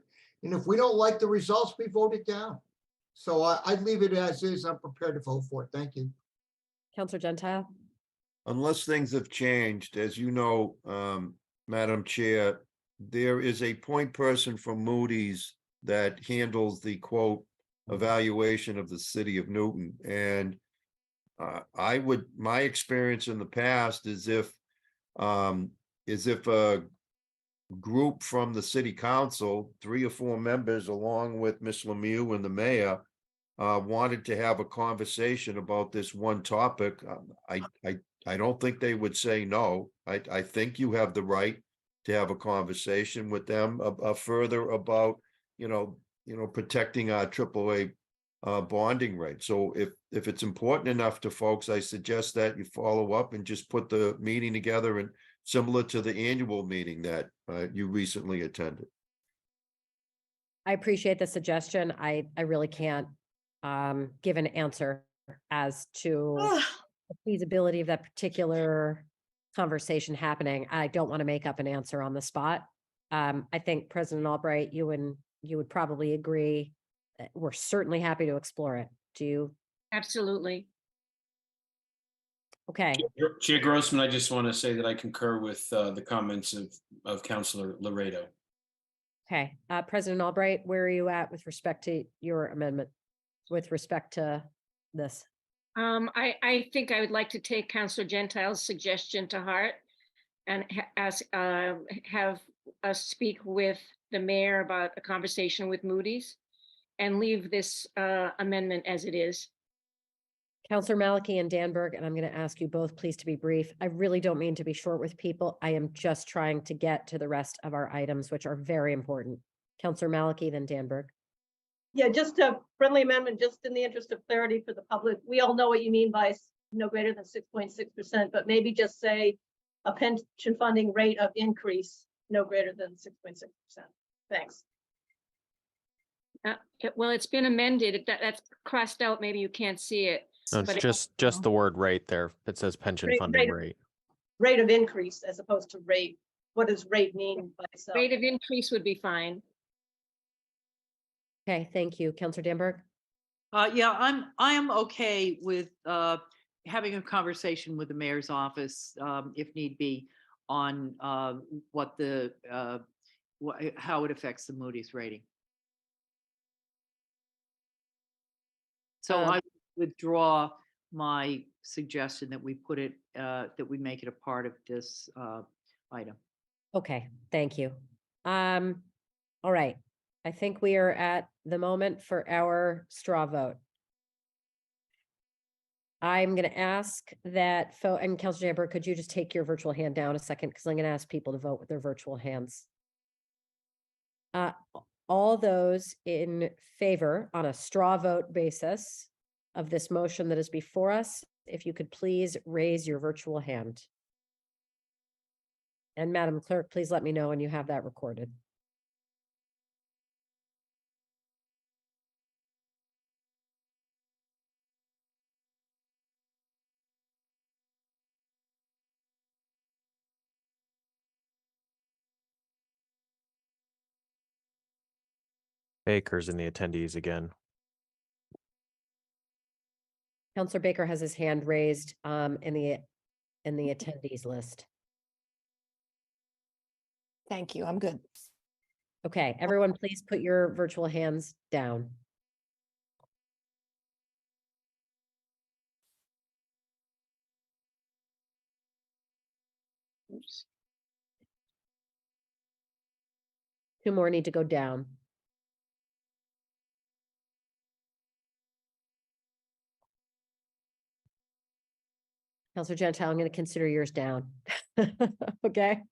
And if we don't like the results, we vote it down. So I'd leave it as is. I'm prepared to vote for it. Thank you. Counselor Gentile? Unless things have changed, as you know, Madam Chair, there is a point person from Moody's that handles the quote evaluation of the city of Newton. And my experience in the past is if a group from the city council, 3 or 4 members, along with Ms. Lemieux and the mayor, wanted to have a conversation about this one topic, I don't think they would say no. I think you have the right to have a conversation with them further about, protecting our AAA bonding rate. So if it's important enough to folks, I suggest that you follow up and just put the meeting together, and similar to the annual meeting that you recently attended. I appreciate the suggestion. I really can't give an answer as to the feasibility of that particular conversation happening. I don't want to make up an answer on the spot. I think President Albright, you would probably agree. We're certainly happy to explore it. Do you? Absolutely. Okay. Chair Grossman, I just want to say that I concur with the comments of Councilor Laredo. Okay. President Albright, where are you at with respect to your amendment, with respect to this? I think I would like to take Councilor Gentile's suggestion to heart and have us speak with the mayor about a conversation with Moody's and leave this amendment as it is. Councilor Malachy and Danberg, and I'm going to ask you both please to be brief. I really don't mean to be short with people. I am just trying to get to the rest of our items, which are very important. Councilor Malachy, then Danberg. Yeah, just a friendly amendment, just in the interest of clarity for the public. We all know what you mean by no greater than 6.6%, but maybe just say a pension funding rate of increase no greater than 6.6%. Thanks. Well, it's been amended. That's crossed out. Maybe you can't see it. No, it's just the word rate there. It says pension funding rate. Rate of increase as opposed to rate. What does rate mean by itself? Rate of increase would be fine. Okay, thank you. Councilor Danberg? Yeah, I am okay with having a conversation with the mayor's office, if need be, on how it affects the Moody's rating. So I withdraw my suggestion that we put it, that we make it a part of this item. Okay, thank you. All right. I think we are at the moment for our straw vote. I'm going to ask that, and Councilor Danberg, could you just take your virtual hand down a second? Because I'm going to ask people to vote with their virtual hands. All those in favor on a straw vote basis of this motion that is before us, if you could please raise your virtual hand. And Madam Clerk, please let me know when you have that recorded. Baker's in the attendees again. Councilor Baker has his hand raised in the attendees list. Thank you. I'm good. Okay, everyone, please put your virtual hands down. Oops. Two more need to go down. Counselor Gentile, I'm going to consider yours down. Okay.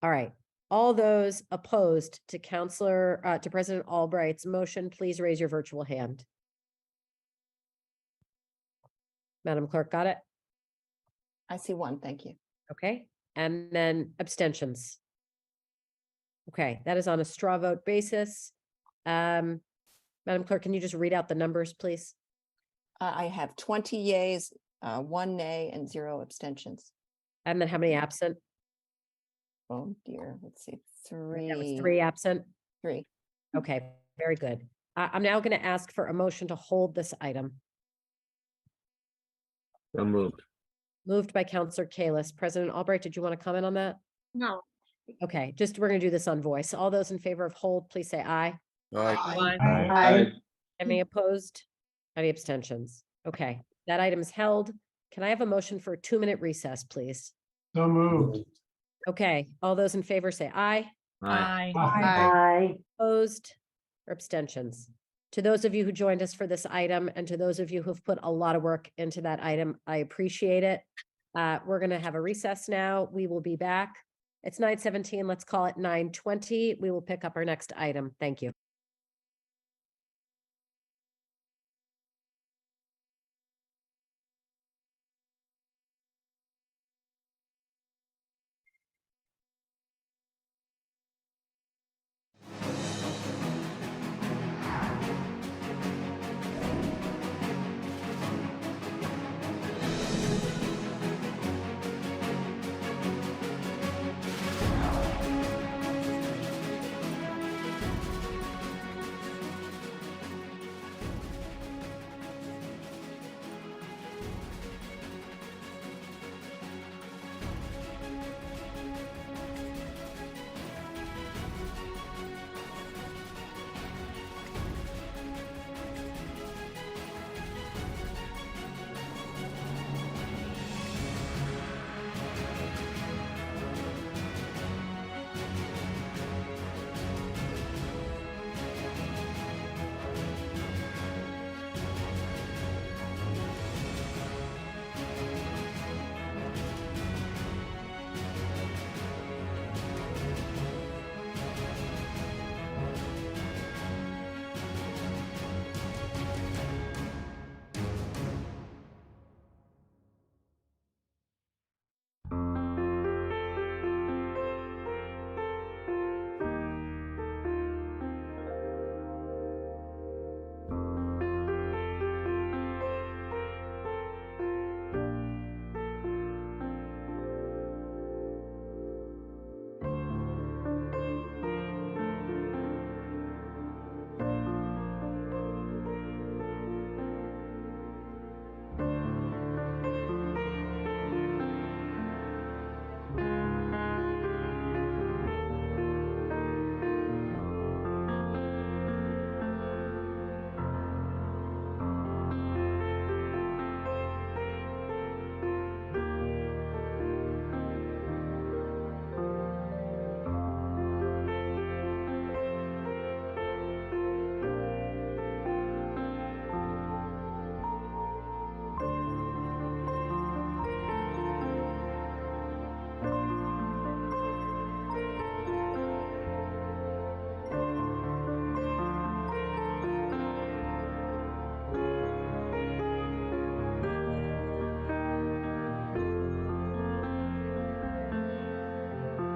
All right. All those opposed to to President Albright's motion, please raise your virtual hand. Madam Clerk, got it? I see one, thank you. Okay, and then abstentions. Okay, that is on a straw vote basis. Madam Clerk, can you just read out the numbers, please? I have 20 yays, 1 nay, and 0 abstentions. And then how many absent? Oh dear, let's see, That was 3. 3 absent. 3. Okay, very good. I'm now going to ask for a motion to hold this item. So moved. Moved by Counselor Kalis. President Albright, did you want to comment on that? No. Okay, we're going to do this on voice. All those in favor of hold, please say aye. Aye. Any opposed? Any abstentions? Okay, that item is held. Can I have a motion for a 2-minute recess, please? So moved. Okay, all those in favor say aye. Aye. Opposed or abstentions? To those of you who joined us for this item and to those of you who've put a lot of work into that item, I appreciate it. We're going to have a recess now. We will be back. It's 9:17. Let's call it 9:20. We will pick up our next item. Thank you.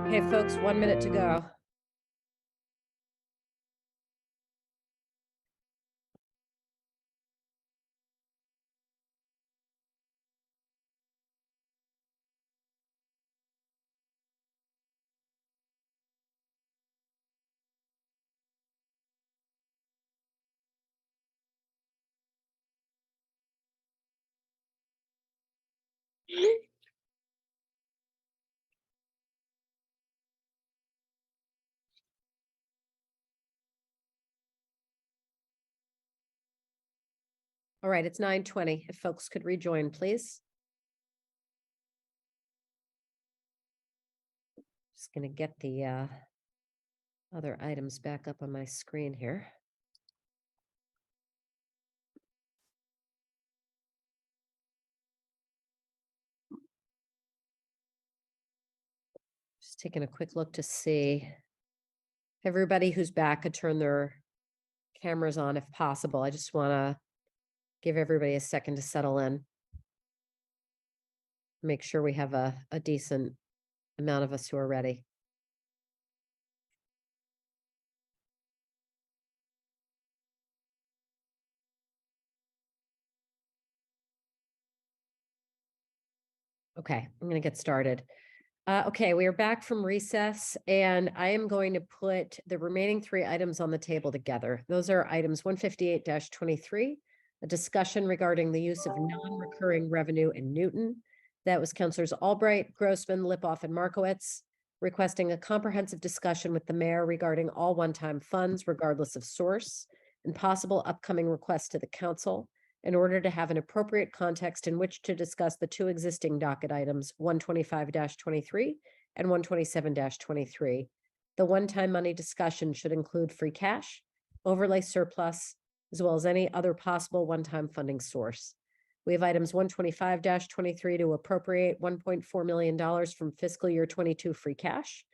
Okay, folks, 1 minute to go. All right, it's 9:20. If folks could rejoin, please. gonna get the other items back up on my screen here. Just taking a quick look to see if everybody who's back could turn their cameras on if possible. I just want to give everybody a second to settle in. Make sure we have a decent amount of us who are ready. Okay, I'm going to get started. Okay, we are back from recess and I am going to put the remaining 3 items on the table together. Those are items 158-23, a discussion regarding the use of non-recurring revenue in Newton. That was Councilors Albright, Grossman, Lipoff, and Markowitz, requesting a comprehensive discussion with the mayor regarding all one-time funds regardless of source and possible upcoming requests to the council in order to have an appropriate context in which to discuss the 2 existing docket items, 125-23 and 127-23. The one-time money discussion should include free cash, overlay surplus, as well as any other possible one-time funding source. We have items 125-23 to appropriate $1.4 million from fiscal year 22 free cash.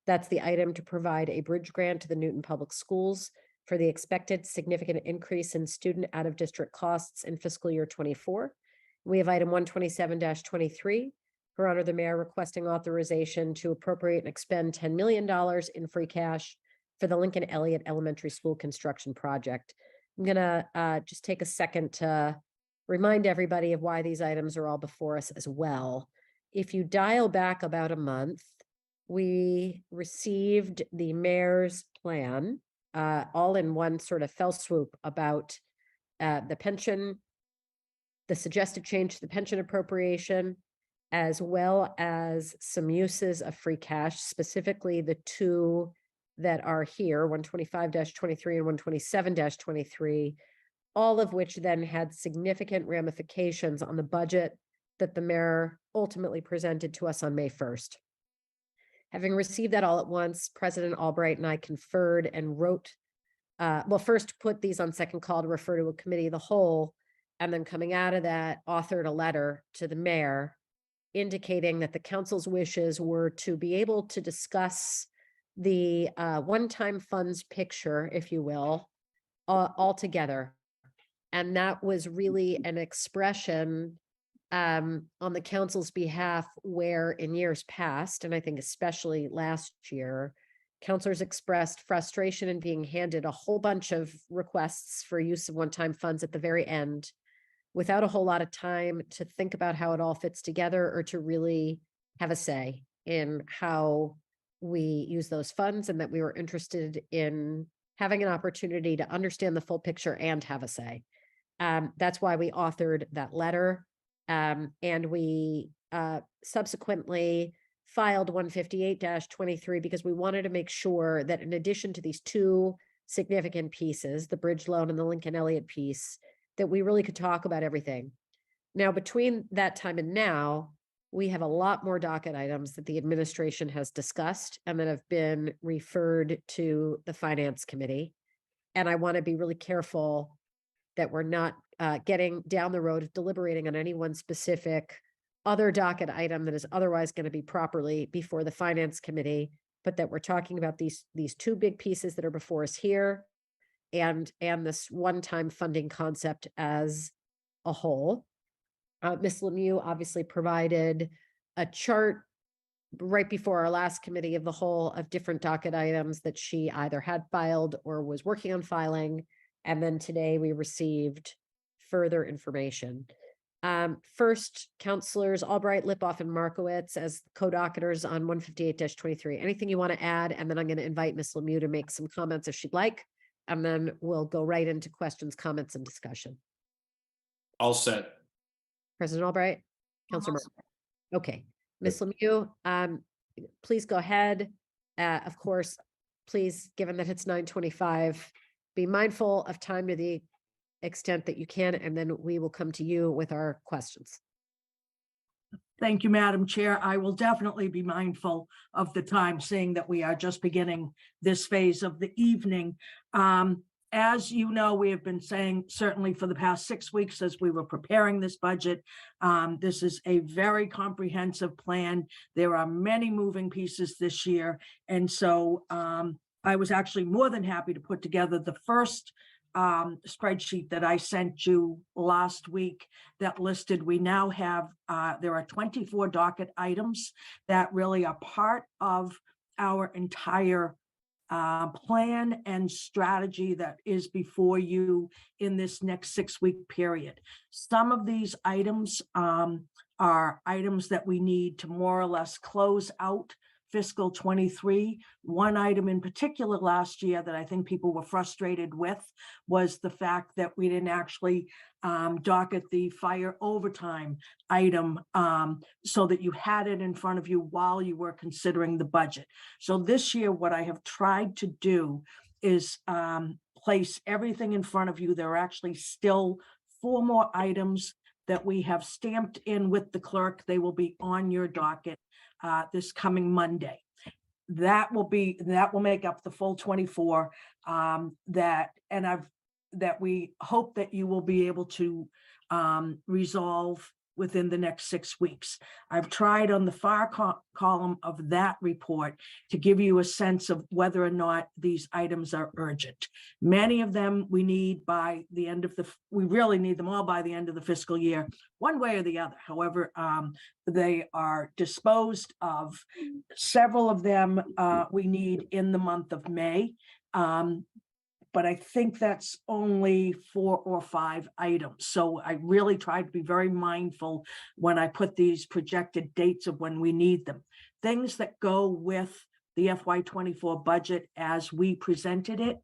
That's the item to provide a bridge grant to the Newton Public Schools for the expected significant increase in student out-of-district costs in fiscal year 24. We have item 127-23, Her Honor the Mayor requesting authorization to appropriate and expend $10 million in free cash for the Lincoln Elliott Elementary School construction project. I'm gonna just take a second to remind everybody of why these items are all before us as well. If you dial back about a month, we received the mayor's plan all in one sort of fell swoop about the pension, the suggested change to the pension appropriation, as well as some uses of free cash, specifically the 2 that are here, 125-23 and 127-23, all of which then had significant ramifications on the budget that the mayor ultimately presented to us on May 1st. Having received that all at once, President Albright and I conferred and wrote, well, first put these on second call to refer to a committee of the whole, and then coming out of that, authored a letter to the mayor indicating that the council's wishes were to be able to discuss the one-time funds picture, if you will, all together. And that was really an expression on the council's behalf, where in years past, and I think especially last year, councilors expressed frustration in being handed a whole bunch of requests for use of one-time funds at the very end, without a whole lot of time to think about how it all fits together or to really have a say in how we use those funds, and that we were interested in having an opportunity to understand the full picture and have a say. That's why we authored that letter. And we subsequently filed 158-23 because we wanted to make sure that in addition to these 2 significant pieces, the bridge loan and the Lincoln Elliott piece, that we really could talk about everything. Now, between that time and now, we have a lot more docket items that the administration has discussed and that have been referred to the Finance Committee. And I want to be really careful that we're not getting down the road of deliberating on any one specific other docket item that is otherwise going to be properly before the Finance Committee, but that we're talking about these 2 big pieces that are before us here, and this one-time funding concept as a whole. Ms. Lemieux obviously provided a chart right before our last committee of the whole of different docket items that she either had filed or was working on filing. And then today we received further information. First, Councilors Albright, Lipoff, and Markowitz as co-docketers on 158-23. Anything you want to add? And then I'm going to invite Ms. Lemieux to make some comments if she'd like. And then we'll go right into questions, comments, and discussion. All set. President Albright, Councilor Markowitz. Okay, Ms. Lemieux, please go ahead. Of course, please, given that it's 9:25, be mindful of time to the extent that you can, and then we will come to you with our questions. Thank you, Madam Chair. I will definitely be mindful of the time, seeing that we are just beginning this phase of the evening. As you know, we have been saying certainly for the past 6 weeks as we were preparing this budget, this is a very comprehensive plan. There are many moving pieces this year. And so I was actually more than happy to put together the first spreadsheet that I sent you last week that listed, we now have, there are 24 docket items that really are part of our entire plan and strategy that is before you in this next 6-week period. Some of these items are items that we need to more or less close out fiscal 23. One item in particular last year that I think people were frustrated with was the fact that we didn't actually docket the fire overtime item so that you had it in front of you while you were considering the budget. So this year, what I have tried to do is place everything in front of you. There are actually still 4 more items that we have stamped in with the clerk. They will be on your docket this coming Monday. That will make up the full 24 that we hope that you will be able to resolve within the next 6 weeks. I've tried on the far column of that report to give you a sense of whether or not these items are urgent. Many of them we need by the end of we really need them all by the end of the fiscal year, one way or the other. However, they are disposed of. Several of them we need in the month of May. But I think that's only 4 or 5 items. So I really tried to be very mindful when I put these projected dates of when we need them. Things that go with the FY24 budget as we presented it.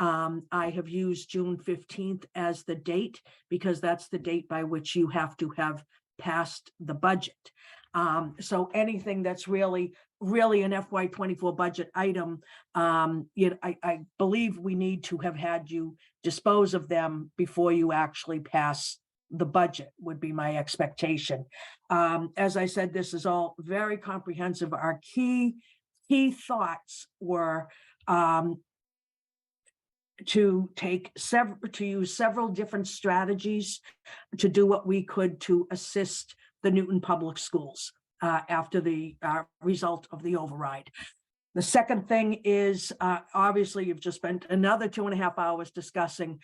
I have used June 15th as the date because that's the date by which you have to have passed the budget. So anything that's really an FY24 budget item, I believe we need to have had you dispose of them before you actually pass the budget, would be my expectation. As I said, this is all very comprehensive. Our key thoughts were to use several different strategies to do what we could to assist the Newton Public Schools after the result of the override. The second thing is, obviously, you've just spent another 2.5 hours discussing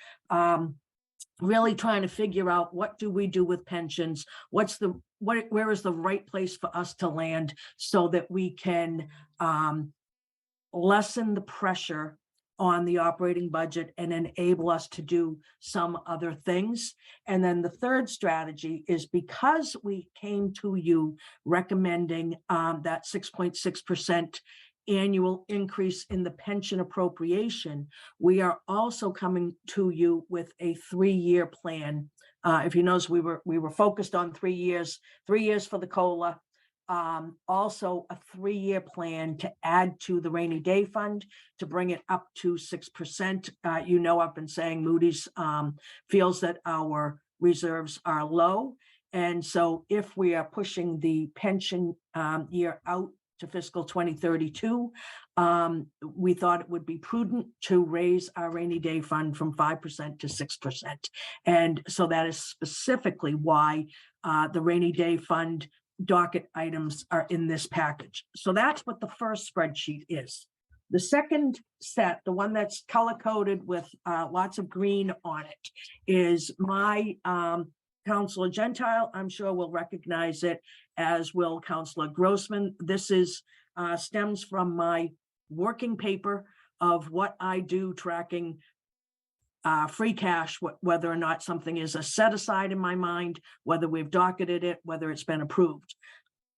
really trying to figure out what do we do with pensions, where is the right place for us to land so that we can lessen the pressure on the operating budget and enable us to do some other things. And then the third strategy is, because we came to you recommending that 6.6% annual increase in the pension appropriation, we are also coming to you with a 3-year plan. If you notice, we were focused on 3 years, 3 years for the COLA, also a 3-year plan to add to the rainy day fund to bring it up to 6%. You know, I've been saying Moody's feels that our reserves are low. And so if we are pushing the pension year out to fiscal 2032, we thought it would be prudent to raise our rainy day fund from 5% to 6%. And so that is specifically why the rainy day fund docket items are in this package. So that's what the first spreadsheet is. The second set, the one that's color-coded with lots of green on it, is my Councilor Gentile. I'm sure will recognize it, as will Councilor Grossman. This is stems from my working paper of what I do tracking free cash, whether or not something is a set aside in my mind, whether we've docketed it, whether it's been approved.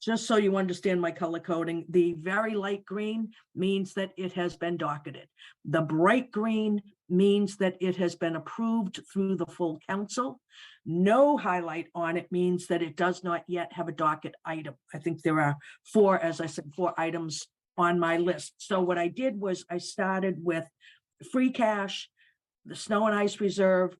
Just so you understand my color coding, the very light green means that it has been docketed. The bright green means that it has been approved through the full council. No highlight on it means that it does not yet have a docket item. I think there are 4, as I said, 4 items on my list. So what I did was I started with free cash, the snow and ice reserve,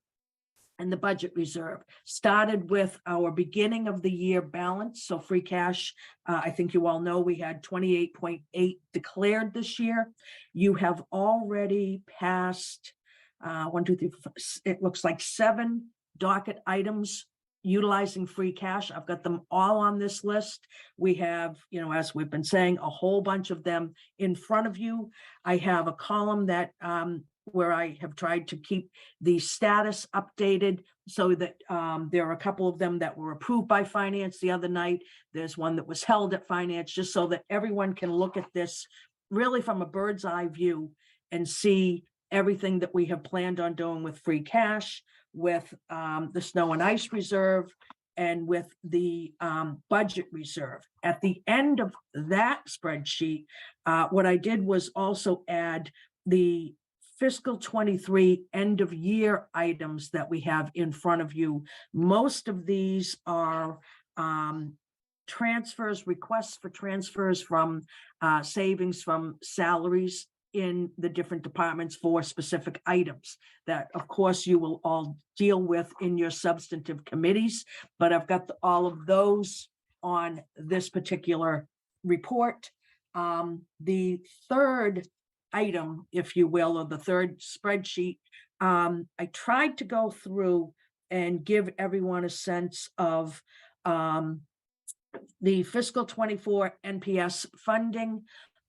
and the budget reserve. Started with our beginning of the year balance, so free cash. I think you all know we had 28.8 declared this year. You have already passed 1, 2, 3, 4, it looks like 7 docket items utilizing free cash. I've got them all on this list. We have, as we've been saying, a whole bunch of them in front of you. I have a column that where I have tried to keep the status updated so that there are a couple of them that were approved by finance the other night. There's one that was held at finance, just so that everyone can look at this really from a bird's eye view and see everything that we have planned on doing with free cash, with the snow and ice reserve, and with the budget reserve. At the end of that spreadsheet, what I did was also add the fiscal 23 end of year items that we have in front of you. Most of these are transfers, requests for transfers from savings from salaries in the different departments for specific items that, of course, you will all deal with in your substantive committees. But I've got all of those on this particular report. The third item, if you will, or the third spreadsheet, I tried to go through and give everyone a sense of the fiscal 24 NPS funding,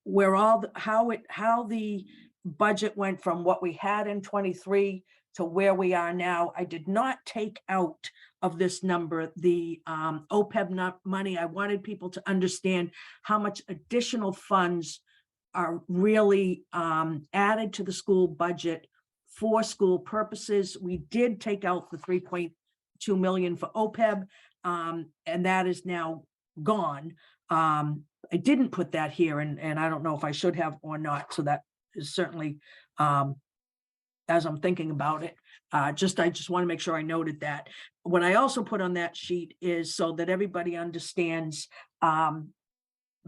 where how the budget went from what we had in 23 to where we are now. I did not take out of this number the OPEB money. I wanted people to understand how much additional funds are really added to the school budget for school purposes. We did take out the 3.2 million for OPEB, and that is now gone. I didn't put that here, and I don't know if I should have or not. So that is certainly, as I'm thinking about it, I just want to make sure I noted that. What I also put on that sheet is so that everybody understands,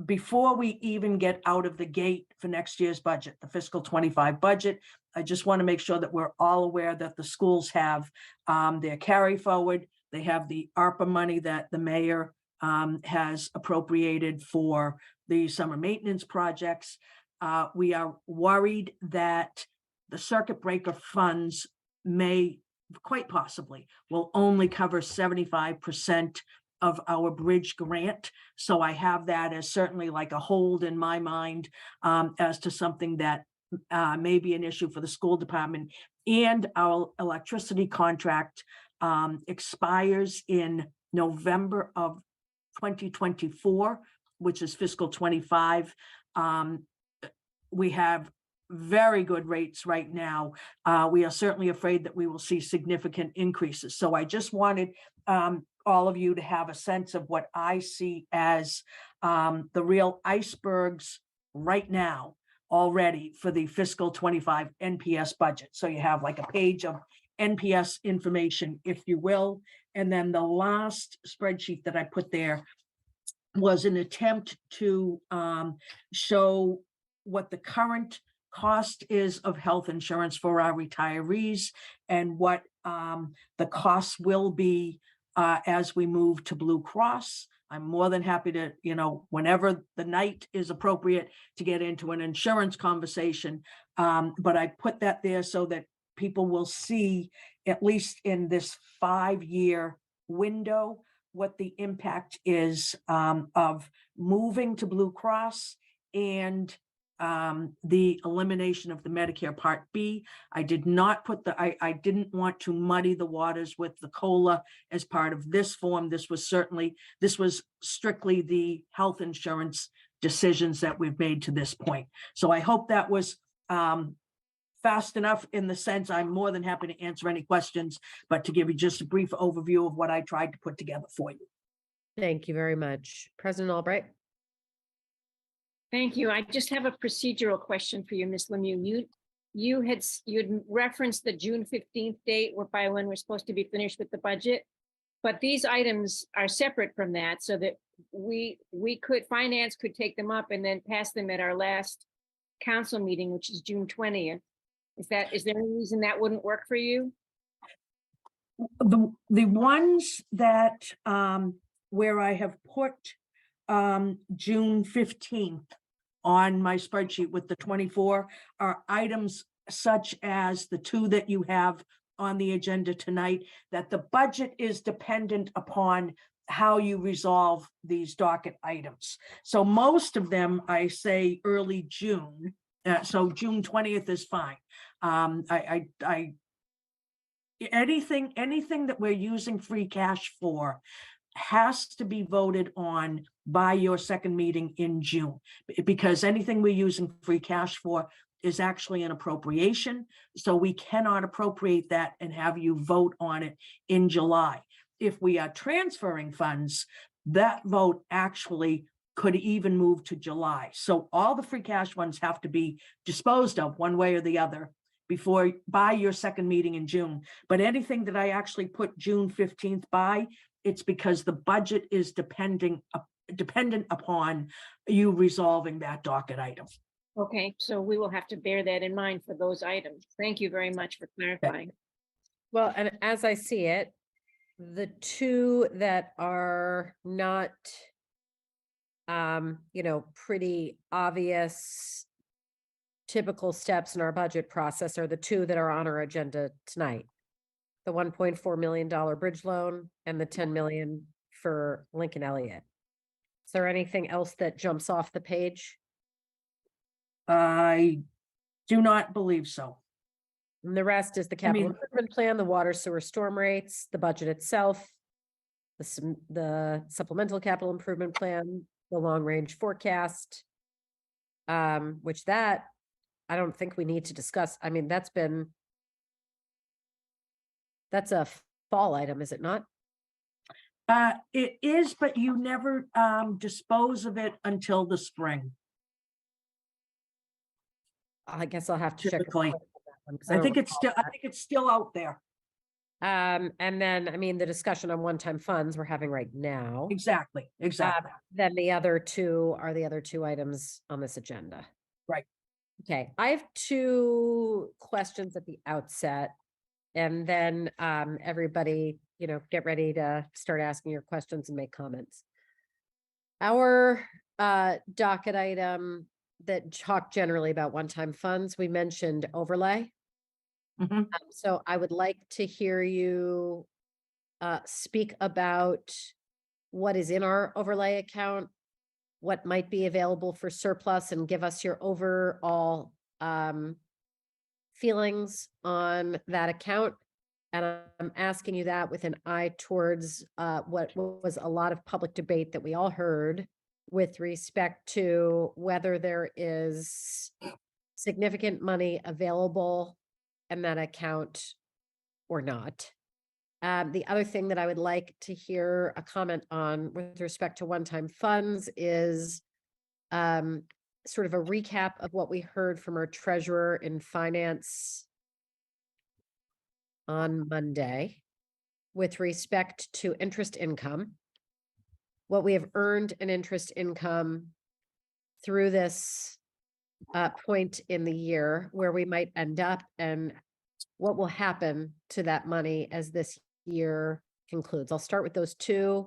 before we even get out of the gate for next year's budget, the fiscal 25 budget, I just want to make sure that we're all aware that the schools have their carry forward. They have the ARPA money that the mayor has appropriated for the summer maintenance projects. We are worried that the circuit breaker funds may quite possibly will only cover 75% of our bridge grant. So I have that as certainly like a hold in my mind as to something that may be an issue for the school department. And our electricity contract expires in November of 2024, which is fiscal 25. We have very good rates right now. We are certainly afraid that we will see significant increases. So I just wanted all of you to have a sense of what I see as the real icebergs right now already for the fiscal 25 NPS budget. So you have like a page of NPS information, if you will. And then the last spreadsheet that I put there was an attempt to show what the current cost is of health insurance for our retirees and what the costs will be as we move to Blue Cross. I'm more than happy to, whenever the night is appropriate, to get into an insurance conversation. But I put that there so that people will see, at least in this 5-year window, what the impact is of moving to Blue Cross and the elimination of the Medicare Part B. I did not put I didn't want to muddy the waters with the COLA as part of this form. This was strictly the health insurance decisions that we've made to this point. So I hope that was fast enough in the sense I'm more than happy to answer any questions, but to give you just a brief overview of what I tried to put together for you. Thank you very much. President Albright. Thank you. I just have a procedural question for you, Ms. Lemieux. You had referenced the June 15th date by when we're supposed to be finished with the budget, but these items are separate from that, so that finance could take them up and then pass them at our last council meeting, which is June 20th. Is there any reason that wouldn't work for you? The ones that, where I have put, June 15th on my spreadsheet with the 24 are items such as the two that you have on the agenda tonight, that the budget is dependent upon how you resolve these docket items. So most of them, I say early June, so June 20th is fine. Anything that we're using free cash for has to be voted on by your second meeting in June, because anything we're using free cash for is actually an appropriation. So we cannot appropriate that and have you vote on it in July. If we are transferring funds, that vote actually could even move to July. So all the free cash ones have to be disposed of one way or the other by your second meeting in June. But anything that I actually put June 15th by, it's because the budget is dependent upon you resolving that docket item. Okay, so we will have to bear that in mind for those items. Thank you very much for clarifying. Well, and as I see it, the two that are not, pretty obvious, typical steps in our budget process are the two that are on our agenda tonight. The $1.4 million bridge loan and the 10 million for Lincoln Elliott. Is there anything else that jumps off the page? I do not believe so. And the rest is the capital improvement plan, the water sewer storm rates, the budget itself, the supplemental capital improvement plan, the long range forecast, which that I don't think we need to discuss. I mean, that's a fall item, is it not? It is, but you never dispose of it until the spring. I guess I'll have to check. Typically. I think it's still out there. And then, I mean, the discussion on one-time funds we're having right now. Exactly. Then the other two are the other two items on this agenda. Right. Okay, I have two questions at the outset. And then everybody, get ready to start asking your questions and make comments. Our docket item that talked generally about one-time funds, we mentioned overlay. So I would like to hear you speak about what is in our overlay account, what might be available for surplus, and give us your overall feelings on that account. And I'm asking you that with an eye towards what was a lot of public debate that we all heard with respect to whether there is significant money available in that account or not. The other thing that I would like to hear a comment on with respect to one-time funds is sort of a recap of what we heard from our treasurer in finance on Monday with respect to interest income, what we have earned in interest income through this point in the year, where we might end up, and what will happen to that money as this year concludes. I'll start with those two.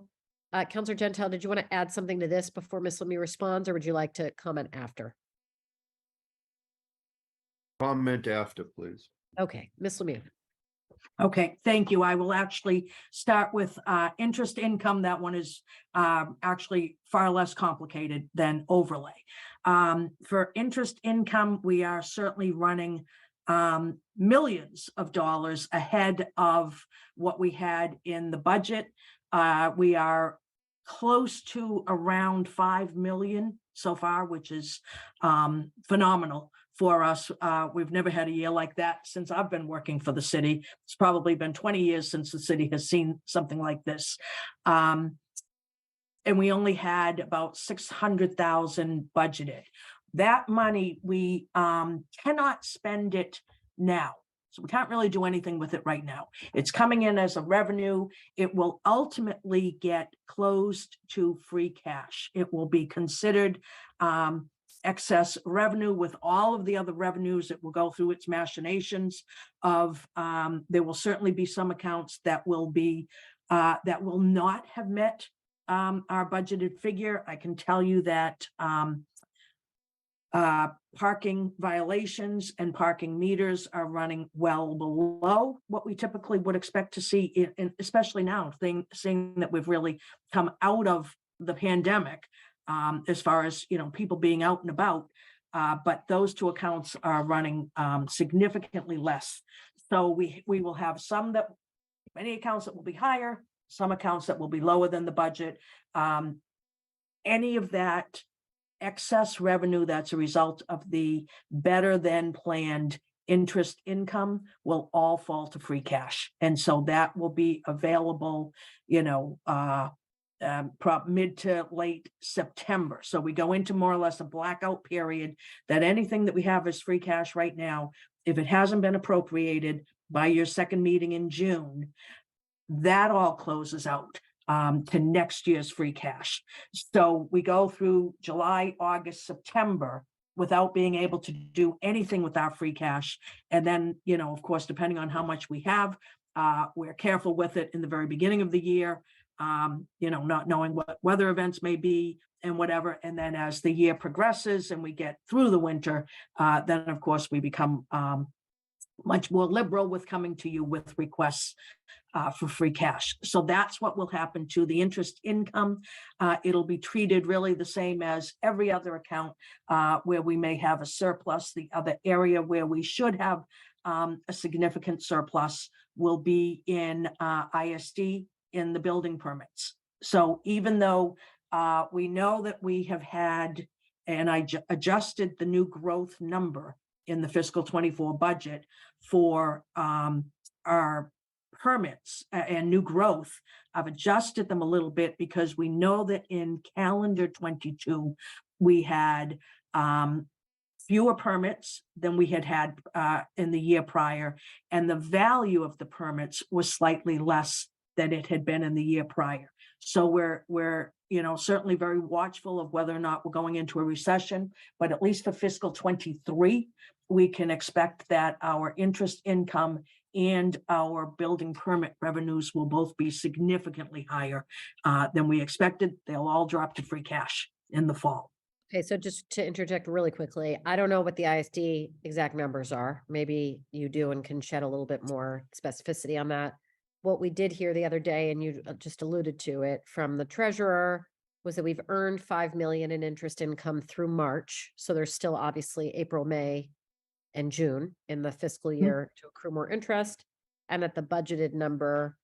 Councilor Gentile, did you want to add something to this before Ms. Lemieux responds, or would you like to comment after? Comment after, please. Okay, Ms. Lemieux. Okay, thank you. I will actually start with interest income. That one is actually far less complicated than overlay. For interest income, we are certainly running millions of dollars ahead of what we had in the budget. We are close to around 5 million so far, which is phenomenal for us. We've never had a year like that since I've been working for the city. It's probably been 20 years since the city has seen something like this. And we only had about 600,000 budgeted. That money, we cannot spend it now. So we can't really do anything with it right now. It's coming in as a revenue. It will ultimately get closed to free cash. It will be considered excess revenue with all of the other revenues. It will go through its machinations of, there will certainly be some accounts that will be, that will not have met our budgeted figure. I can tell you that parking violations and parking meters are running well below what we typically would expect to see, especially now, seeing that we've really come out of the pandemic, as far as, people being out and about. But those two accounts are running significantly less. So we will have many accounts that will be higher, some accounts that will be lower than the budget. Any of that excess revenue that's a result of the better than planned interest income will all fall to free cash. And so that will be available, mid to late September. So we go into more or less a blackout period that anything that we have as free cash right now, if it hasn't been appropriated by your second meeting in June, that all closes out to next year's free cash. So we go through July, August, September without being able to do anything with our free cash. And then, of course, depending on how much we have, we're careful with it in the very beginning of the year, not knowing what weather events may be and whatever. And then as the year progresses and we get through the winter, then of course we become much more liberal with coming to you with requests for free cash. So that's what will happen to the interest income. It'll be treated really the same as every other account where we may have a surplus. The other area where we should have a significant surplus will be in ISD, in the building permits. So even though we know that we have had, and I adjusted the new growth number in the fiscal 24 budget for our permits and new growth, I've adjusted them a little bit because we know that in calendar 22, we had fewer permits than we had in the year prior, and the value of the permits was slightly less than it had been in the year prior. So we're certainly very watchful of whether or not we're going into a recession, but at least for fiscal 23, we can expect that our interest income and our building permit revenues will both be significantly higher than we expected. They'll all drop to free cash in the fall. Okay, so just to interject really quickly, I don't know what the ISD exact numbers are. Maybe you do and can shed a little bit more specificity on that. What we did hear the other day, and you just alluded to it from the treasurer, was that we've earned 5 million in interest income through March. So there's still obviously April, May, and June in the fiscal year to accrue more interest, and that the budgeted number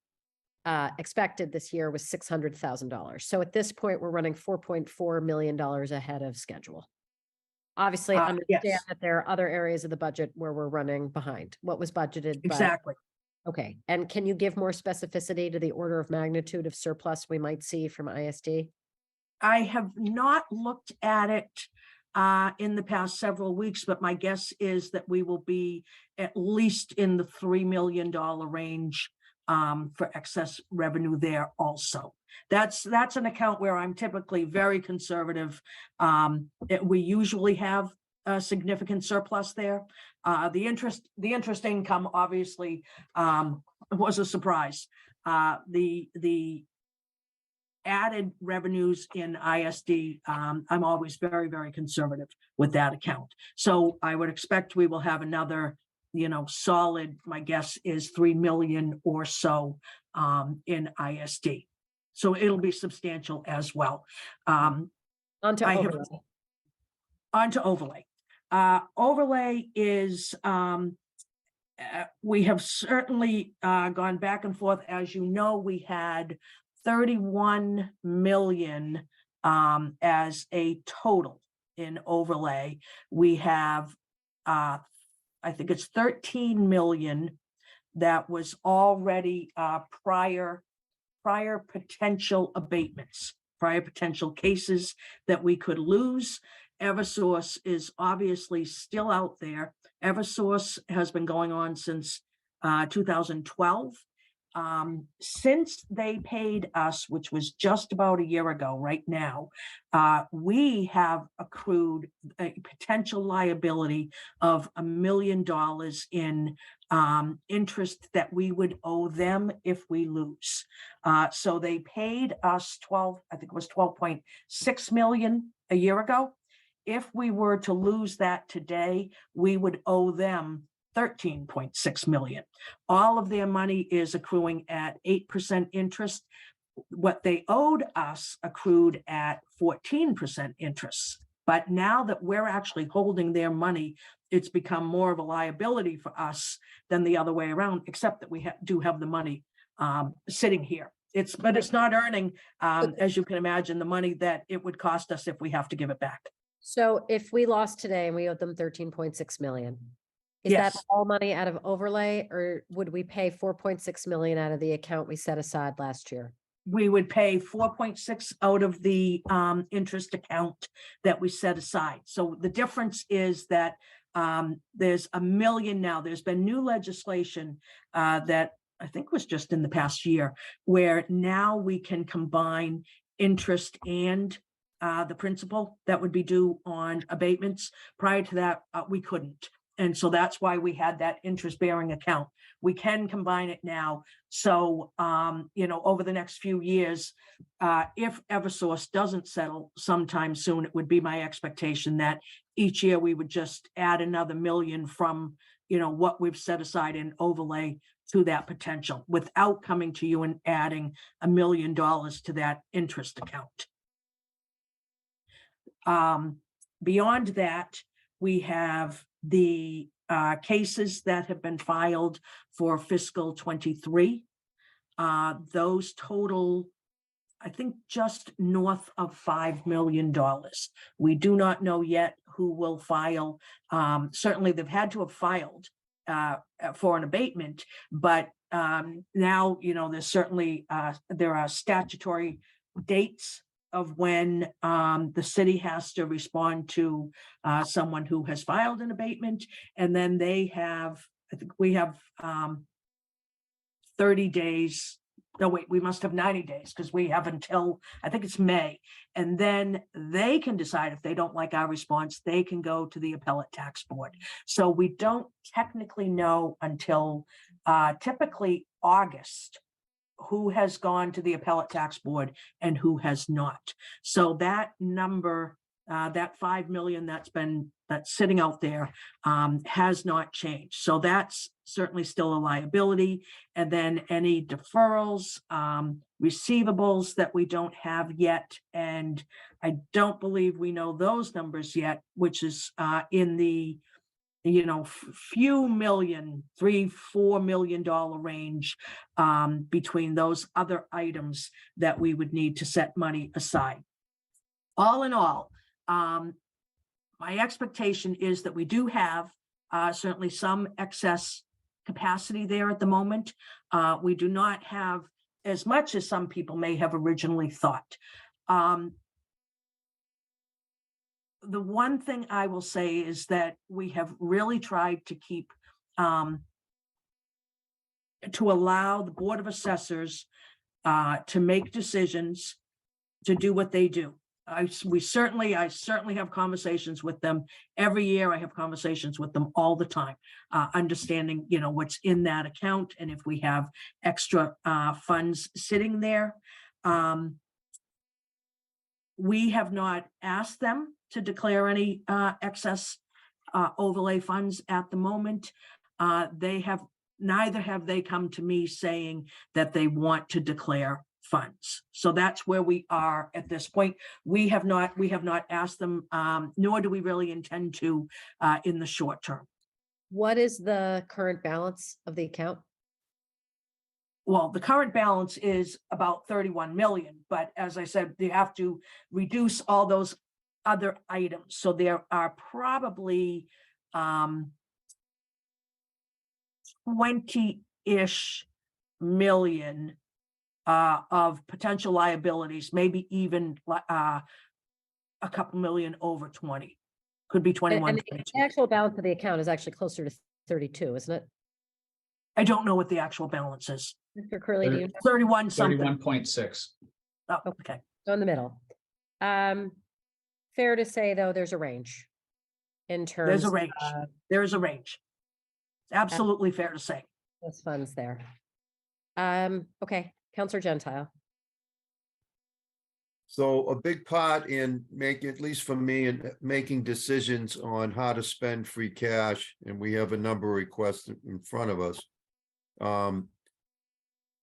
expected this year was $600,000. So at this point, we're running $4.4 million ahead of schedule. Obviously, understand yes. that there are other areas of the budget where we're running behind what was budgeted. Exactly. Okay. And can you give more specificity to the order of magnitude of surplus we might see from ISD? I have not looked at it in the past several weeks, but my guess is that we will be at least in the $3 million range for excess revenue there also. That's an account where I'm typically very conservative. We usually have a significant surplus there. The interest income obviously was a surprise. The added revenues in ISD, I'm always very, very conservative with that account. So I would expect we will have another, solid, my guess is 3 million or so in ISD. So it'll be substantial as well. Onto overlay. Overlay is, we have certainly gone back and forth. As you know, we had 31 million as a total in overlay. We have, I think it's 13 million that was already prior potential abatements, prior potential cases that we could lose. Eversource is obviously still out there. Eversource has been going on since 2012. Since they paid us, which was just about a year ago right now, we have accrued a potential liability of $1 million in interest that we would owe them if we lose. So they paid us 12, I think it was 12.6 million a year ago. If we were to lose that today, we would owe them 13.6 million. All of their money is accruing at 8% interest. What they owed us accrued at 14% interest. But now that we're actually holding their money, it's become more of a liability for us than the other way around, except that we do have the money sitting here. But it's not earning, as you can imagine, the money that it would cost us if we have to give it back. So if we lost today and we owed them 13.6 million, is that Yes. all money out of overlay, or would we pay 4.6 million out of the account we set aside last year? We would pay 4.6 out of the interest account that we set aside. So the difference is that there's $1 million now. There's been new legislation that I think was just in the past year, where now we can combine interest and the principal that would be due on abatements. Prior to that, we couldn't. And so that's why we had that interest-bearing account. We can combine it now. So, over the next few years, if Eversource doesn't settle sometime soon, it would be my expectation that each year we would just add another $1 million from, what we've set aside in overlay to that potential without coming to you and adding $1 million to that interest account. Beyond that, we have the cases that have been filed for fiscal 23. Those total, I think, just north of $5 million. We do not know yet who will file. Certainly, they've had to have filed for an abatement, but now, there's certainly, there are statutory dates of when the city has to respond to someone who has filed an abatement. And then they have, I think we have 30 days. No, wait, we must have 90 days because we have until, I think it's May. And then they can decide if they don't like our response, they can go to the appellate tax board. So we don't technically know until typically August who has gone to the appellate tax board and who has not. So that number, that 5 million that's sitting out there has not changed. So that's certainly still a liability. And then any deferrals, receivables that we don't have yet. And I don't believe we know those numbers yet, which is in the few million, $3-4 million range between those other items that we would need to set money aside. All in all, my expectation is that we do have certainly some excess capacity there at the moment. We do not have as much as some people may have originally thought. The one thing I will say is that we have really tried to keep, to allow the Board of Assessors to make decisions, to do what they do. I certainly have conversations with them every year. I have conversations with them all the time, understanding, what's in that account and if we have extra funds sitting there. We have not asked them to declare any excess overlay funds at the moment. Neither have they come to me saying that they want to declare funds. So that's where we are at this point. We have not asked them, nor do we really intend to in the short term. What is the current balance of the account? Well, the current balance is about 31 million, but as I said, they have to reduce all those other items. So there are probably 20-ish million of potential liabilities, maybe even a couple million over 20. Could be 21. And the actual balance of the account is actually closer to 32, isn't it? I don't know what the actual balance is. Mr. Curley, do you know? 31 something. 31.6. Oh, okay. So in the middle. Fair to say, though, there's a range in terms. There's a range. of There is a range. Absolutely fair to say. those funds there. Okay, Counselor Gentile. So a big part in making, at least for me, in making decisions on how to spend free cash, and we have a number of requests in front of us,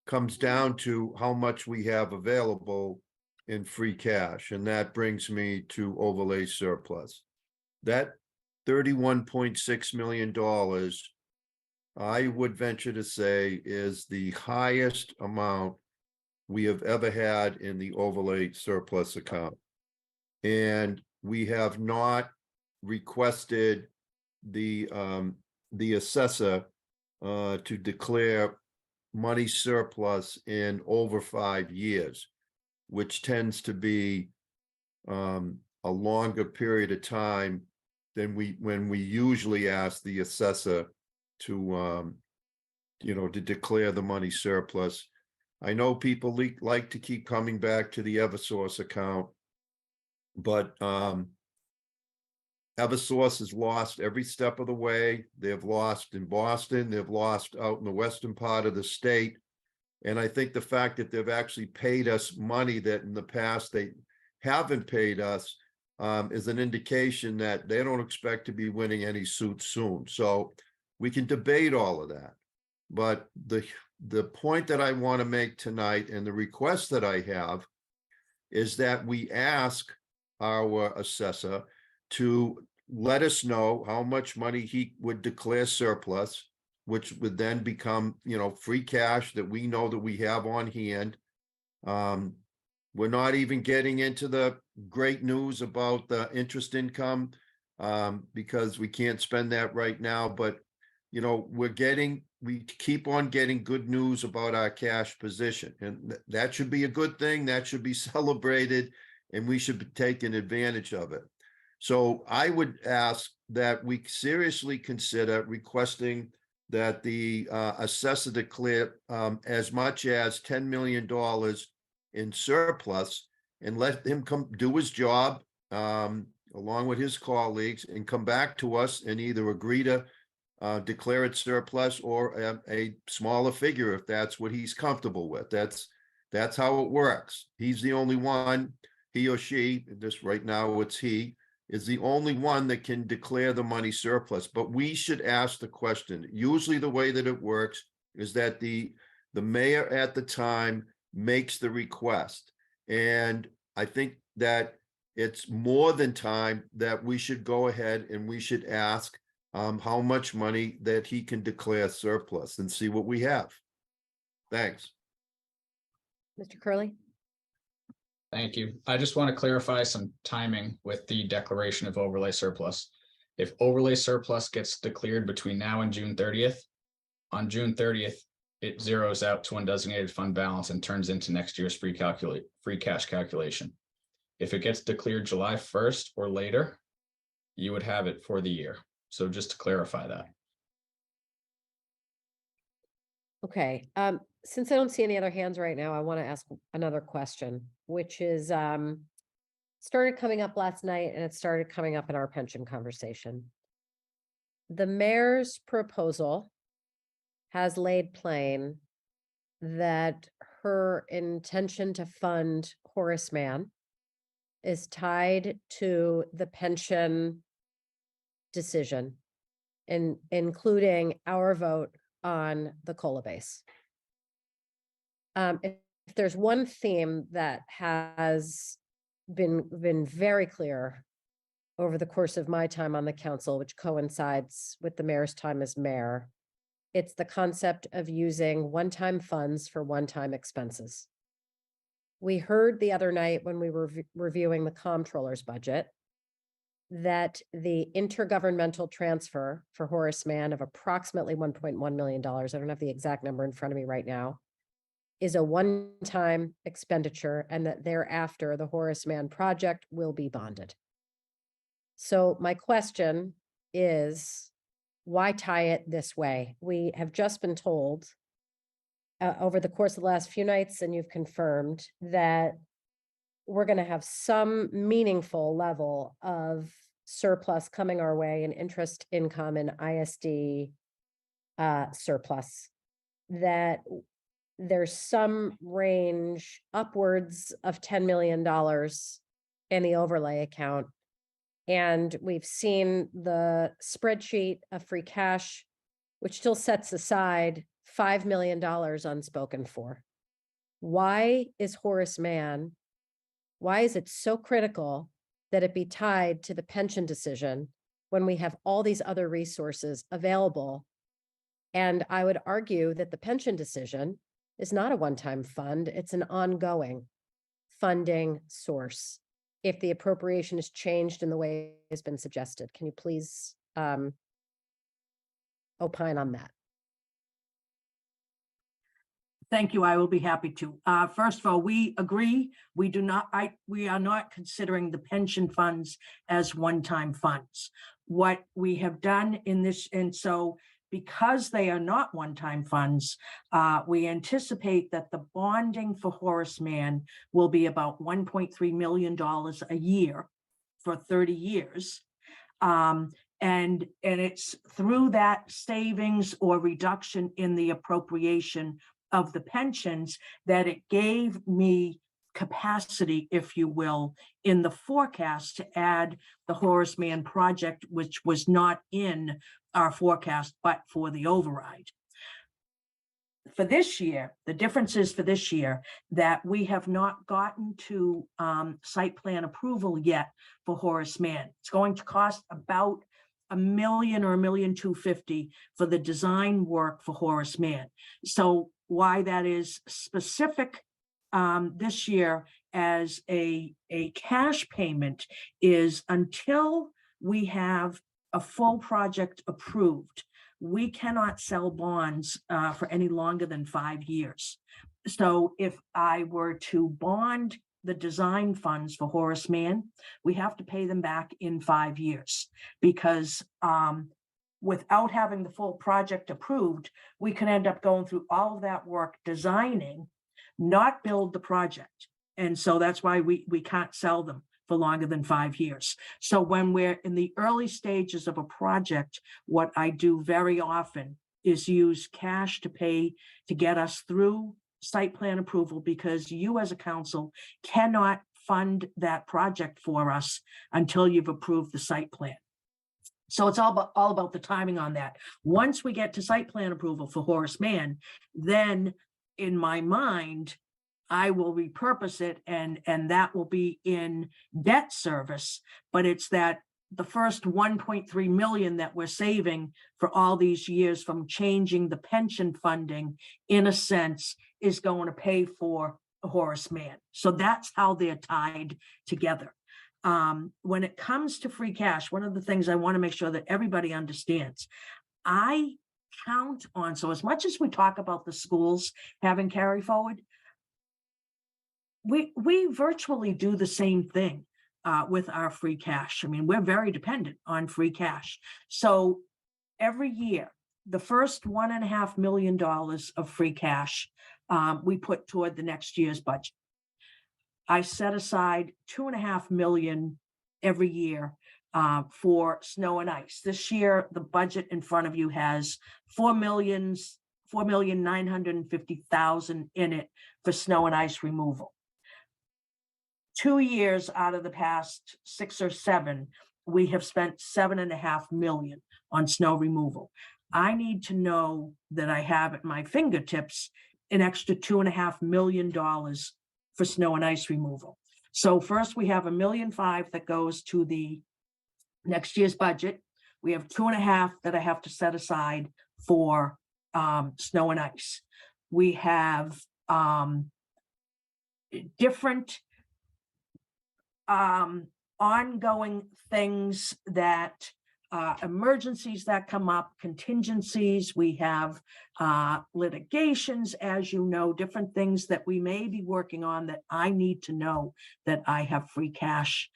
comes down to how much we have available in free cash, and that brings me to overlay surplus. That $31.6 million, I would venture to say, is the highest amount we have ever had in the overlay surplus account. And we have not requested the assessor to declare money surplus in over 5 years, which tends to be a longer period of time than when we usually ask the assessor to to declare the money surplus. I know people like to keep coming back to the Eversource account, but Eversource has lost every step of the way. They've lost in Boston, they've lost out in the western part of the state. And I think the fact that they've actually paid us money that in the past they haven't paid us is an indication that they don't expect to be winning any suits soon. So we can debate all of that. But the point that I want to make tonight and the request that I have is that we ask our assessor to let us know how much money he would declare surplus, which would then become, free cash that we know that we have on hand. We're not even getting into the great news about the interest income because we can't spend that right now. But, we keep on getting good news about our cash position, and that should be a good thing. That should be celebrated, and we should be taking advantage of it. So I would ask that we seriously consider requesting that the assessor declare as much as $10 million in surplus and let him come do his job along with his colleagues and come back to us and either agree to declare it surplus or a smaller figure if that's what he's comfortable with. That's how it works. He's the only one, he or she, just right now it's he, is the only one that can declare the money surplus. But we should ask the question. Usually the way that it works is that the mayor at the time makes the request. And I think that it's more than time that we should go ahead and we should ask how much money that he can declare surplus and see what we have. Thanks. Mr. Curley? Thank you. I just want to clarify some timing with the declaration of overlay surplus. If overlay surplus gets declared between now and June 30th, on June 30th, it zeroes out to undesignated fund balance and turns into next year's free cash calculation. If it gets declared July 1st or later, you would have it for the year. So just to clarify that. Okay, since I don't see any other hands right now, I want to ask another question, which is started coming up last night and it started coming up in our pension conversation. The mayor's proposal has laid plain that her intention to fund Horace Mann is tied to the pension decision, including our vote on the COLA base. If there's one theme that has been very clear over the course of my time on the council, which coincides with the mayor's time as mayor, it's the concept of using one-time funds for one-time expenses. We heard the other night when we were reviewing the comptroller's budget that the intergovernmental transfer for Horace Mann of approximately $1.1 million, I don't have the exact number in front of me right now, is a one-time expenditure, and that thereafter the Horace Mann project will be bonded. So my question is, why tie it this way? We have just been told over the course of the last few nights, and you've confirmed that we're going to have some meaningful level of surplus coming our way in interest income and ISD surplus, that there's some range upwards of $10 million in the overlay account. And we've seen the spreadsheet of free cash, which still sets aside $5 million unspoken for. Why is Horace Mann, why is it so critical that it be tied to the pension decision when we have all these other resources available? And I would argue that the pension decision is not a one-time fund, it's an ongoing funding source if the appropriation is changed in the way has been suggested. Can you please opine on that? Thank you. I will be happy to. First of all, we agree. We are not considering the pension funds as one-time funds. What we have done in this, and so because they are not one-time funds, we anticipate that the bonding for Horace Mann will be about $1.3 million a year for 30 years. And it's through that savings or reduction in the appropriation of the pensions that it gave me capacity, if you will, in the forecast to add the Horace Mann project, which was not in our forecast, but for the override. For this year, the difference is for this year that we have not gotten to site plan approval yet for Horace Mann. It's going to cost about $1 million or $1,250,000 for the design work for Horace Mann. So why that is specific this year as a cash payment is until we have a full project approved, we cannot sell bonds for any longer than 5 years. So if I were to bond the design funds for Horace Mann, we have to pay them back in 5 years because without having the full project approved, we can end up going through all of that work designing, not build the project. And so that's why we can't sell them for longer than 5 years. So when we're in the early stages of a project, what I do very often is use cash to pay to get us through site plan approval, because you as a council cannot fund that project for us until you've approved the site plan. So it's all about the timing on that. Once we get to site plan approval for Horace Mann, then in my mind, I will repurpose it and that will be in debt service, but it's that the first 1.3 million that we're saving for all these years from changing the pension funding, in a sense, is going to pay for Horace Mann. So that's how they're tied together. When it comes to free cash, one of the things I want to make sure that everybody understands, I count on, so as much as we talk about the schools having carry forward, we virtually do the same thing with our free cash. I mean, we're very dependent on free cash. So every year, the first $1.5 million of free cash we put toward the next year's budget. I set aside $2.5 million every year for snow and ice. This year, the budget in front of you has $4,950,000 in it for snow and ice removal. 2 years out of the past 6 or 7, we have spent $7.5 million on snow removal. I need to know that I have at my fingertips an extra $2.5 million for snow and ice removal. So first we have $1.5 million that goes to the next year's budget. We have $2.5 million that I have to set aside for snow and ice. We have different ongoing things that emergencies that come up, contingencies. We have litigations, as you know, different things that we may be working on that I need to know that I have free cash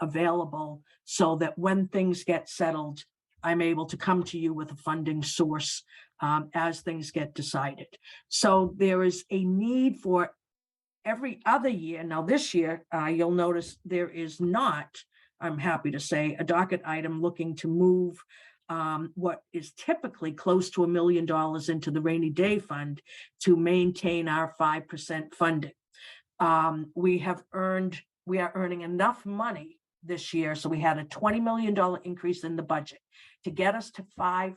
available so that when things get settled, I'm able to come to you with a funding source as things get decided. So there is a need for every other year. Now, this year, you'll notice there is not, I'm happy to say, a docket item looking to move what is typically close to $1 million into the rainy day fund to maintain our 5% funding. We are earning enough money this year. So we had a $20 million increase in the budget to get us to 5%.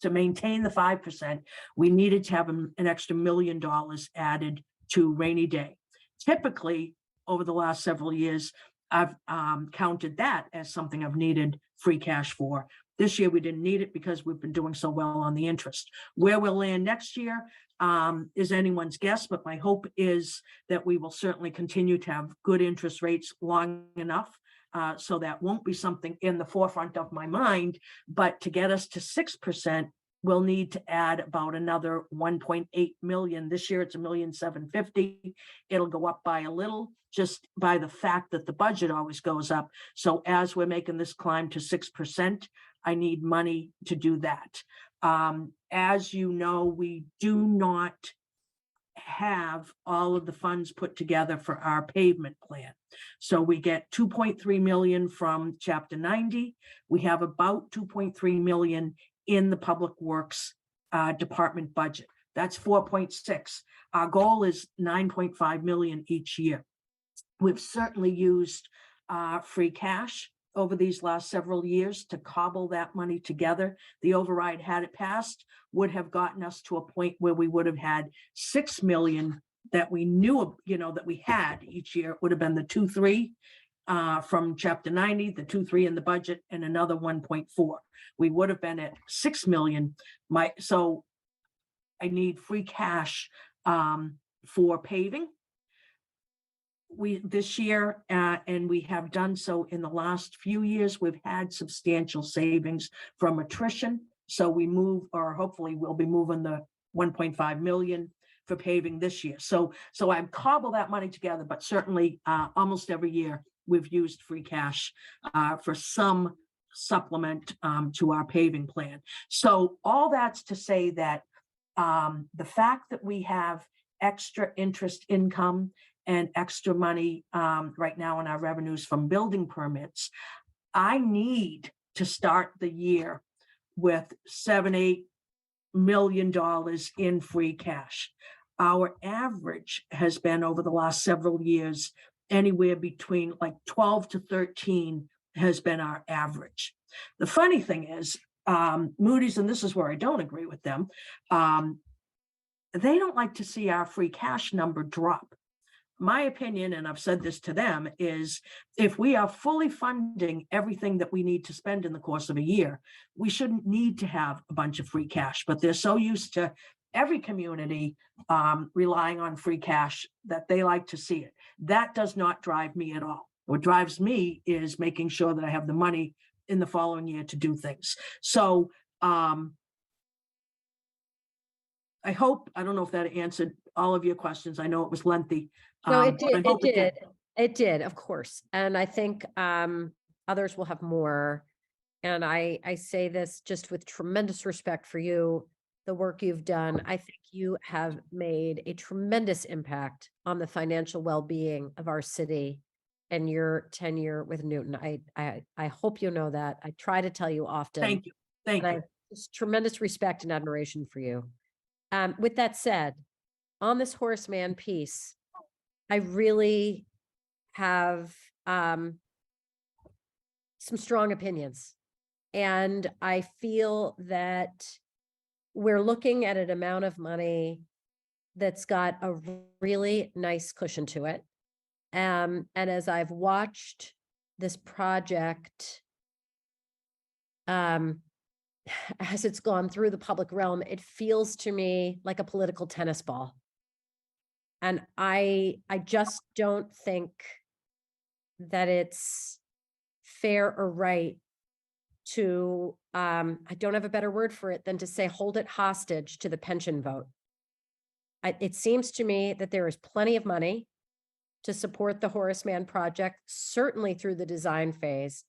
To maintain the 5%, we needed to have an extra $1 million added to rainy day. Typically, over the last several years, I've counted that as something I've needed free cash for. This year, we didn't need it because we've been doing so well on the interest. Where we'll land next year is anyone's guess, but my hope is that we will certainly continue to have good interest rates long enough. So that won't be something in the forefront of my mind, but to get us to 6%, we'll need to add about another 1.8 million. This year it's $1,750,000. It'll go up by a little just by the fact that the budget always goes up. So as we're making this climb to 6%, I need money to do that. As you know, we do not have all of the funds put together for our pavement plan. So we get 2.3 million from Chapter 90. We have about 2.3 million in the Public Works Department budget. That's 4.6. Our goal is 9.5 million each year. We've certainly used free cash over these last several years to cobble that money together. The override, had it passed, would have gotten us to a point where we would have had 6 million that we knew, that we had each year. It would have been the 2.3 from Chapter 90, the 2.3 in the budget, and another 1.4. We would have been at 6 million. So I need free cash for paving. This year, and we have done so in the last few years, we've had substantial savings from attrition. So we move, or hopefully we'll be moving the 1.5 million for paving this year. So I've cobbled that money together, but certainly almost every year we've used free cash for some supplement to our paving plan. So all that's to say that the fact that we have extra interest income and extra money right now in our revenues from building permits, I need to start the year with $7-8 million in free cash. Our average has been over the last several years, anywhere between like 12 to 13 has been our average. The funny thing is, Moody's, and this is where I don't agree with them, they don't like to see our free cash number drop. My opinion, and I've said this to them, is if we are fully funding everything that we need to spend in the course of a year, we shouldn't need to have a bunch of free cash, but they're so used to every community relying on free cash that they like to see it. That does not drive me at all. What drives me is making sure that I have the money in the following year to do things. So I hope, I don't know if that answered all of your questions. I know it was lengthy. No, it did. It did, of course. And I think others will have more. And I say this just with tremendous respect for you, the work you've done. I think you have made a tremendous impact on the financial well-being of our city and your tenure with Newton. I hope you know that. I try to tell you often. Thank you. Thank you. Just tremendous respect and admiration for you. With that said, on this Horace Mann piece, I really have some strong opinions. And I feel that we're looking at an amount of money that's got a really nice cushion to it. And as I've watched this project, as it's gone through the public realm, it feels to me like a political tennis ball. And I just don't think that it's fair or right to, I don't have a better word for it than to say, hold it hostage to the pension vote. It seems to me that there is plenty of money to support the Horace Mann project, certainly through the design phase.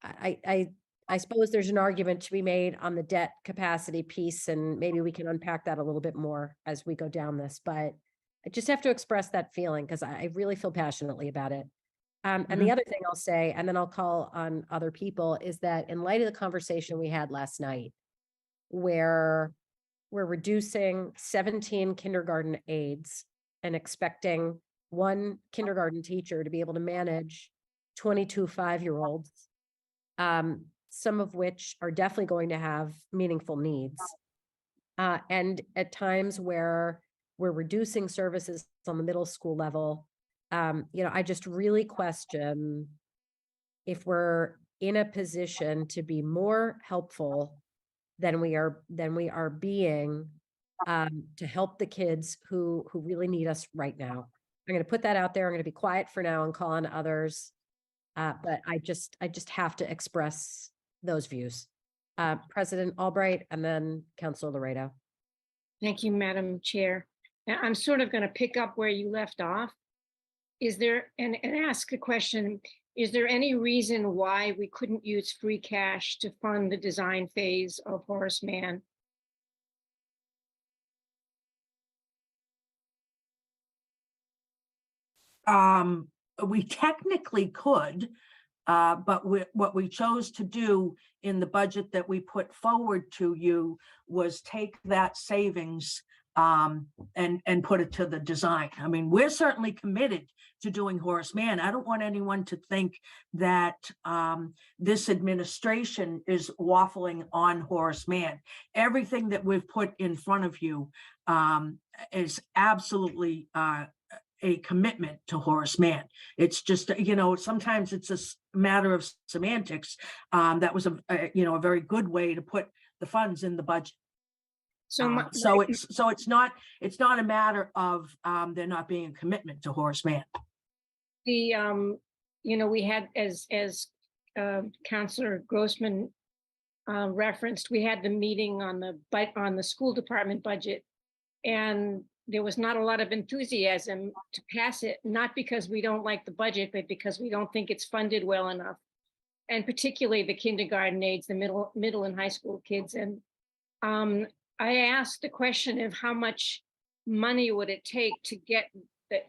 I I suppose there's an argument to be made on the debt capacity piece, and maybe we can unpack that a little bit more as we go down this, but I just have to express that feeling because I really feel passionately about it. And the other thing I'll say, and then I'll call on other people, is that in light of the conversation we had last night, where we're reducing 17 kindergarten aides and expecting one kindergarten teacher to be able to manage 22 5-year-olds, some of which are definitely going to have meaningful needs. And at times where we're reducing services on the middle school level, I just really question if we're in a position to be more helpful than we are being to help the kids who really need us right now. I'm going to put that out there. I'm going to be quiet for now and call on others. But I just have to express those views. President Albright and then Councilor Laredo. Thank you, Madam Chair. Now, I'm sort of going to pick up where you left off. Is there, and ask the question, is there any reason why we couldn't use free cash to fund the design phase of Horace Mann? We technically could, but what we chose to do in the budget that we put forward to you was take that savings and put it to the design. I mean, we're certainly committed to doing Horace Mann. I don't want anyone to think that this administration is waffling on Horace Mann. Everything that we've put in front of you is absolutely a commitment to Horace Mann. It's just, sometimes it's a matter of semantics. That was a very good way to put the funds in the budget. So, it's not a matter of there not being a commitment to Horace Mann. we had, as Councilor Grossman referenced, we had the meeting on the school department budget, and there was not a lot of enthusiasm to pass it, not because we don't like the budget, but because we don't think it's funded well enough. And particularly the kindergarten aides, the middle and high school kids. And I asked the question of how much money would it take to get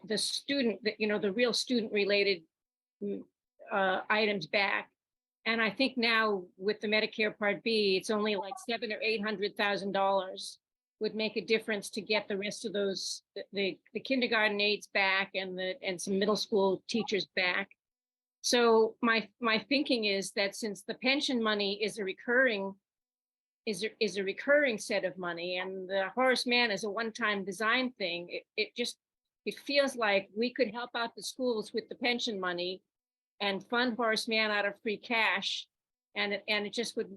the student, the real student related items back. And I think now with the Medicare Part B, it's only like $700,000 or $800,000 would make a difference to get the rest of those, the kindergarten aides back and some middle school teachers back. So my thinking is that since the pension money is a recurring set of money, and the Horace Mann is a one-time design thing, it feels like we could help out the schools with the pension money and fund Horace Mann out of free cash. And it just would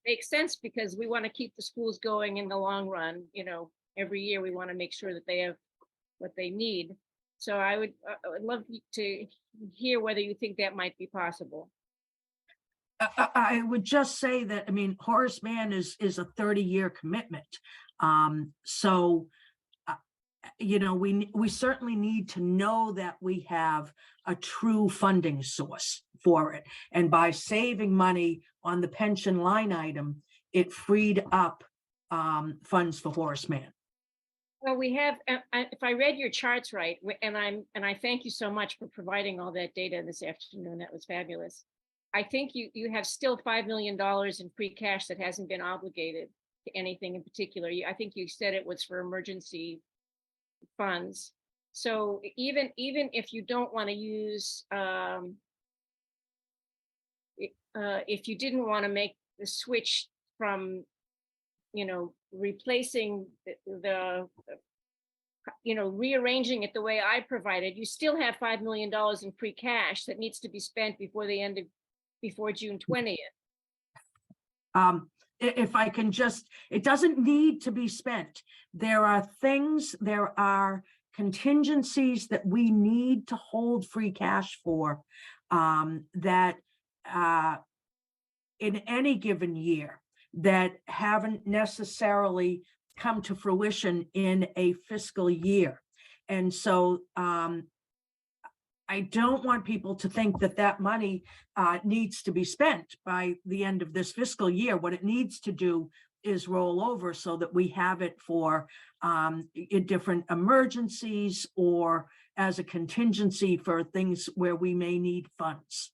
make sense because we want to keep the schools going in the long run. Every year we want to make sure that they have what they need. So I would love to hear whether you think that might be possible. I would just say that, Horace Mann is a 30-year commitment. We certainly need to know that we have a true funding source for it. And by saving money on the pension line item, it freed up funds for Horace Mann. Well, we have, if I read your charts right, and I thank you so much for providing all that data this afternoon. That was fabulous. I think you have still $5 million in free cash that hasn't been obligated to anything in particular. I think you said it was for emergency funds. So even if you don't want to use, if you didn't want to make the switch from, replacing rearranging it the way I provided, you still have $5 million in free cash that needs to be spent before June 20th. If I can it doesn't need to be spent. There are contingencies that we need to hold free cash for that in any given year that haven't necessarily come to fruition in a fiscal year. And so I don't want people to think that that money needs to be spent by the end of this fiscal year. What it needs to do is roll over so that we have it for in different emergencies or as a contingency for things where we may need funds.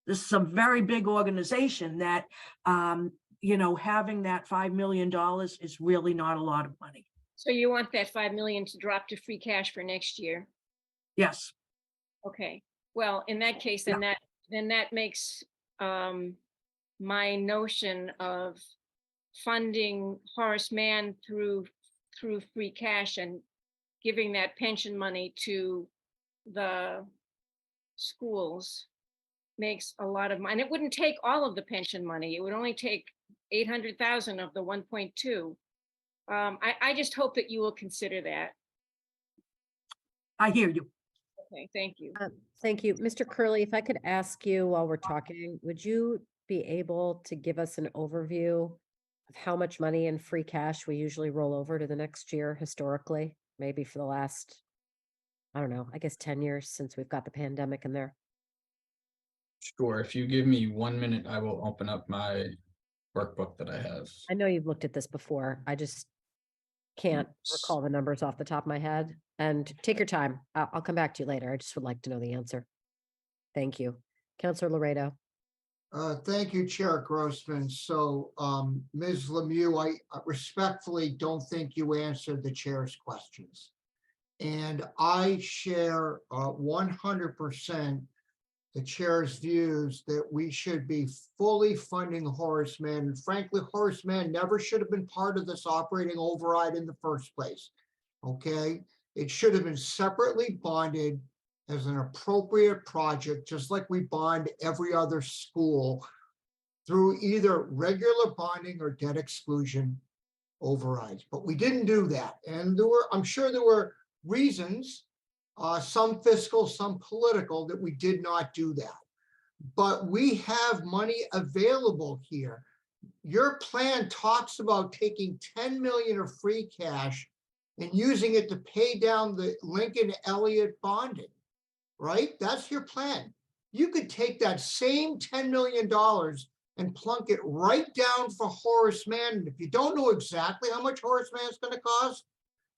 This is a very big organization that, having that $5 million is really not a lot of money. So you want that 5 million to drop to free cash for next year? Yes. Okay, well, in that case, then that makes my notion of funding Horace Mann through free cash and giving that pension money to the schools makes a lot of money. And it wouldn't take all of the pension money. It would only take 800,000 of the 1.2. I just hope that you will consider that. I hear you. Okay, thank you. Thank you. Mr. Curley, if I could ask you while we're talking, would you be able to give us an overview of how much money in free cash we usually roll over to the next year historically? Maybe for the last, I don't know, I guess 10 years since we've got the pandemic in there. Sure. If you give me 1 minute, I will open up my workbook that I have. I know you've looked at this before. I just can't recall the numbers off the top of my head. And take your time. I'll come back to you later. I just would like to know the answer. Thank you. Counselor Laredo. Thank you, Chair Grossman. So, Ms. Lemieux, I respectfully don't think you answered the chair's questions. And I share 100% the chair's views that we should be fully funding Horace Mann. And frankly, Horace Mann never should have been part of this operating override in the first place. Okay? It should have been separately bonded as an appropriate project, just like we bond every other school through either regular bonding or debt exclusion overrides. But we didn't do that. And I'm sure there were reasons, some fiscal, some political, that we did not do that. But we have money available here. Your plan talks about taking 10 million of free cash and using it to pay down the Lincoln Elliott bonding, right? That's your plan. You could take that same $10 million and plunk it right down for Horace Mann. And if you don't know exactly how much Horace Mann is going to cost,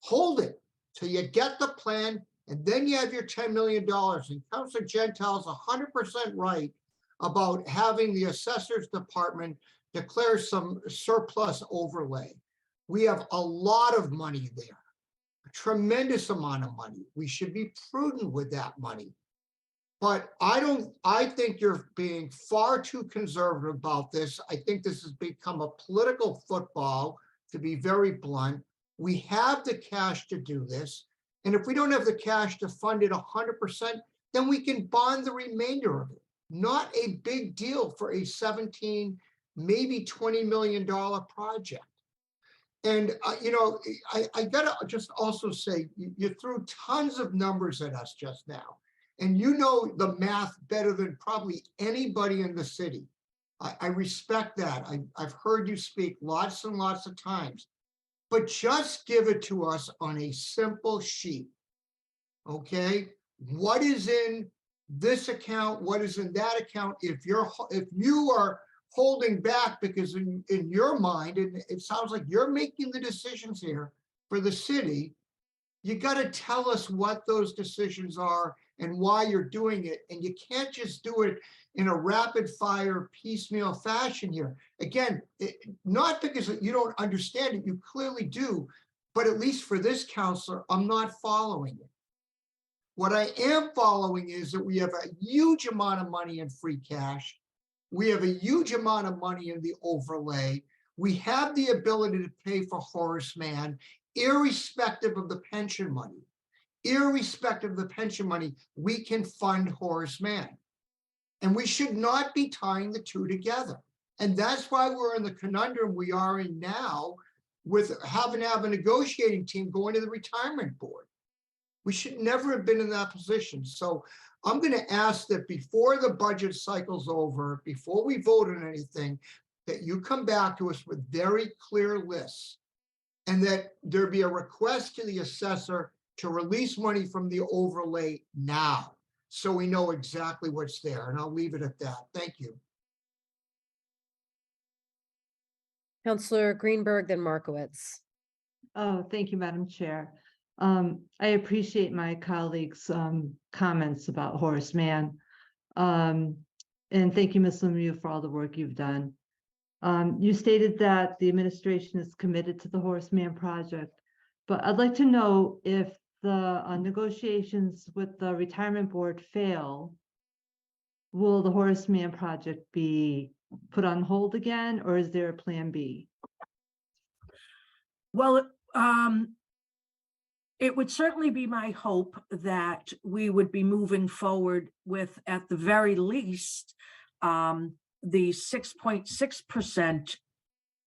hold it till you get the plan, and then you have your $10 million. And Councilor Gentile is 100% right about having the Assessor's Department declare some surplus overlay. We have a lot of money there. A tremendous amount of money. We should be prudent with that money. But I think you're being far too conservative about this. I think this has become a political football, to be very blunt. We have the cash to do this. And if we don't have the cash to fund it 100%, then we can bond the remainder of it. Not a big deal for a 17, maybe $20 million project. And, I gotta just also say, you threw tons of numbers at us just now. And you know the math better than probably anybody in the city. I respect that. I've heard you speak lots and lots of times. But just give it to us on a simple sheet, okay? What is in this account? What is in that account? If you are holding back because in your mind, and it sounds like you're making the decisions here for the city, you got to tell us what those decisions are and why you're doing it. And you can't just do it in a rapid fire piecemeal fashion here. Again, not because you don't understand it, you clearly do, but at least for this counselor, I'm not following it. What I am following is that we have a huge amount of money in free cash. We have a huge amount of money in the overlay. We have the ability to pay for Horace Mann, irrespective of the pension money. Irrespective of the pension money, we can fund Horace Mann. And we should not be tying the two together. And that's why we're in the conundrum we are in now with having to have a negotiating team going to the retirement board. We should never have been in that position. So I'm going to ask that before the budget cycle's over, before we vote on anything, that you come back to us with very clear lists, and that there be a request to the assessor to release money from the overlay now. so we know exactly what's there. And I'll leave it at that. Thank you. Counselor Greenberg, then Markowitz. Oh, thank you, Madam Chair. I appreciate my colleagues' comments about Horace Mann. And thank you, Ms. Lemieux, for all the work you've done. You stated that the administration is committed to the Horace Mann project, but I'd like to know if the negotiations with the retirement board fail, will the Horace Mann project be put on hold again, or is there a plan B? Well, it would certainly be my hope that we would be moving forward with, at the very least, the 6.6%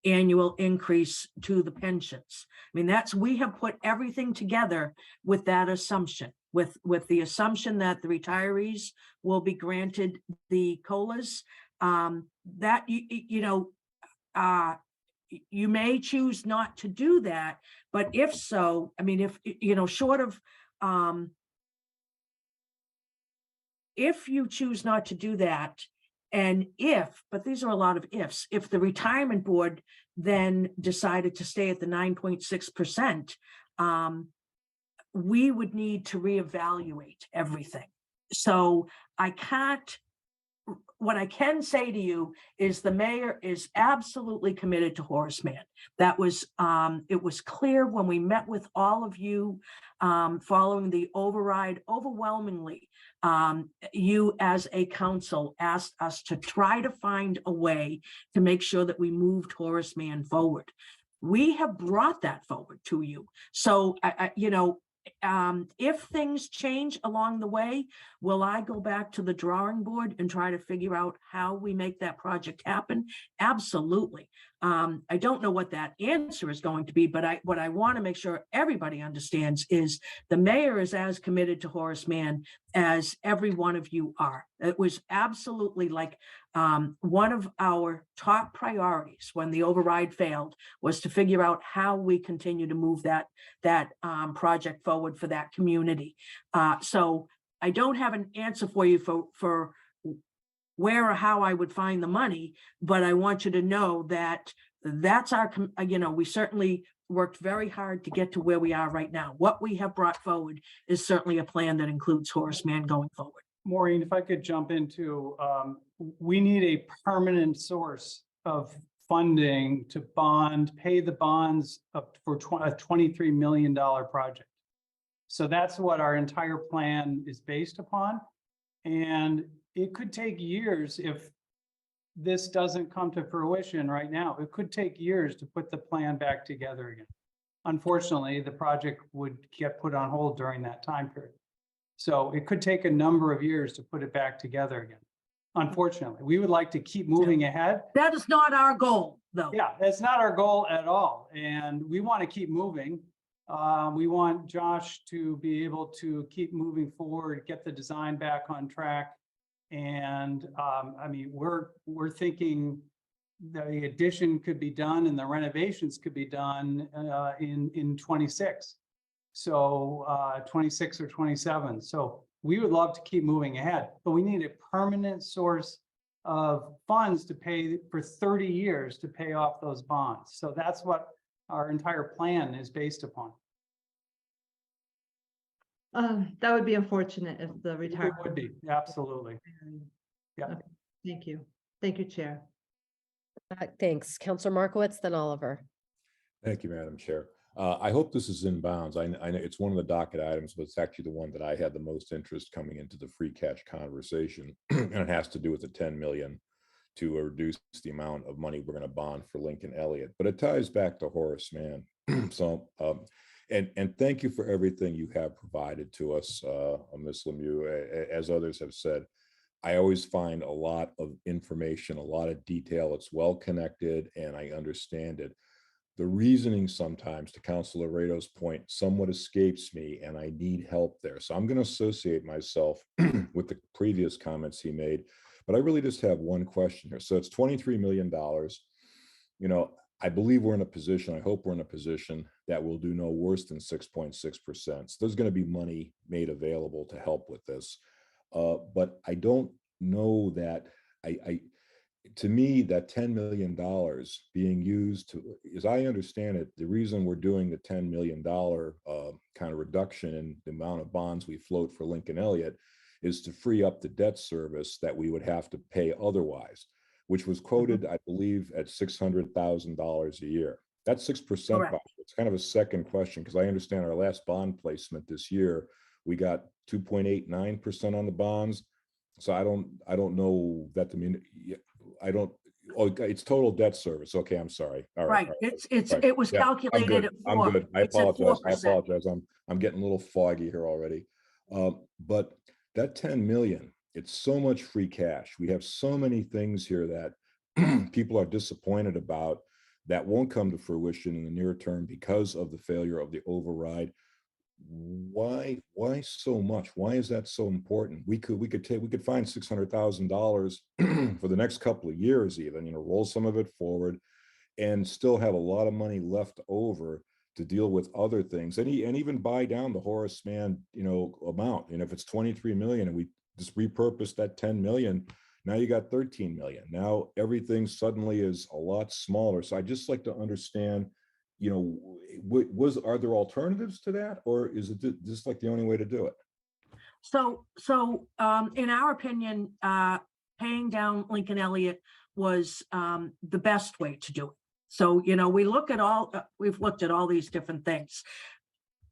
annual increase to the pensions. I mean, we have put everything together with that assumption, with the assumption that the retirees will be granted the COLAs. That, you may choose not to do that, but if so, I mean, short of, if you choose not to do that, and but these are a lot of ifs, if the retirement board then decided to stay at the 9.6%, we would need to reevaluate everything. So what I can say to you is the mayor is absolutely committed to Horace Mann. That was, it was clear when we met with all of you following the override. Overwhelmingly, you as a council asked us to try to find a way to make sure that we moved Horace Mann forward. We have brought that forward to you. So, if things change along the way, will I go back to the drawing board and try to figure out how we make that project happen? Absolutely. I don't know what that answer is going to be, but what I want to make sure everybody understands is the mayor is as committed to Horace Mann as every one of you are. It was absolutely like one of our top priorities when the override failed was to figure out how we continue to move that project forward for that community. So I don't have an answer for you for where or how I would find the money, but I want you to know that that's our, we certainly worked very hard to get to where we are right now. What we have brought forward is certainly a plan that includes Horace Mann going forward. Maureen, if I could jump into, we need a permanent source of funding to pay the bonds up for a $23 million project. So that's what our entire plan is based upon. And it could take years if this doesn't come to fruition right now. It could take years to put the plan back together again. Unfortunately, the project would get put on hold during that time period. So it could take a number of years to put it back together again. Unfortunately, we would like to keep moving ahead. That is not our goal, though. Yeah, that's not our goal at all. And we want to keep moving. We want Josh to be able to keep moving forward, get the design back on track. And I mean, we're thinking the addition could be done and the renovations could be done in 26. So 26 or 27. So we would love to keep moving ahead, but we need a permanent source of funds to pay for 30 years to pay off those bonds. So that's what our entire plan is based upon. That would be unfortunate if the It retirement. would be, absolutely. Yeah. Okay, thank you. Thank you, Chair. Thanks. Counselor Markowitz, then Oliver. Thank you, Madam Chair. I hope this is in bounds. I know it's one of the docket items, but it's actually the one that I had the most interest coming into the free cash conversation. And it has to do with the 10 million to reduce the amount of money we're going to bond for Lincoln Elliott. But it ties back to Horace Mann. So, and thank you for everything you have provided to us, Ms. Lemieux. As others have said, I always find a lot of information, a lot of detail. It's well connected and I understand it. The reasoning sometimes, to Councilor Rado's point, somewhat escapes me and I need help there. So I'm going to associate myself with the previous comments he made, but I really just have one question here. So it's $23 million. You know, I believe we're in a position, I hope we're in a position that will do no worse than 6.6%. So there's going to be money made available to help with this. But I don't know that to me, that $10 million being used to, as I understand it, the reason we're doing the $10 million kind of reduction in the amount of bonds we float for Lincoln Elliott is to free up the debt service that we would have to pay otherwise, which was quoted, I believe, at $600,000 a year. That's 6%. Correct. It's kind of a second question, because I understand our last bond placement this year, we got 2.89% on the bonds. So I don't know that I don't, oh, it's total debt service. Okay, I'm sorry. All right. Right, Right. it was Yeah, I'm calculated good. at I'm 4. good. I It's at apologize. I 4%. apologize. I'm getting a little foggy here already. But that 10 million, it's so much free cash. We have so many things here that people are disappointed about that won't come to fruition in the near term because of the failure of the override. Why so much? Why is that so important? We could find $600,000 for the next couple of years, even, roll some of it forward and still have a lot of money left over to deal with other things, and even buy down the Horace Mann amount. And if it's 23 million and we just repurpose that 10 million, now you got 13 million. Now everything suddenly is a lot smaller. So I just like to understand, are there alternatives to that, or is it just like the only way to do it? So in our opinion, paying down Lincoln Elliott was the best way to do it. So, we've looked at all these different things.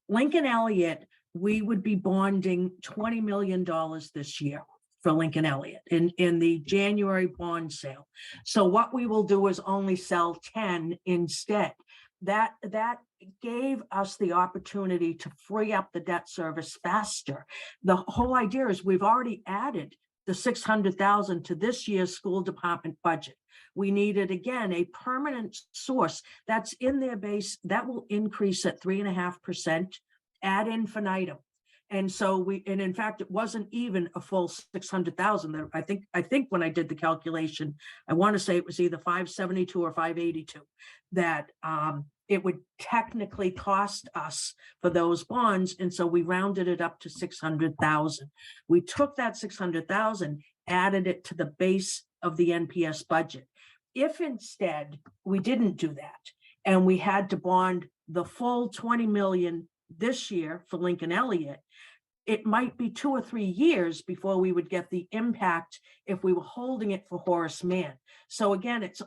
Lincoln Elliott, we would be bonding $20 million this year for Lincoln Elliott in the January bond sale. So what we will do is only sell 10 instead. That gave us the opportunity to free up the debt service faster. The whole idea is we've already added the $600,000 to this year's school department budget. We needed, again, a permanent source that's in their base that will increase at 3.5% ad infinitum. And so and in fact, it wasn't even a full 600,000. I think when I did the calculation, I want to say it was either 572 or 582 that it would technically cost us for those bonds. And so we rounded it up to 600,000. We took that 600,000, added it to the base of the NPS budget. If instead we didn't do that and we had to bond the full 20 million this year for Lincoln Elliott, it might be 2 or 3 years before we would get the impact if we were holding it for Horace Mann. So again, it's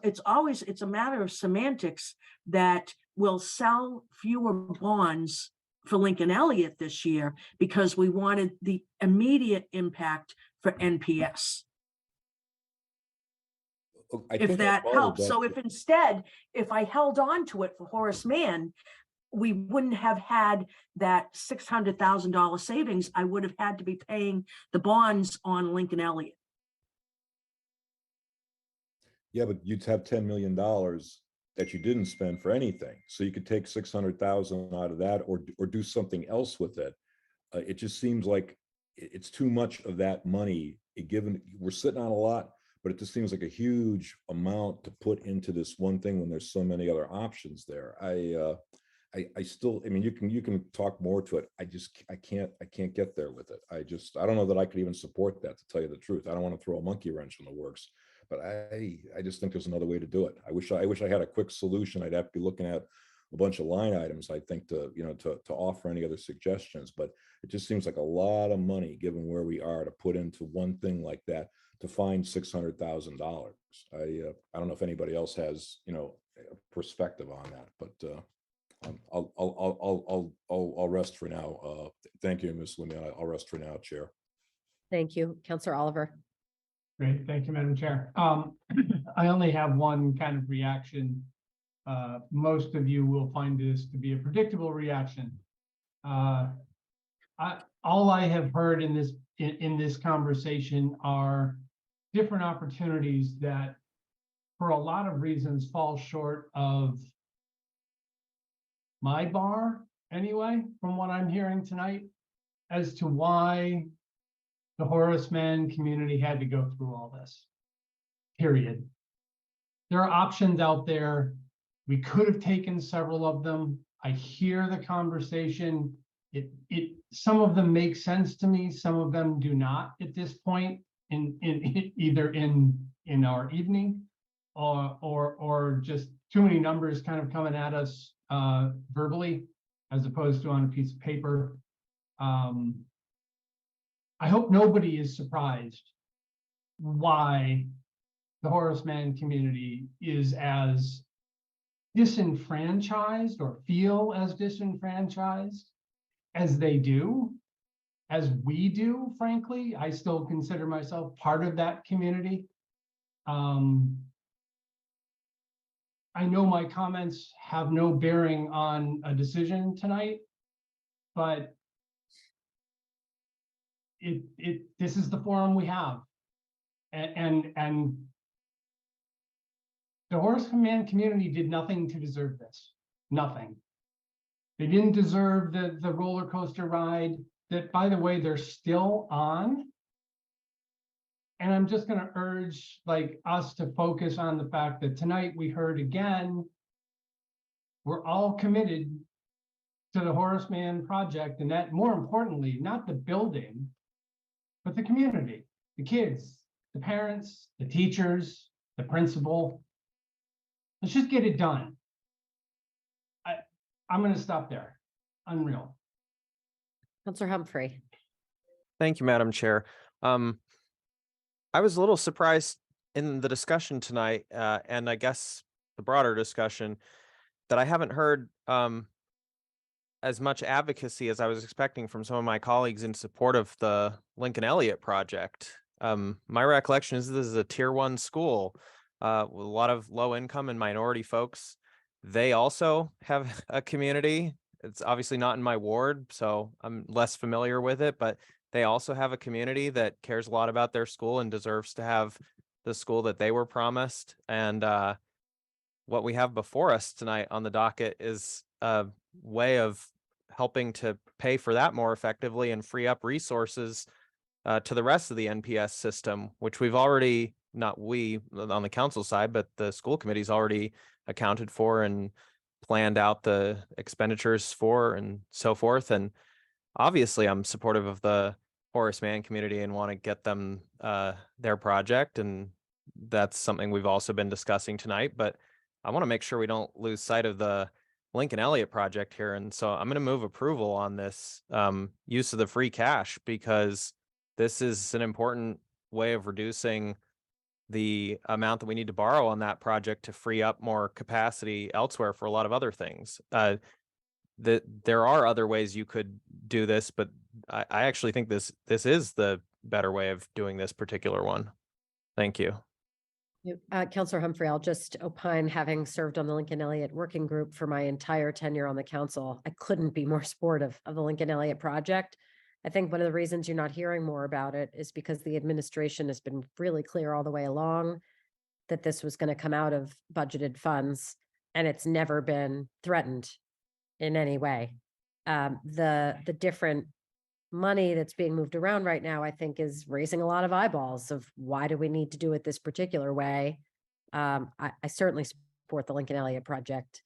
a matter of semantics that we'll sell fewer bonds for Lincoln Elliott this year because we wanted the immediate impact for NPS. If that helps. So if I held on to it for Horace Mann, we wouldn't have had that $600,000 savings. I would have had to be paying the bonds on Lincoln Elliott. Yeah, but you'd have $10 million that you didn't spend for anything. So you could take 600,000 out of that or do something else with it. It just seems like it's too much of that money, given we're sitting on a lot, but it just seems like a huge amount to put into this one thing when there's so many other options there. I still, I mean, you can talk more to it. I can't get there with it. I don't know that I could even support that, to tell you the truth. I don't want to throw a monkey wrench in the works, but I just think there's another way to do it. I wish I had a quick solution. I'd have to be looking at a bunch of line items, I think, to offer any other suggestions, but it just seems like a lot of money given where we are to put into one thing like that to find $600,000. I don't know if anybody else has, a perspective on that, but I'll rest for now. Thank you, Ms. Lemay. I'll rest for now, Chair. Thank you, Councillor Oliver. Great, thank you, Madam Chair. I only have one kind of reaction. Most of you will find this to be a predictable reaction. All I have heard in this conversation are different opportunities that, for a lot of reasons, fall short of my bar, anyway, from what I'm hearing tonight, as to why the Horace Mann community had to go through all this, period. There are options out there. We could have taken several of them. I hear the conversation, some of them make sense to me, some of them do not at this point in either in our evening or just too many numbers kind of coming at us verbally as opposed to on a piece of paper. I hope nobody is surprised why the Horace Mann community is as disenfranchised or feel as disenfranchised as they do, as we do, frankly. I still consider myself part of that community. I know my comments have no bearing on a decision tonight, but this is the forum we have. And the Horace Mann community did nothing to deserve this. Nothing. They didn't deserve the roller coaster ride that, by the way, they're still on. And I'm just going to urge us to focus on the fact that tonight we heard again, we're all committed to the Horace Mann project, and that, more importantly, not the building, but the community, the kids, the parents, the teachers, the principal. Let's just get it done. I'm going to stop there. Unreal. Counselor Humphrey. Thank you, Madam Chair. I was a little surprised in the discussion tonight, and I guess the broader discussion, that I haven't heard as much advocacy as I was expecting from some of my colleagues in support of the Lincoln Elliott project. My recollection is this is a tier 1 school with a lot of low income and minority folks. They also have a community. It's obviously not in my ward, so I'm less familiar with it, but they also have a community that cares a lot about their school and deserves to have the school that they were promised. And what we have before us tonight on the docket is a way of helping to pay for that more effectively and free up resources to the rest of the NPS system, which we've already, not we on the council side, but the school committee's already accounted for and planned out the expenditures for and so forth. And obviously I'm supportive of the Horace Mann community and want to get them their project. And that's something we've also been discussing tonight, but I want to make sure we don't lose sight of the Lincoln Elliott project here. And so I'm going to move approval on this use of the free cash, because this is an important way of reducing the amount that we need to borrow on that project to free up more capacity elsewhere for a lot of other things. There are other ways you could do this, but I actually think this is the better way of doing this particular one. Thank you. Counselor Humphrey, I'll just opine, having served on the Lincoln Elliott Working Group for my entire tenure on the council, I couldn't be more supportive of the Lincoln Elliott project. I think one of the reasons you're not hearing more about it is because the administration has been really clear all the way along that this was going to come out of budgeted funds, and it's never been threatened in any way. The different money that's being moved around right now, I think, is raising a lot of eyeballs of why do we need to do it this particular way. I certainly support the Lincoln Elliott project.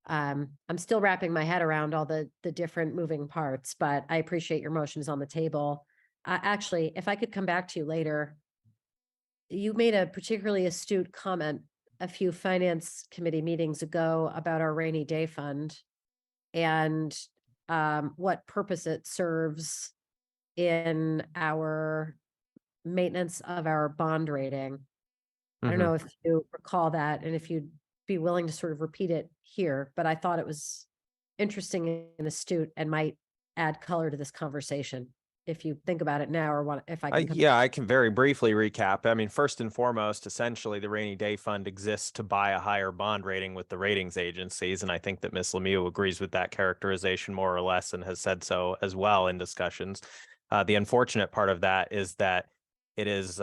I'm still wrapping my head around all the different moving parts, but I appreciate your motions on the table. Actually, if I could come back to you later, you made a particularly astute comment a few finance committee meetings ago about our rainy day fund and what purpose it serves in our maintenance of our bond rating. I don't know if you recall that, and if you'd be willing to sort of repeat it here, but I thought it was interesting and astute and might add color to this conversation. If you think about it now, or if I can. Yeah, I can very briefly recap. I mean, first and foremost, essentially, the rainy day fund exists to buy a higher bond rating with the ratings agencies. And I think that Ms. Lemieux agrees with that characterization more or less and has said so as well in discussions. The unfortunate part of that is that it is,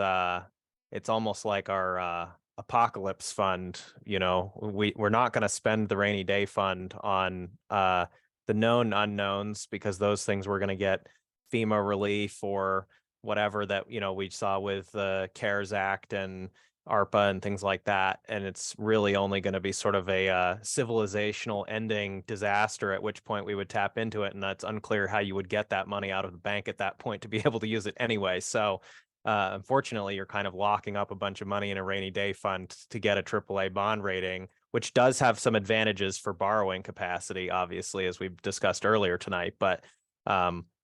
it's almost like our apocalypse fund. You know, we're not going to spend the rainy day fund on the known unknowns, because those things we're going to get FEMA relief or whatever that, you know, we saw with the CARES Act and ARPA and things like that. And it's really only going to be sort of a civilizational ending disaster, at which point we would tap into it. And that's unclear how you would get that money out of the bank at that point to be able to use it anyway. So unfortunately, you're kind of locking up a bunch of money in a rainy day fund to get a AAA bond rating, which does have some advantages for borrowing capacity, obviously, as we've discussed earlier tonight. But,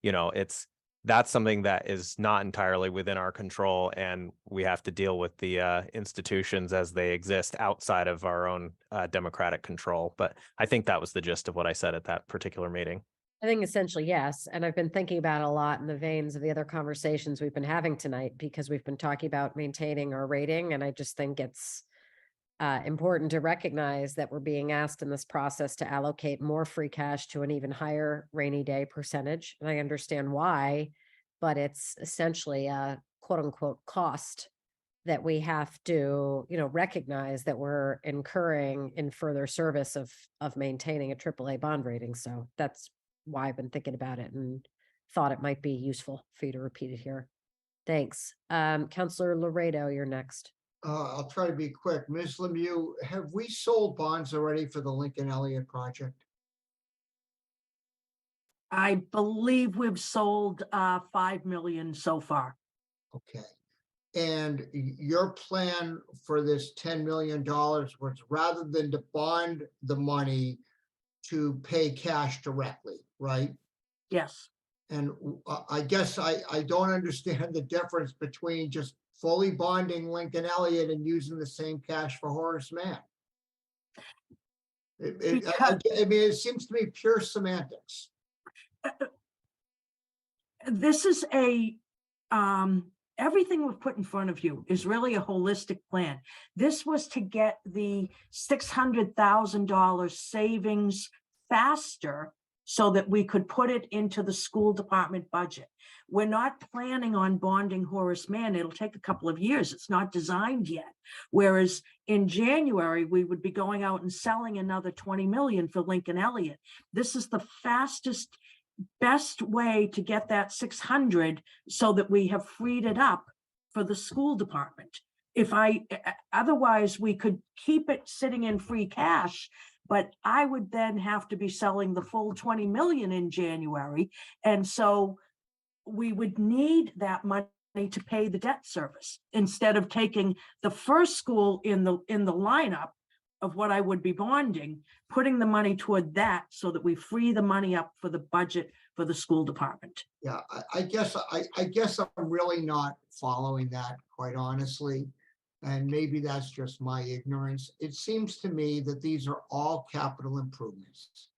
you know, that's something that is not entirely within our control, and we have to deal with the institutions as they exist outside of our own democratic control. But I think that was the gist of what I said at that particular meeting. I think essentially, yes. And I've been thinking about it a lot in the veins of the other conversations we've been having tonight, because we've been talking about maintaining our rating. And I just think it's important to recognize that we're being asked in this process to allocate more free cash to an even higher rainy day percentage. And I understand why, but it's essentially a quote unquote cost that we have to, you know, recognize that we're incurring in further service of maintaining a AAA bond rating. So that's why I've been thinking about it and thought it might be useful for you to repeat it here. Thanks. Councillor Laredo, you're next. I'll try to be quick. Ms. Lemieux, have we sold bonds already for the Lincoln Elliott project? I believe we've sold 5 million so far. Okay. And your plan for this $10 million was, rather than to bond the money, to pay cash directly, right? Yes. And I guess I don't understand the difference between just fully bonding Lincoln Elliott and using the same cash for Horace Mann. I mean, it seems to me pure semantics. This is everything we've put in front of you is really a holistic plan. This was to get the $600,000 savings faster so that we could put it into the school department budget. We're not planning on bonding Horace Mann. It'll take a couple of years. It's not designed yet. Whereas in January, we would be going out and selling another 20 million for Lincoln Elliott. This is the fastest, best way to get that 600 so that we have freed it up for the school department. Otherwise we could keep it sitting in free cash, but I would then have to be selling the full 20 million in January. And so we would need that money to pay the debt service instead of taking the first school in the lineup of what I would be bonding, putting the money toward that so that we free the money up for the budget for the school department. Yeah, I guess I'm really not following that, quite honestly. And maybe that's just my ignorance. It seems to me that these are all capital improvements.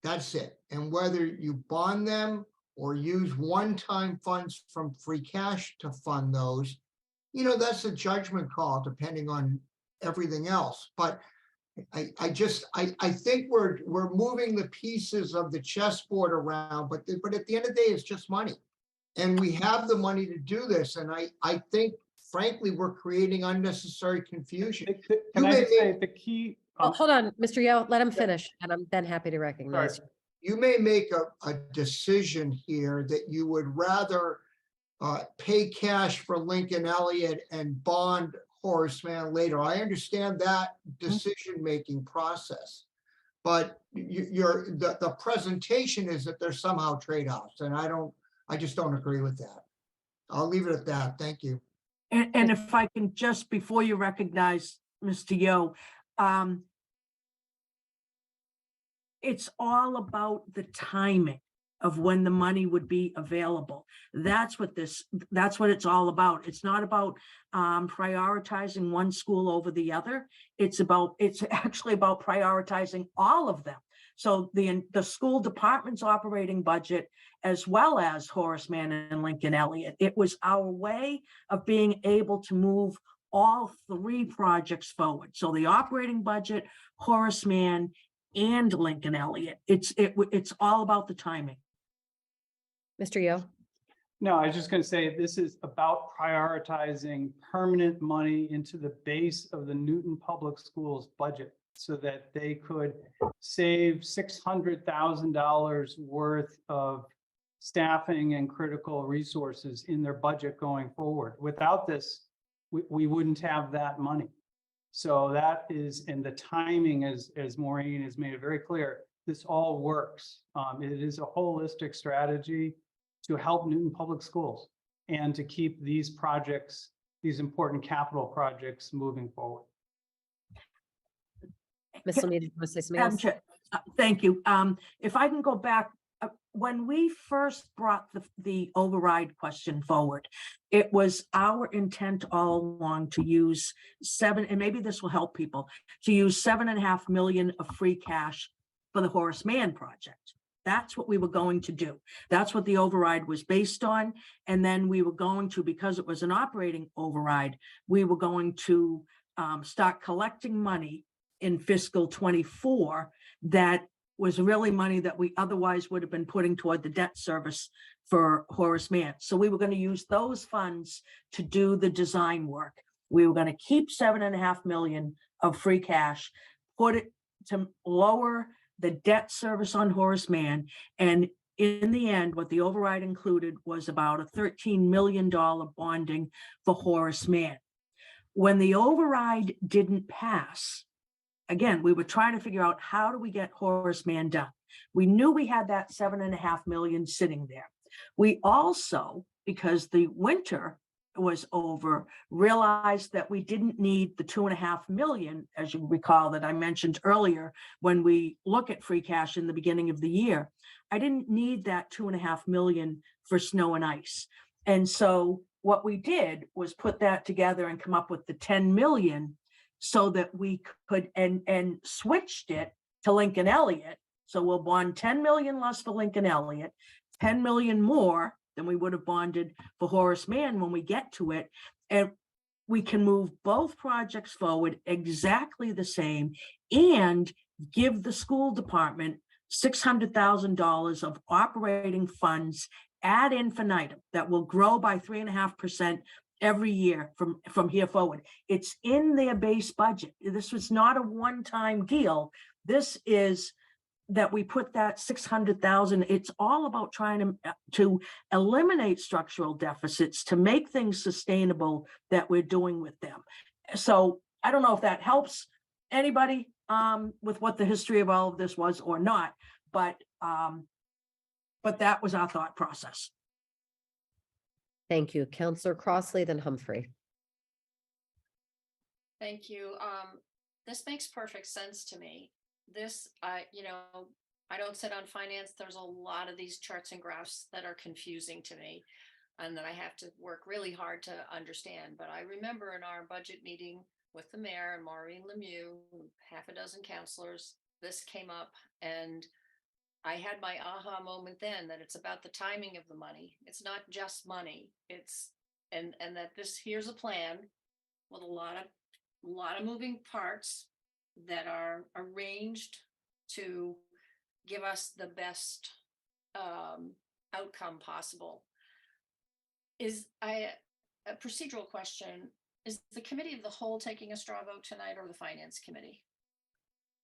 That's it. And whether you bond them or use one-time funds from free cash to fund those, you know, that's a judgment call depending on everything else. But I think we're moving the pieces of the chessboard around, but at the end of the day, it's just money. And we have the money to do this. And I think, frankly, we're creating unnecessary confusion. Can I say the key? Oh, hold on, Mr. Yo, let him finish, and I'm then happy to recognize you. You may make a decision here that you would rather pay cash for Lincoln Elliott and bond Horace Mann later. I understand that decision-making process, but the presentation is that there's somehow trade-offs, and I just don't agree with that. I'll leave it at that. Thank you. And if I can just, before you recognize Mr. Yo, it's all about the timing of when the money would be available. That's what it's all about. It's not about prioritizing one school over the other. It's actually about prioritizing all of them. So the school department's operating budget, as well as Horace Mann and Lincoln Elliott, it was our way of being able to move all three projects forward. So the operating budget, Horace Mann, and Lincoln Elliott. It's all about the timing. Mr. Yo. No, I was just going to say this is about prioritizing permanent money into the base of the Newton Public Schools budget so that they could save $600,000 worth of staffing and critical resources in their budget going forward. Without this, we wouldn't have that money. So that is, and the timing, as Maureen has made it very clear, this all works. It is a holistic strategy to help Newton Public Schools and to keep these projects, these important capital projects moving forward. Ms. Lemay, you want to say something Madam else? Chair, thank you. If I can go back, when we first brought the override question forward, it was our intent all along to use and maybe this will help people, to use $7.5 million of free cash for the Horace Mann project. That's what we were going to do. That's what the override was based on. And then we were going to, because it was an operating override, we were going to start collecting money in fiscal 24 that was really money that we otherwise would have been putting toward the debt service for Horace Mann. So we were going to use those funds to do the design work. We were going to keep $7.5 million of free cash, put it to lower the debt service on Horace Mann. And in the end, what the override included was about a $13 million bonding for Horace Mann. When the override didn't pass, again, we were trying to figure out how do we get Horace Mann done. We knew we had that $7.5 million sitting there. We also, because the winter was over, realized that we didn't need the $2.5 million, as you recall that I mentioned earlier, when we look at free cash in the beginning of the year. I didn't need that $2.5 million for snow and ice. And so what we did was put that together and come up with the 10 million so that we could, and switched it to Lincoln Elliott. So we'll bond 10 million less for Lincoln Elliott, 10 million more than we would have bonded for Horace Mann when we get to it. And we can move both projects forward exactly the same and give the school department $600,000 of operating funds ad infinitum that will grow by 3.5% every year from here forward. It's in their base budget. This was not a one-time deal. This is that we put that 600,000. It's all about trying to eliminate structural deficits, to make things sustainable that we're doing with them. So I don't know if that helps anybody with what the history of all of this was or not, but that was our thought process. Thank you. Counselor Crossley, then Humphrey. Thank you. This makes perfect sense to me. This, I don't sit on finance. There's a lot of these charts and graphs that are confusing to me and that I have to work really hard to understand. But I remember in our budget meeting with the mayor and Maureen Lemieux, half a dozen counselors, this came up, and I had my aha moment then that it's about the timing of the money. It's not just money. It's and that here's a plan with a lot of moving parts that are arranged to give us the best outcome possible. A procedural question, is the committee of the whole taking a straw vote tonight, or the finance committee?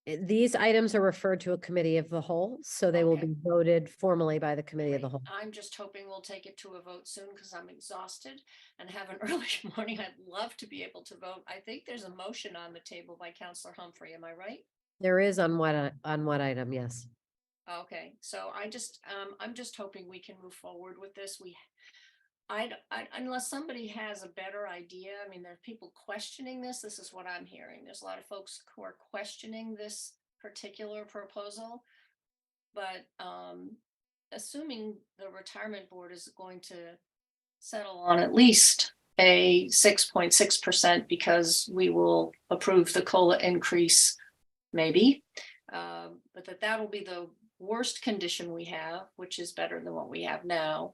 These items are referred to a committee of the whole, so they will Okay. be voted formally by the committee of the whole. I'm just hoping we'll take it to a vote soon because I'm exhausted and have an early morning. I'd love to be able to vote. I think there's a motion on the table by Counselor Humphrey. Am I right? There is on what item, yes. Okay, so I'm just hoping we can move forward with this. Unless somebody has a better idea. I mean, there are people questioning this. This is what I'm hearing. There's a lot of folks who are questioning this particular proposal. But assuming the retirement board is going to settle on at least a 6.6% because we will approve the COLA increase, maybe, but that will be the worst condition we have, which is better than what we have now,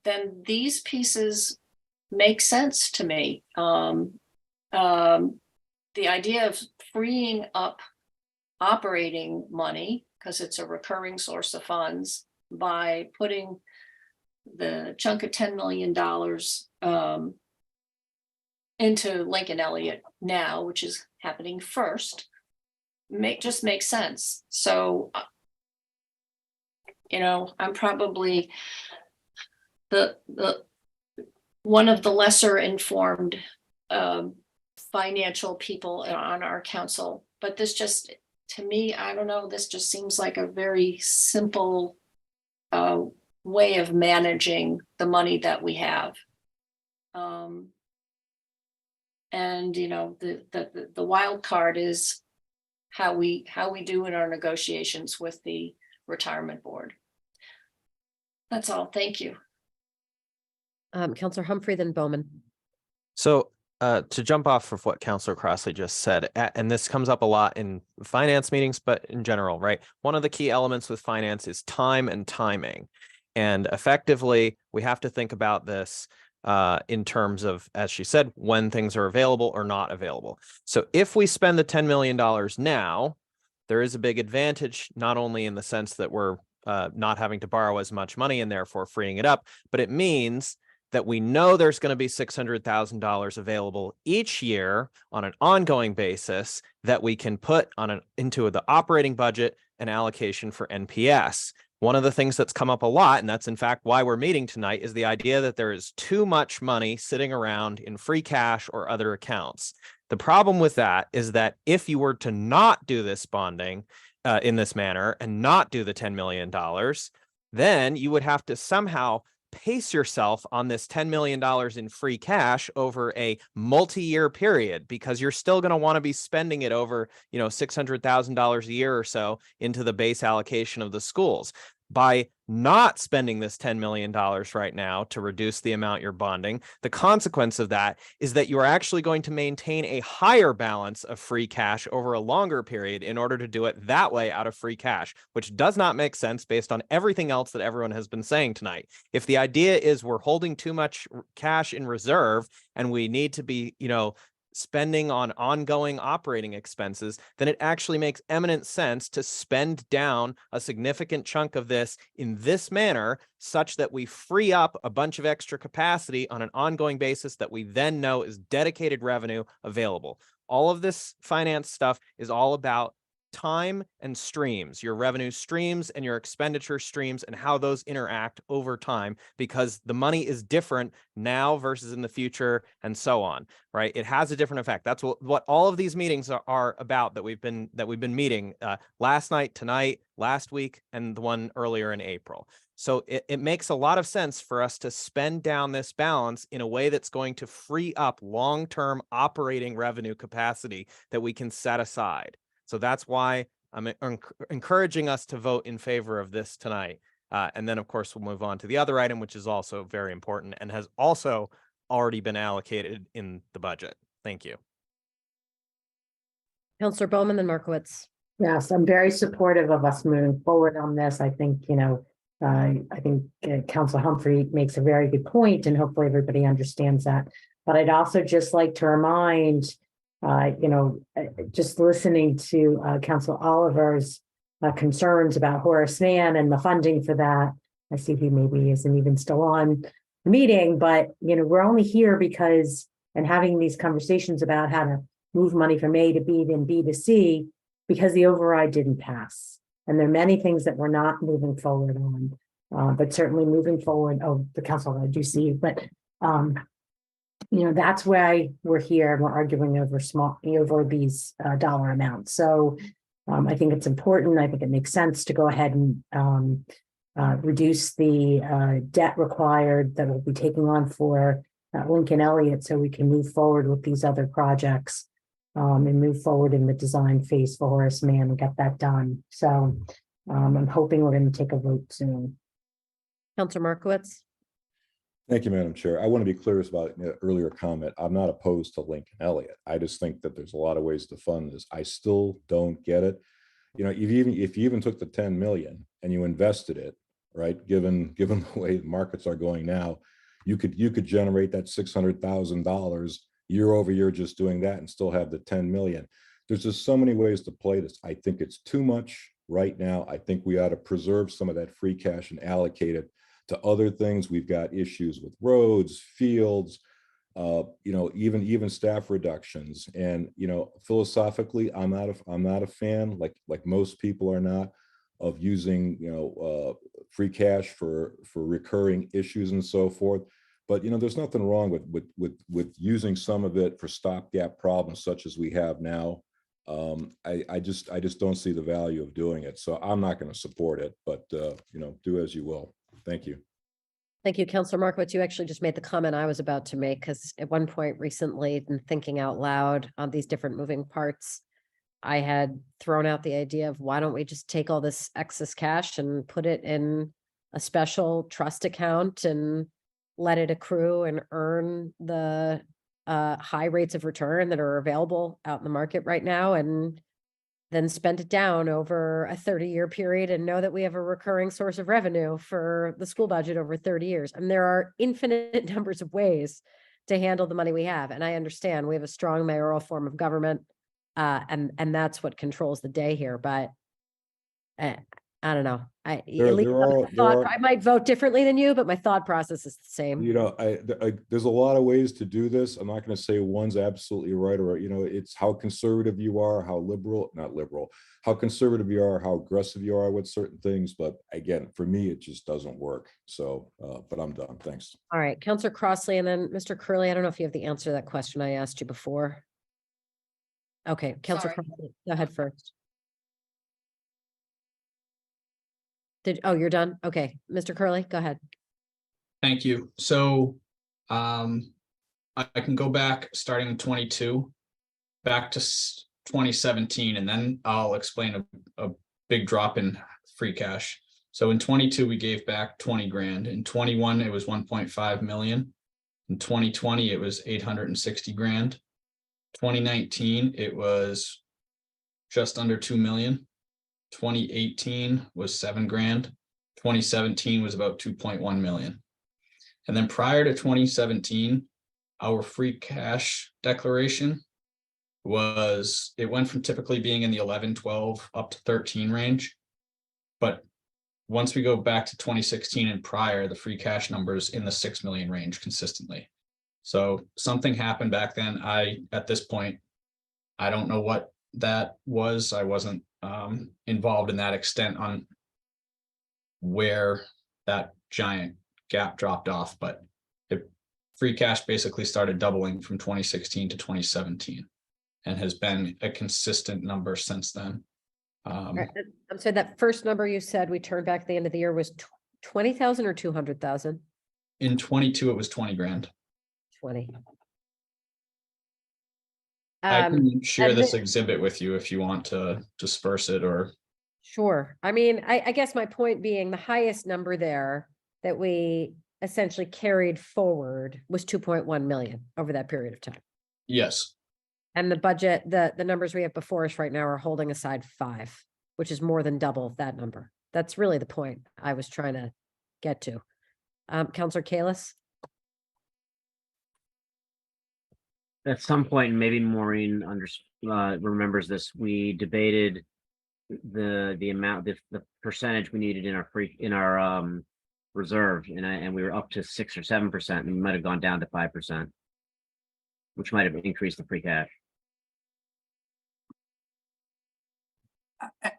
then these pieces make sense to me. The idea of freeing up operating money, because it's a recurring source of funds, by putting the chunk of $10 million into Lincoln Elliott now, which is happening first, just makes sense. So, I'm probably the one of the lesser informed financial people on our council, but this just, to me, I don't know, this just seems like a very simple way of managing the money that we have. And you know, the wild card is how we do in our negotiations with the retirement board. That's all. Thank you. Counselor Humphrey, then Bowman. So to jump off of what Counselor Crossley just said, and this comes up a lot in finance meetings, but in general, right? One of the key elements with finance is time and timing. And effectively, we have to think about this in terms of, as she said, when things are available or not available. So if we spend the $10 million now, there is a big advantage, not only in the sense that we're not having to borrow as much money and therefore freeing it up, but it means that we know there's going to be $600,000 available each year on an ongoing basis that we can put on into the operating budget and allocation for NPS. One of the things that's come up a lot, and that's in fact why we're meeting tonight, is the idea that there is too much money sitting around in free cash or other accounts. The problem with that is that if you were to not do this bonding in this manner and not do the $10 million, then you would have to somehow pace yourself on this $10 million in free cash over a multi-year period, because you're still going to want to be spending it over, you know, $600,000 a year or so into the base allocation of the schools. By not spending this $10 million right now to reduce the amount you're bonding, the consequence of that is that you are actually going to maintain a higher balance of free cash over a longer period in order to do it that way out of free cash, which does not make sense based on everything else that everyone has been saying tonight. If the idea is we're holding too much cash in reserve and we need to be, you know, spending on ongoing operating expenses, then it actually makes eminent sense to spend down a significant chunk of this in this manner, such that we free up a bunch of extra capacity on an ongoing basis that we then know is dedicated revenue available. All of this finance stuff is all about time and streams, your revenue streams and your expenditure streams, and how those interact over time, because the money is different now versus in the future and so on, right? It has a different effect. That's what all of these meetings are about that we've been meeting last night, tonight, last week, and the one earlier in April. So it makes a lot of sense for us to spend down this balance in a way that's going to free up long-term operating revenue capacity that we can set aside. So that's why I'm encouraging us to vote in favor of this tonight. And then, of course, we'll move on to the other item, which is also very important and has also already been allocated in the budget. Thank you. Counselor Bowman, then Markowitz. Yes, I'm very supportive of us moving forward on this. I think, you know, I think Councilor Humphrey makes a very good point, and hopefully everybody understands that. But I'd also just like to remind you know, just listening to Councilor Oliver's concerns about Horace Mann and the funding for that. I see he maybe isn't even still on the meeting, but, you know, we're only here because, and having these conversations about how to move money from A to B, then B to C, because the override didn't pass. And there are many things that we're not moving forward on, but certainly moving forward. Oh, the council, I do see you, but you know, that's why we're here and we're arguing over these dollar amounts. So I think it's important. I think it makes sense to go ahead and reduce the debt required that we'll be taking on for Lincoln Elliott, so we can move forward with these other projects and move forward in the design phase for Horace Mann and get that done. So I'm hoping we're going to take a vote soon. Counselor Markowitz. Thank you, Madam Chair. I want to be clear about an earlier comment. I'm not opposed to Lincoln Elliott. I just think that there's a lot of ways to fund this. I still don't get it. You know, if you even took the 10 million and you invested it, right, given the way markets are going now, you could generate that $600,000 year over year just doing that and still have the 10 million. There's just so many ways to play this. I think it's too much right now. I think we ought to preserve some of that free cash and allocate it to other things. We've got issues with roads, fields, you know, even staff reductions. And, you know, philosophically, I'm not a fan, like most people are not, of using, you know, free cash for recurring issues and so forth. But, you know, there's nothing wrong with using some of it for stopgap problems such as we have now. I just don't see the value of doing it. So I'm not going to support it, but, you know, do as you will. Thank you. Thank you, Councilor Markowitz. You actually just made the comment I was about to make, because at one point recently, in thinking out loud on these different moving parts, I had thrown out the idea of why don't we just take all this excess cash and put it in a special trust account and let it accrue and earn the high rates of return that are available out in the market right now, and then spend it down over a 30-year period and know that we have a recurring source of revenue for the school budget over 30 years. And there are infinite numbers of ways to handle the money we have. And I understand we have a strong mayoral form of government, and that's what controls the day here. But I don't know. I might vote differently than you, but my thought process is the same. You know, there's a lot of ways to do this. I'm not going to say one's absolutely right, or, you know, it's how conservative you are, how how conservative you are, how aggressive you are with certain things. But again, for me, it just doesn't work. So, but I'm done. Thanks. All right, Councilor Crossley, and then Mr. Curley. I don't know if you have the answer to that question I asked you before. Okay, Councilor Sorry. Crossley, go ahead first. You're done? Okay, Mr. Curley, go ahead. Thank you. So I can go back starting in 22, back to 2017, and then I'll explain a big drop in free cash. So in 22, we gave back 20 grand. In 21, it was 1.5 million. In 2020, it was 860 grand. 2019, it was just under 2 million. 2018 was 7 grand. 2017 was about 2.1 million. And then prior to 2017, our free cash declaration it went from typically being in the 11, 12 up to 13 range. But once we go back to 2016 and prior, the free cash numbers in the 6 million range consistently. So something happened back then. At this point, I don't know what that was. I wasn't involved in that extent on where that giant gap dropped off, but free cash basically started doubling from 2016 to 2017 and has been a consistent number since then. I'm sorry, that first number you said we turned back at the end of the year was 20,000 or 200,000? In 22, it was 20 grand. 20. I can share this exhibit with you if you want to disperse it or. Sure. I mean, I guess my point being the highest number there that we essentially carried forward was 2.1 million over that period of time. Yes. And the budget, the numbers we have before us right now are holding aside 5, which is more than double that number. That's really the point I was trying to get to. Councilor Kalis? At some point, and maybe Maureen remembers this, we debated the amount, the percentage we needed in our reserve, and we were up to 6 or 7%, and we might have gone down to 5%, which might have increased the free cash.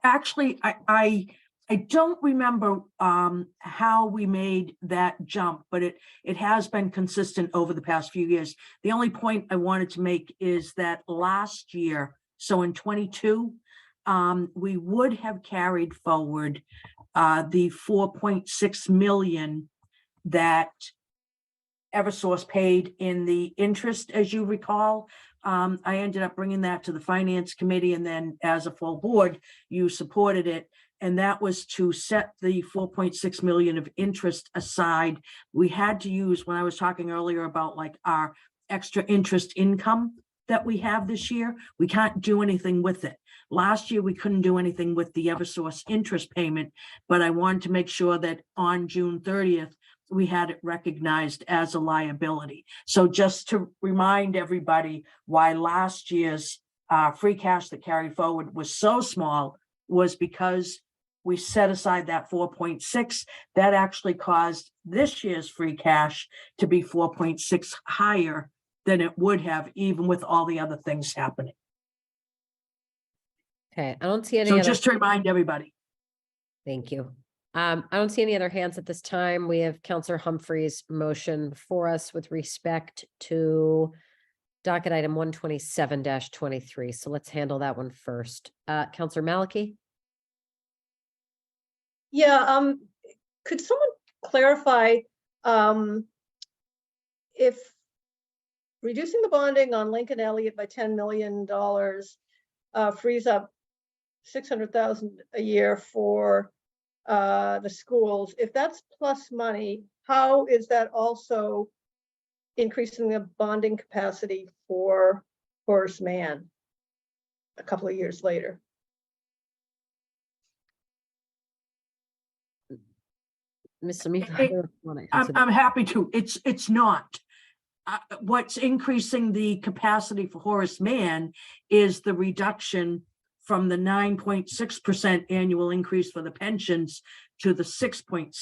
Actually, I don't remember how we made that jump, but it has been consistent over the past few years. The only point I wanted to make is that last year, so in 22, we would have carried forward the 4.6 million that Eversource paid in the interest, as you recall. I ended up bringing that to the finance committee, and then as a full board, you supported it. And that was to set the 4.6 million of interest aside. We had to use, when I was talking earlier about like our extra interest income that we have this year, we can't do anything with it. Last year, we couldn't do anything with the Eversource interest payment, but I wanted to make sure that on June 30th, we had it recognized as a liability. So just to remind everybody why last year's free cash that carried forward was so small was because we set aside that 4.6. That actually caused this year's free cash to be 4.6 higher than it would have, even with all the other things happening. Okay, I don't see any So other. just to remind everybody. Thank you. I don't see any other hands at this time. We have Counselor Humphrey's motion for us with respect to docket item 127-23. So let's handle that one first. Counselor Maliki? Yeah, could someone clarify, if reducing the bonding on Lincoln Elliott by $10 million frees up 600,000 a year for the schools, if that's plus money, how is that also increasing the bonding capacity for Horace Mann a couple of years later? Ms. Lemieux, Hey, I don't wanna I'm, answer that. I'm happy to. It's not. What's increasing the capacity for Horace Mann is the reduction from the 9.6% annual increase for the pensions to the 6.6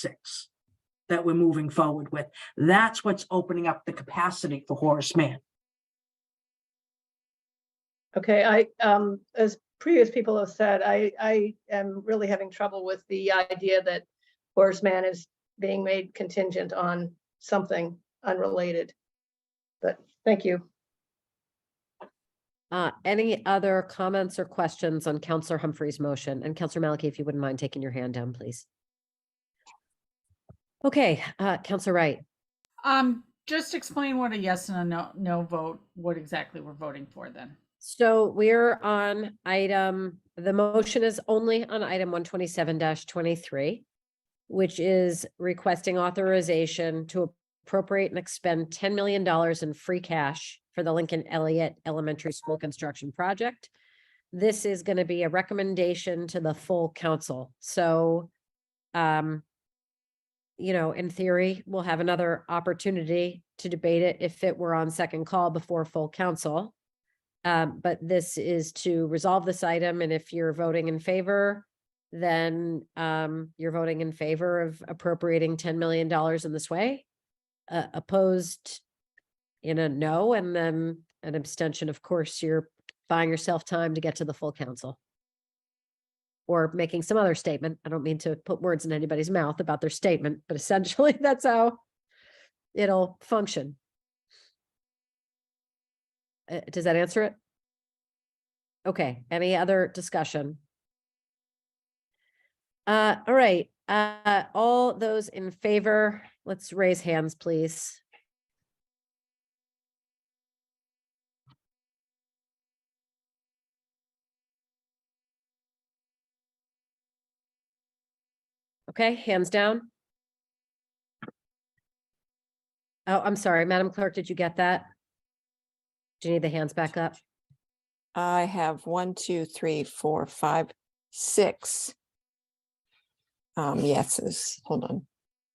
that we're moving forward with. That's what's opening up the capacity for Horace Mann. Okay, as previous people have said, I am really having trouble with the idea that Horace Mann is being made contingent on something unrelated. But thank you. Any other comments or questions on Counselor Humphrey's motion? And Counselor Maliki, if you wouldn't mind taking your hand down, please. Okay, Counselor Wright. Just explain what a yes and a no vote, what exactly we're voting for then. So we're on the motion is only on item 127-23, which is requesting authorization to appropriate and expend $10 million in free cash for the Lincoln Elliott Elementary School construction project. This is going to be a recommendation to the full council. So, in theory, we'll have another opportunity to debate it if it were on second call before full council. But this is to resolve this item. And if you're voting in favor, then you're voting in favor of appropriating $10 million in this way. Opposed in a no, and then an abstention. Of course, you're buying yourself time to get to the full council. Or making some other statement. I don't mean to put words in anybody's mouth about their statement, but essentially that's how it'll function. Does that answer it? Okay, any other discussion? All right, all those in favor, let's raise hands, please. Okay, hands down. Oh, I'm sorry, Madam Clerk, did you get that? Do you need the hands back up? I have 1, 2, 3, 4, 5, 6. Yeses. Hold on.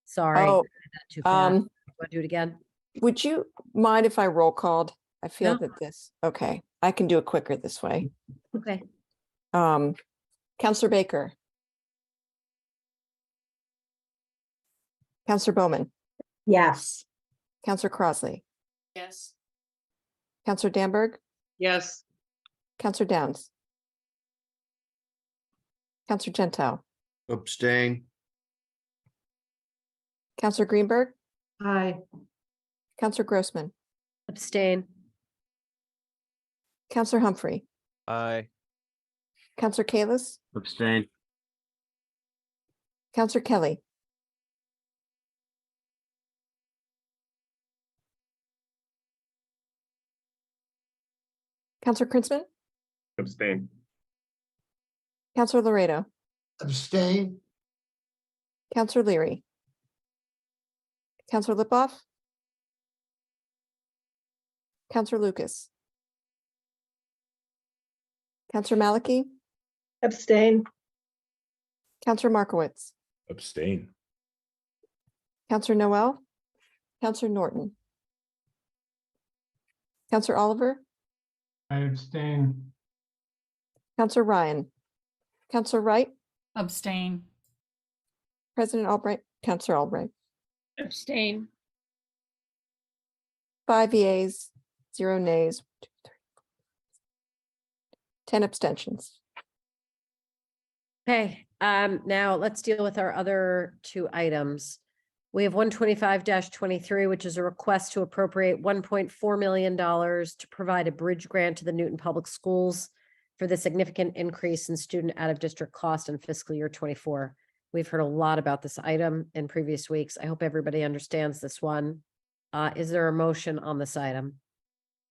Sorry. Oh, I did that too fast. Want to do it again? Would you mind if I roll called? I feel No. that this, okay, I can do it quicker this way. Okay. Counselor Baker. Counselor Bowman. Yes. Counselor Crossley. Yes. Counselor Danberg. Yes. Counselor Downs. Counselor Gentile. Abstain. Counselor Greenberg. Aye. Counselor Grossman. Abstain. Counselor Humphrey. Aye. Counselor Kalis. Abstain. Counselor Kelly. Counselor Krinsman. Abstain. Counselor Laredo. Abstain. Counselor Leary. Counselor Lipoff. Counselor Lucas. Counselor Maliki. Abstain. Counselor Markowitz. Abstain. Counselor Noel. Counselor Norton. Counselor Oliver. I abstain. Counselor Ryan. Counselor Wright. Abstain. President Albright. Counselor Albright. Abstain. 5 yeas, 0 nays. 10 abstentions. Okay, Now let's deal with our other two items. We have 125-23, which is a request to appropriate $1.4 million to provide a bridge grant to the Newton Public Schools for the significant increase in student out-of-district cost in fiscal year 24. We've heard a lot about this item in previous weeks. I hope everybody understands this one. Is there a motion on this item?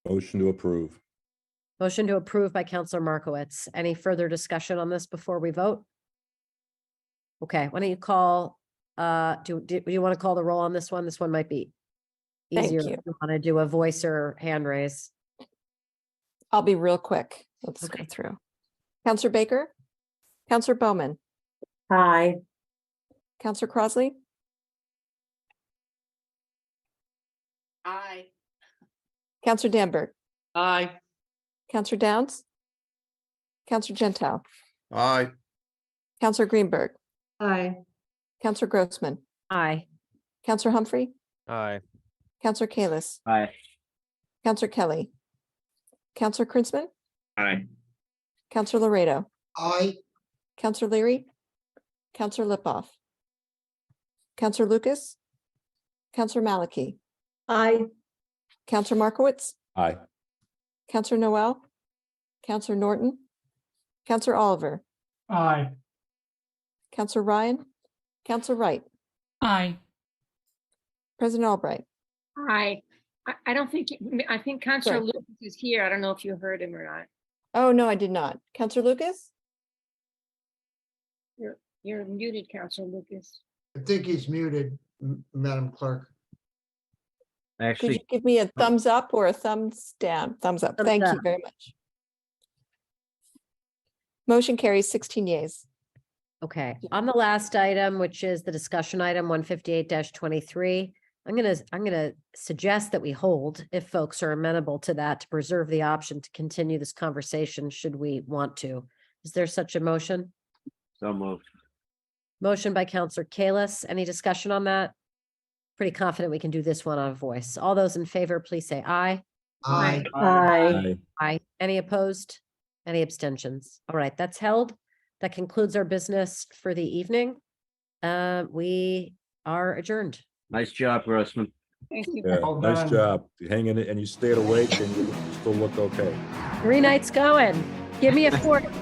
Motion to approve. Motion to approve by Counselor Markowitz. Any further discussion on this before we vote? Okay, why don't you call, do you want to call the roll on this one? This one might be Thank easier. you. If you want to do a voice or hand raise. I'll be real quick. Let's go through. Counselor Baker, Counselor Bowman, Aye. Counselor Crossley, Aye. Counselor Danberg, Aye. Counselor Downs, Counselor Gentile, Aye. Counselor Greenberg, Aye. Counselor Grossman, Aye. Counselor Humphrey, Aye. Counselor Kalis, Aye. Counselor Kelly, Counselor Krinsman, Aye. Counselor Laredo, Aye. Counselor Leary, Counselor Lipoff, Counselor Lucas, Counselor Maliki, Aye. Counselor Markowitz, Aye. Counselor Noel, Counselor Norton, Counselor Oliver, Aye. Counselor Ryan, Counselor Wright, Aye. President Albright. Aye. I don't think, I think Counselor Lucas is here. I don't know if you heard him or not. Oh, no, I did not. Counselor Lucas? You're muted, Counselor Lucas. I think he's muted, Madam Clerk. Could you Actually, give me a thumbs up or a thumbs down? Thumbs up. Thumbs Thank you up. very much. Motion carries 16 yeas. Okay, on the last item, which is the discussion item 158-23, I'm gonna suggest that we hold, if folks are amenable to that, to preserve the option to continue this conversation should we want to. Is there such a motion? so moved. Motion by Counselor Kalis. Any discussion on that? Pretty confident we can do this one on voice. All those in favor, please say aye. Aye. Aye. Aye. Any opposed? Any abstentions? All right, that's held. That concludes our business for the evening. We are adjourned. Nice job, Grossman. Thank you. Yeah, Well nice done. job. Hanging it and you stayed awake and you still look okay. 3 nights going. Give me a 4th.